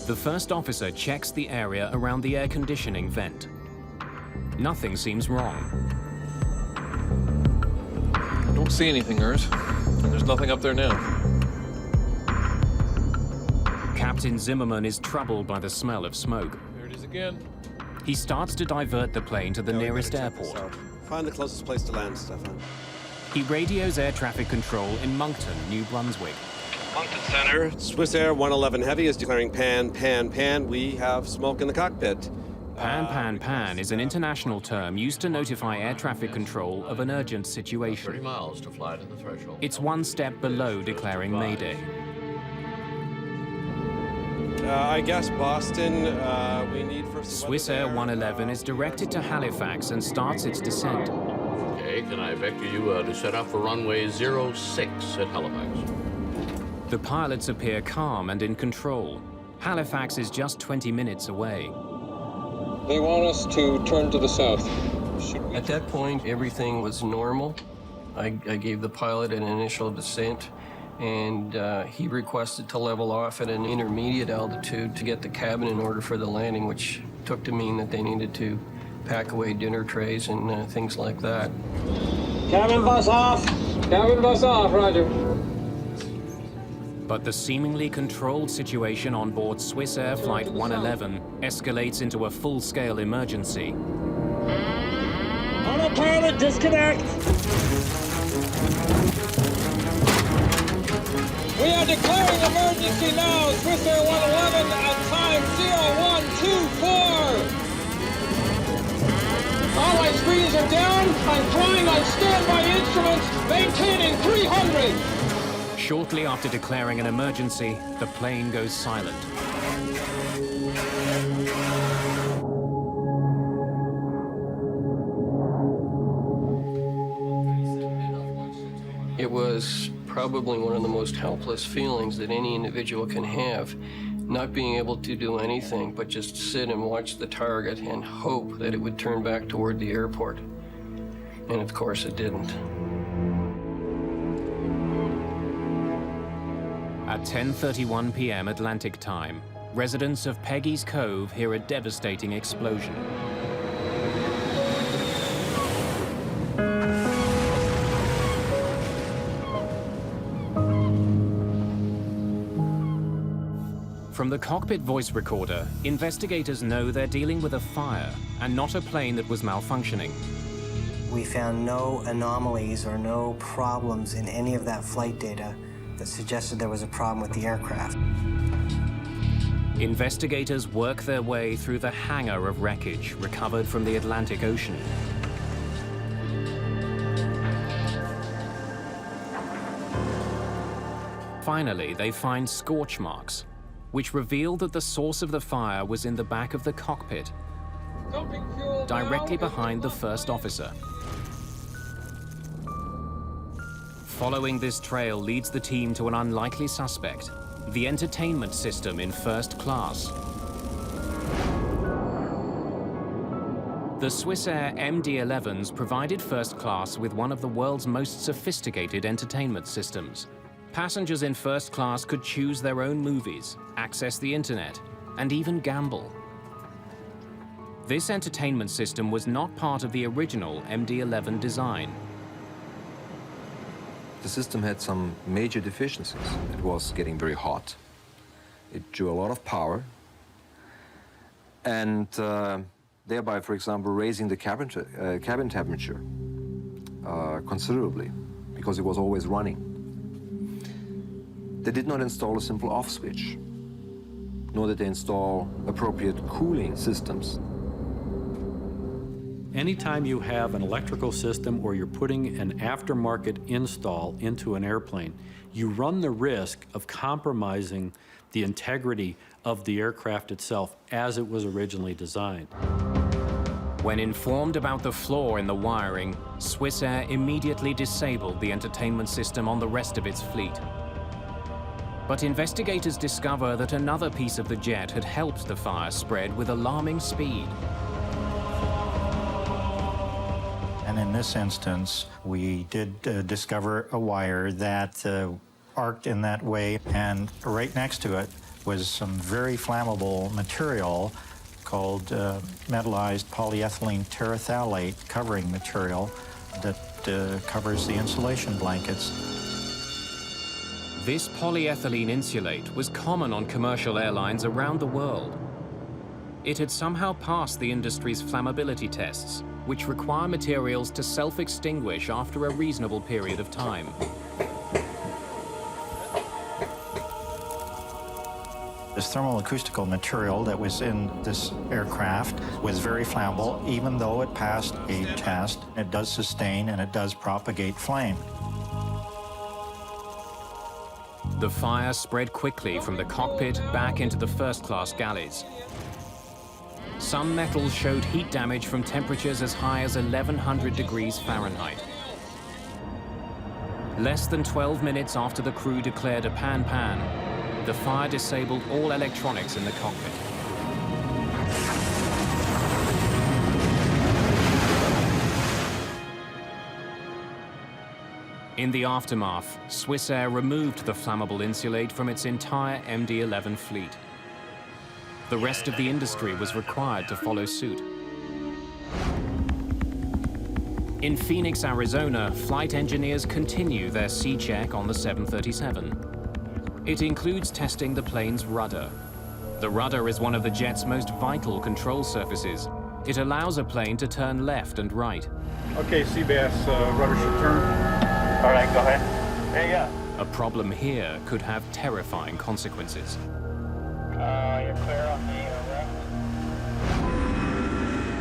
The first officer checks the area around the air conditioning vent. Nothing seems wrong.
I don't see anything, Urs. And there's nothing up there now.
Captain Zimmerman is troubled by the smell of smoke.
There it is again.
He starts to divert the plane to the nearest airport.
Find the closest place to land, Stefan.
He radios air traffic control in Moncton, New Brunswick.
Moncton Center, Swissair 111 Heavy is declaring pan, pan, pan. We have smoke in the cockpit.
Pan, pan, pan is an international term used to notify air traffic control of an urgent situation.
30 miles to fly to the threshold.
It's one step below declaring Mayday.
I guess Boston, we need for
Swissair 111 is directed to Halifax and starts its descent.
Okay, can I vector you to set up for runway 06 at Halifax?
The pilots appear calm and in control. Halifax is just 20 minutes away.
They want us to turn to the south.
At that point, everything was normal. I gave the pilot an initial descent, and he requested to level off at an intermediate altitude to get the cabin in order for the landing, which took to mean that they needed to pack away dinner trays and things like that.
Cabin bus off! Cabin bus off, roger.
But the seemingly controlled situation on board Swissair Flight 111 escalates into a full-scale emergency.
Autopilot, disconnect! We are declaring emergency now, Swissair 111 at time 0124. All my screens are down. I'm flying on standby instruments, maintaining 300.
Shortly after declaring an emergency, the plane goes silent.
It was probably one of the most helpless feelings that any individual can have, not being able to do anything but just sit and watch the target and hope that it would turn back toward the airport. And of course it didn't.
At 10:31 p.m. Atlantic time, residents of Peggy's Cove hear a devastating explosion. From the cockpit voice recorder, investigators know they're dealing with a fire and not a plane that was malfunctioning.
We found no anomalies or no problems in any of that flight data that suggested there was a problem with the aircraft.
Investigators work their way through the hangar of wreckage recovered from the Atlantic Ocean. Finally, they find scorch marks, which reveal that the source of the fire was in the back of the cockpit, directly behind the first officer. Following this trail leads the team to an unlikely suspect, the entertainment system in first class. The Swissair MD-11s provided first class with one of the world's most sophisticated entertainment systems. Passengers in first class could choose their own movies, access the internet, and even gamble. This entertainment system was not part of the original MD-11 design.
The system had some major deficiencies. It was getting very hot. It drew a lot of power. And thereby, for example, raising the cabin temperature considerably, because it was always running. They did not install a simple off switch, nor did they install appropriate cooling systems.
Anytime you have an electrical system or you're putting an aftermarket install into an airplane, you run the risk of compromising the integrity of the aircraft itself as it was originally designed.
When informed about the flaw in the wiring, Swissair immediately disabled the entertainment system on the rest of its fleet. But investigators discover that another piece of the jet had helped the fire spread with alarming speed.
And in this instance, we did discover a wire that arced in that way, and right next to it was some very flammable material called metallized polyethylene terephthalate covering material that covers the insulation blankets.
This polyethylene insulate was common on commercial airlines around the world. It had somehow passed the industry's flammability tests, which require materials to self-extinguish after a reasonable period of time.
This thermoacoustical material that was in this aircraft was very flammable, even though it passed a test. It does sustain and it does propagate flame.
The fire spread quickly from the cockpit back into the first-class galleys. Some metals showed heat damage from temperatures as high as 1100 degrees Fahrenheit. Less than 12 minutes after the crew declared a pan-pan, the fire disabled all electronics in the cockpit. In the aftermath, Swissair removed the flammable insulate from its entire MD-11 fleet. The rest of the industry was required to follow suit. In Phoenix, Arizona, flight engineers continue their C-check on the 737. It includes testing the plane's rudder. The rudder is one of the jet's most vital control surfaces. It allows a plane to turn left and right.
Okay, Seabass, rudder should turn. All right, go ahead. There you go.
A problem here could have terrifying consequences.
You're clear on the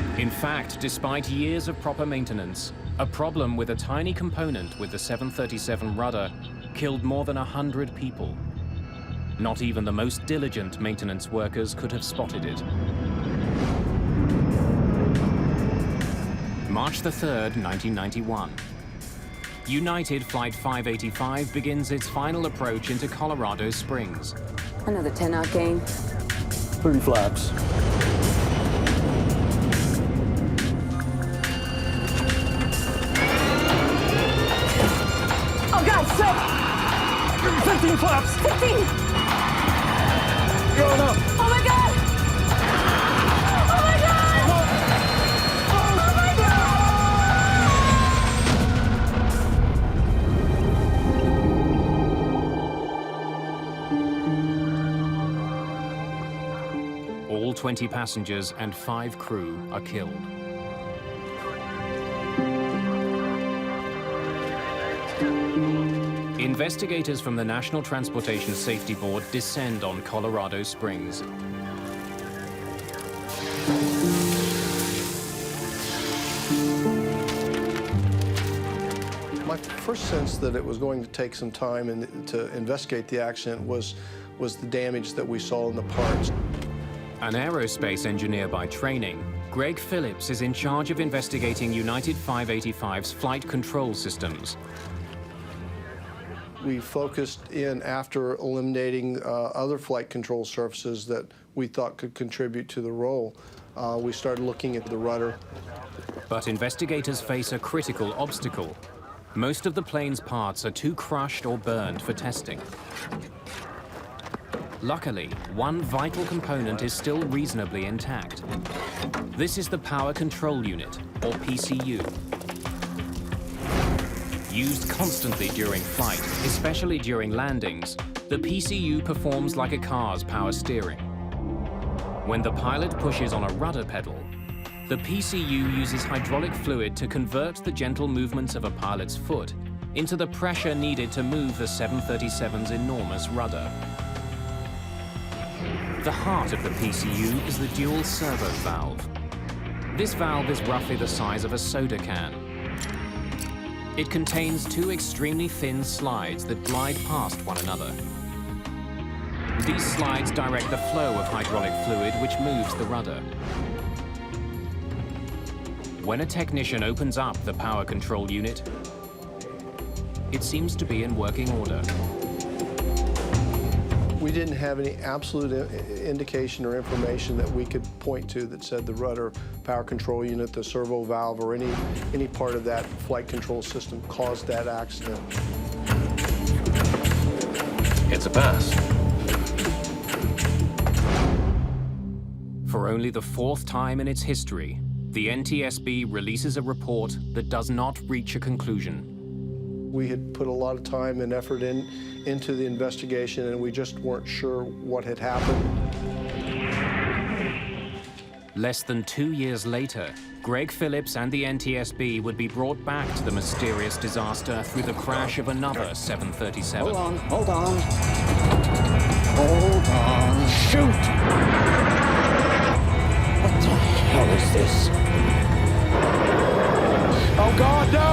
left.
In fact, despite years of proper maintenance, a problem with a tiny component with the 737 rudder killed more than 100 people. Not even the most diligent maintenance workers could have spotted it. March the 3rd, 1991. United Flight 585 begins its final approach into Colorado Springs.
Another 10-knot gain.
30 flaps.
Oh, God, sick!
15 flaps!
15!
Going up!
Oh, my God! Oh, my God! Oh, my God!
All 20 passengers and 5 crew are killed. Investigators from the National Transportation Safety Board descend on Colorado Springs.
My first sense that it was going to take some time and to investigate the accident was the damage that we saw in the parts.
An aerospace engineer by training, Greg Phillips is in charge of investigating United 585's flight control systems.
We focused in after eliminating other flight control surfaces that we thought could contribute to the role. We started looking at the rudder.
But investigators face a critical obstacle. Most of the plane's parts are too crushed or burned for testing. Luckily, one vital component is still reasonably intact. This is the Power Control Unit, or PCU. Used constantly during flight, especially during landings, the PCU performs like a car's power steering. When the pilot pushes on a rudder pedal, the PCU uses hydraulic fluid to convert the gentle movements of a pilot's foot into the pressure needed to move the 737's enormous rudder. The heart of the PCU is the dual servo valve. This valve is roughly the size of a soda can. It contains 2 extremely thin slides that glide past one another. These slides direct the flow of hydraulic fluid which moves the rudder. When a technician opens up the power control unit, it seems to be in working order.
We didn't have any absolute indication or information that we could point to that said the rudder power control unit, the servo valve, or any part of that flight control system caused that accident.
It's a pass.
For only the fourth time in its history, the NTSB releases a report that does not reach a conclusion.
We had put a lot of time and effort into the investigation, and we just weren't sure what had happened.
Less than 2 years later, Greg Phillips and the NTSB would be brought back to the mysterious disaster through the crash of another 737.
Hold on, hold on. Hold on. Shoot! What the hell is this? Oh, God, no!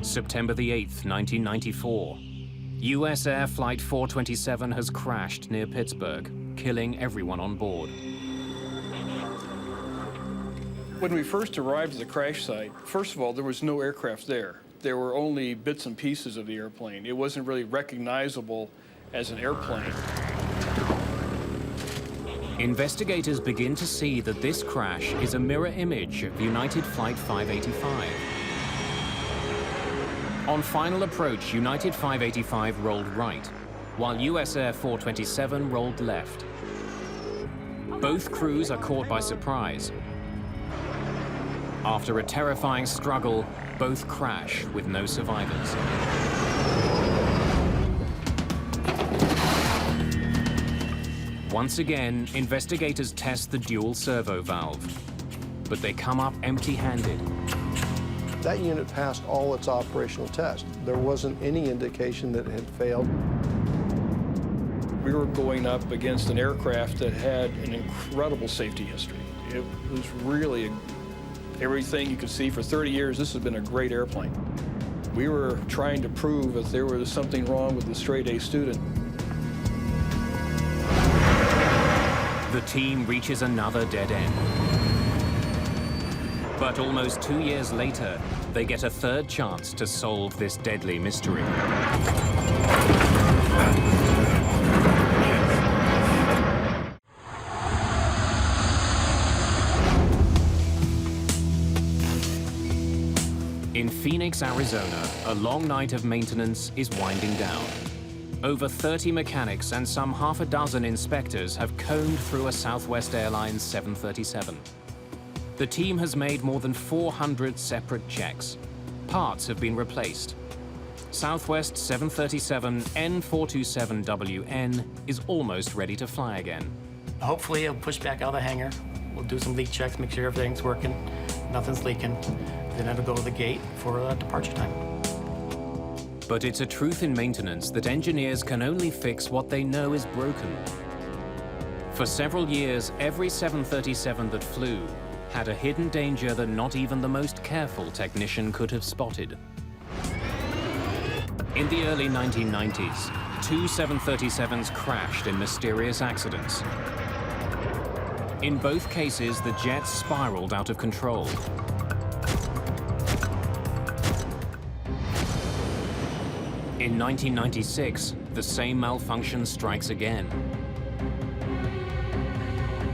September the 8th, 1994. US Air Flight 427 has crashed near Pittsburgh, killing everyone on board.
When we first arrived at the crash site, first of all, there was no aircraft there. There were only bits and pieces of the airplane. It wasn't really recognizable as an airplane.
Investigators begin to see that this crash is a mirror image of United Flight 585. On final approach, United 585 rolled right, while US Air 427 rolled left. Both crews are caught by surprise. After a terrifying struggle, both crash with no survivors. Once again, investigators test the dual servo valve, but they come up empty-handed.
That unit passed all its operational tests. There wasn't any indication that it had failed.
We were going up against an aircraft that had an incredible safety history. It was really everything you could see for 30 years. This has been a great airplane. We were trying to prove that there was something wrong with the straight-A student.
The team reaches another dead end. But almost 2 years later, they get a third chance to solve this deadly mystery. In Phoenix, Arizona, a long night of maintenance is winding down. Over 30 mechanics and some half a dozen inspectors have combed through a Southwest Airlines 737. The team has made more than 400 separate checks. Parts have been replaced. Southwest 737 N427WN is almost ready to fly again.
Hopefully it'll push back out of the hangar. We'll do some leak checks, make sure everything's working, nothing's leaking. Then it'll go to the gate for departure time.
But it's a truth in maintenance that engineers can only fix what they know is broken. For several years, every 737 that flew had a hidden danger that not even the most careful technician could have spotted. In the early 1990s, 2 737s crashed in mysterious accidents. In both cases, the jets spiraled out of control. In 1996, the same malfunction strikes again.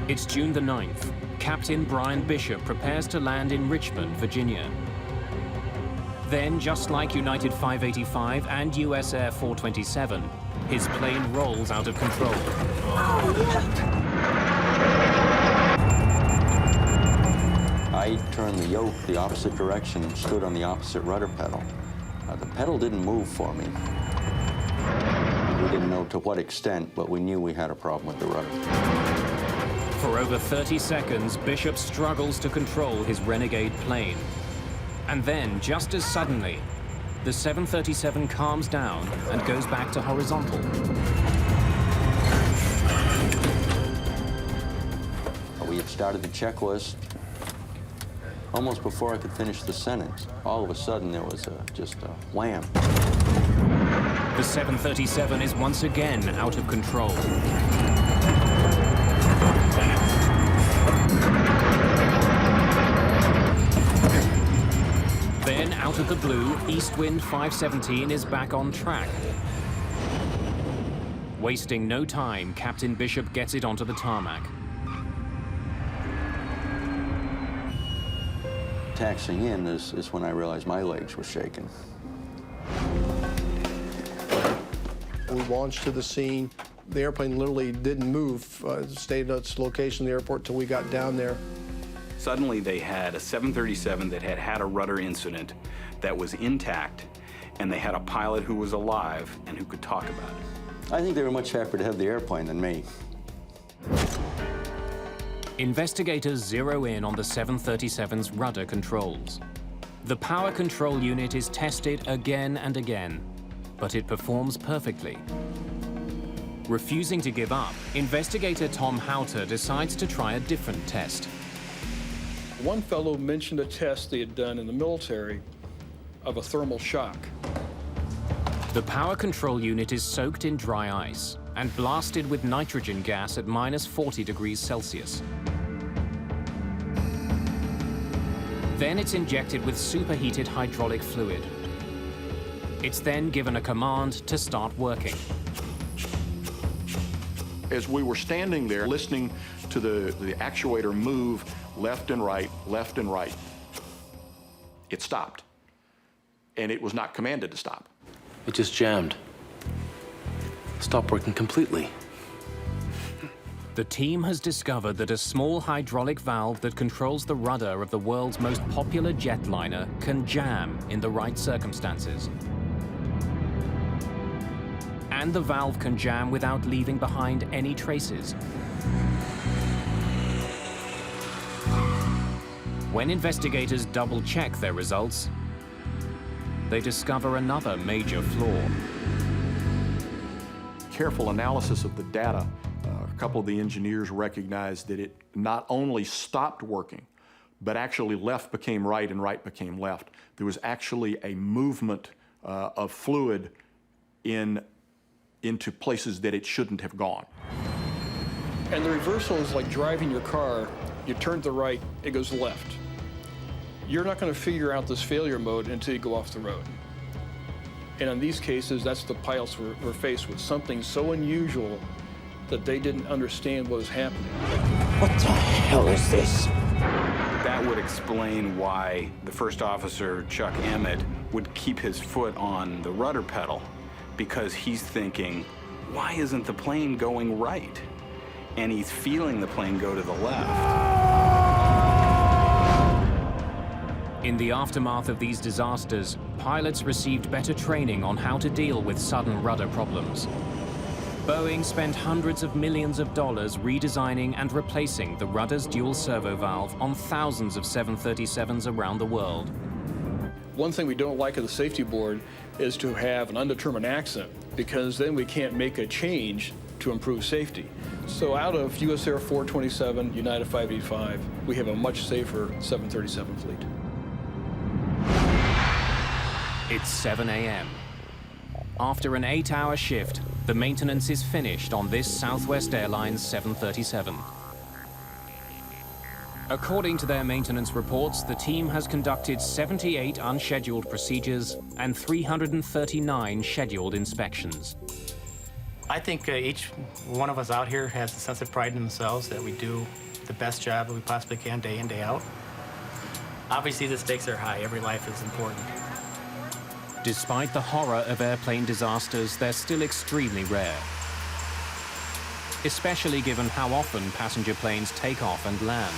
It's June the 9th. Captain Brian Bishop prepares to land in Richmond, Virginia. Then, just like United 585 and US Air 427, his plane rolls out of control.
I turned the yoke the opposite direction and stood on the opposite rudder pedal. The pedal didn't move for me. We didn't know to what extent, but we knew we had a problem with the rudder.
For over 30 seconds, Bishop struggles to control his renegade plane. And then, just as suddenly, the 737 calms down and goes back to horizontal.
We had started the checklist. Almost before I could finish the sentence, all of a sudden there was just a wham.
The 737 is once again out of control. Then, out of the blue, blue, East Wind 517 is back on track. Wasting no time, Captain Bishop gets it onto the tarmac.
Taxiing in is when I realized my legs were shaking.
We launched to the scene. The airplane literally didn't move, stayed at its location in the airport till we got down there.
Suddenly they had a 737 that had had a rudder incident that was intact, and they had a pilot who was alive and who could talk about it.
I think they were much happier to have the airplane than me.
Investigators zero in on the 737's rudder controls. The power control unit is tested again and again, but it performs perfectly. Refusing to give up, investigator Tom Houter decides to try a different test.
One fellow mentioned a test they had done in the military of a thermal shock.
The power control unit is soaked in dry ice and blasted with nitrogen gas at -40 degrees Celsius. Then it's injected with superheated hydraulic fluid. It's then given a command to start working.
As we were standing there listening to the actuator move left and right, it stopped. And it was not commanded to stop.
It just jammed. Stopped working completely.
The team has discovered that a small hydraulic valve that controls the rudder of the world's most popular jetliner can jam in the right circumstances. And the valve can jam without leaving behind any traces. When investigators double-check their results, they discover another major flaw.
Careful analysis of the data, a couple of the engineers recognized that it not only stopped working, but actually left became right and right became left. There was actually a movement of fluid into places that it shouldn't have gone.
And the reversal is like driving your car. You turn to the right, it goes left. You're not going to figure out this failure mode until you go off the road. And in these cases, that's the pilots were faced with something so unusual that they didn't understand what was happening.
What the hell is this?
That would explain why the first officer, Chuck Emmett, would keep his foot on the rudder pedal, because he's thinking, why isn't the plane going right? And he's feeling the plane go to the left.
In the aftermath of these disasters, pilots received better training on how to deal with sudden rudder problems. Boeing spent hundreds of millions of dollars redesigning and replacing the rudder's dual servo valve on thousands of 737s around the world.
One thing we don't like at the safety board is to have an undetermined accident, because then we can't make a change to improve safety. So out of US Air 427, United 585, we have a much safer 737 fleet.
It's 7 a.m. After an 8-hour shift, the maintenance is finished on this Southwest Airlines 737. According to their maintenance reports, the team has conducted 78 unscheduled procedures and 339 scheduled inspections.
I think each one of us out here has a sense of pride in themselves that we do the best job that we possibly can day in, day out. Obviously, the stakes are high. Every life is important.
Despite the horror of airplane disasters, they're still extremely rare, especially given how often passenger planes take off and land.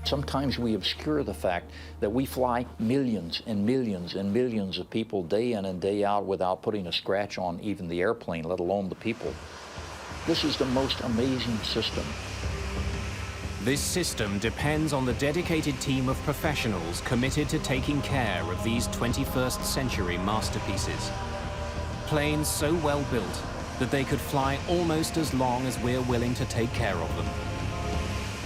Sometimes we obscure the fact that we fly millions and millions and millions of people day in and day out without putting a scratch on even the airplane, let alone the people. This is the most amazing system.
This system depends on the dedicated team of professionals committed to taking care of these 21st century masterpieces. Planes so well built that they could fly almost as long as we're willing to take care of them.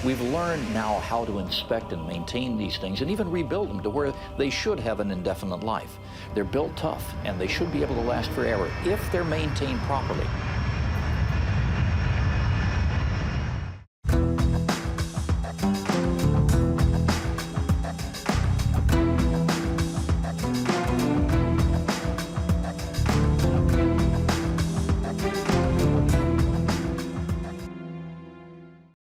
We've learned now how to inspect and maintain these things and even rebuild them to where they should have an indefinite life. They're built tough and they should be able to last forever if they're maintained properly.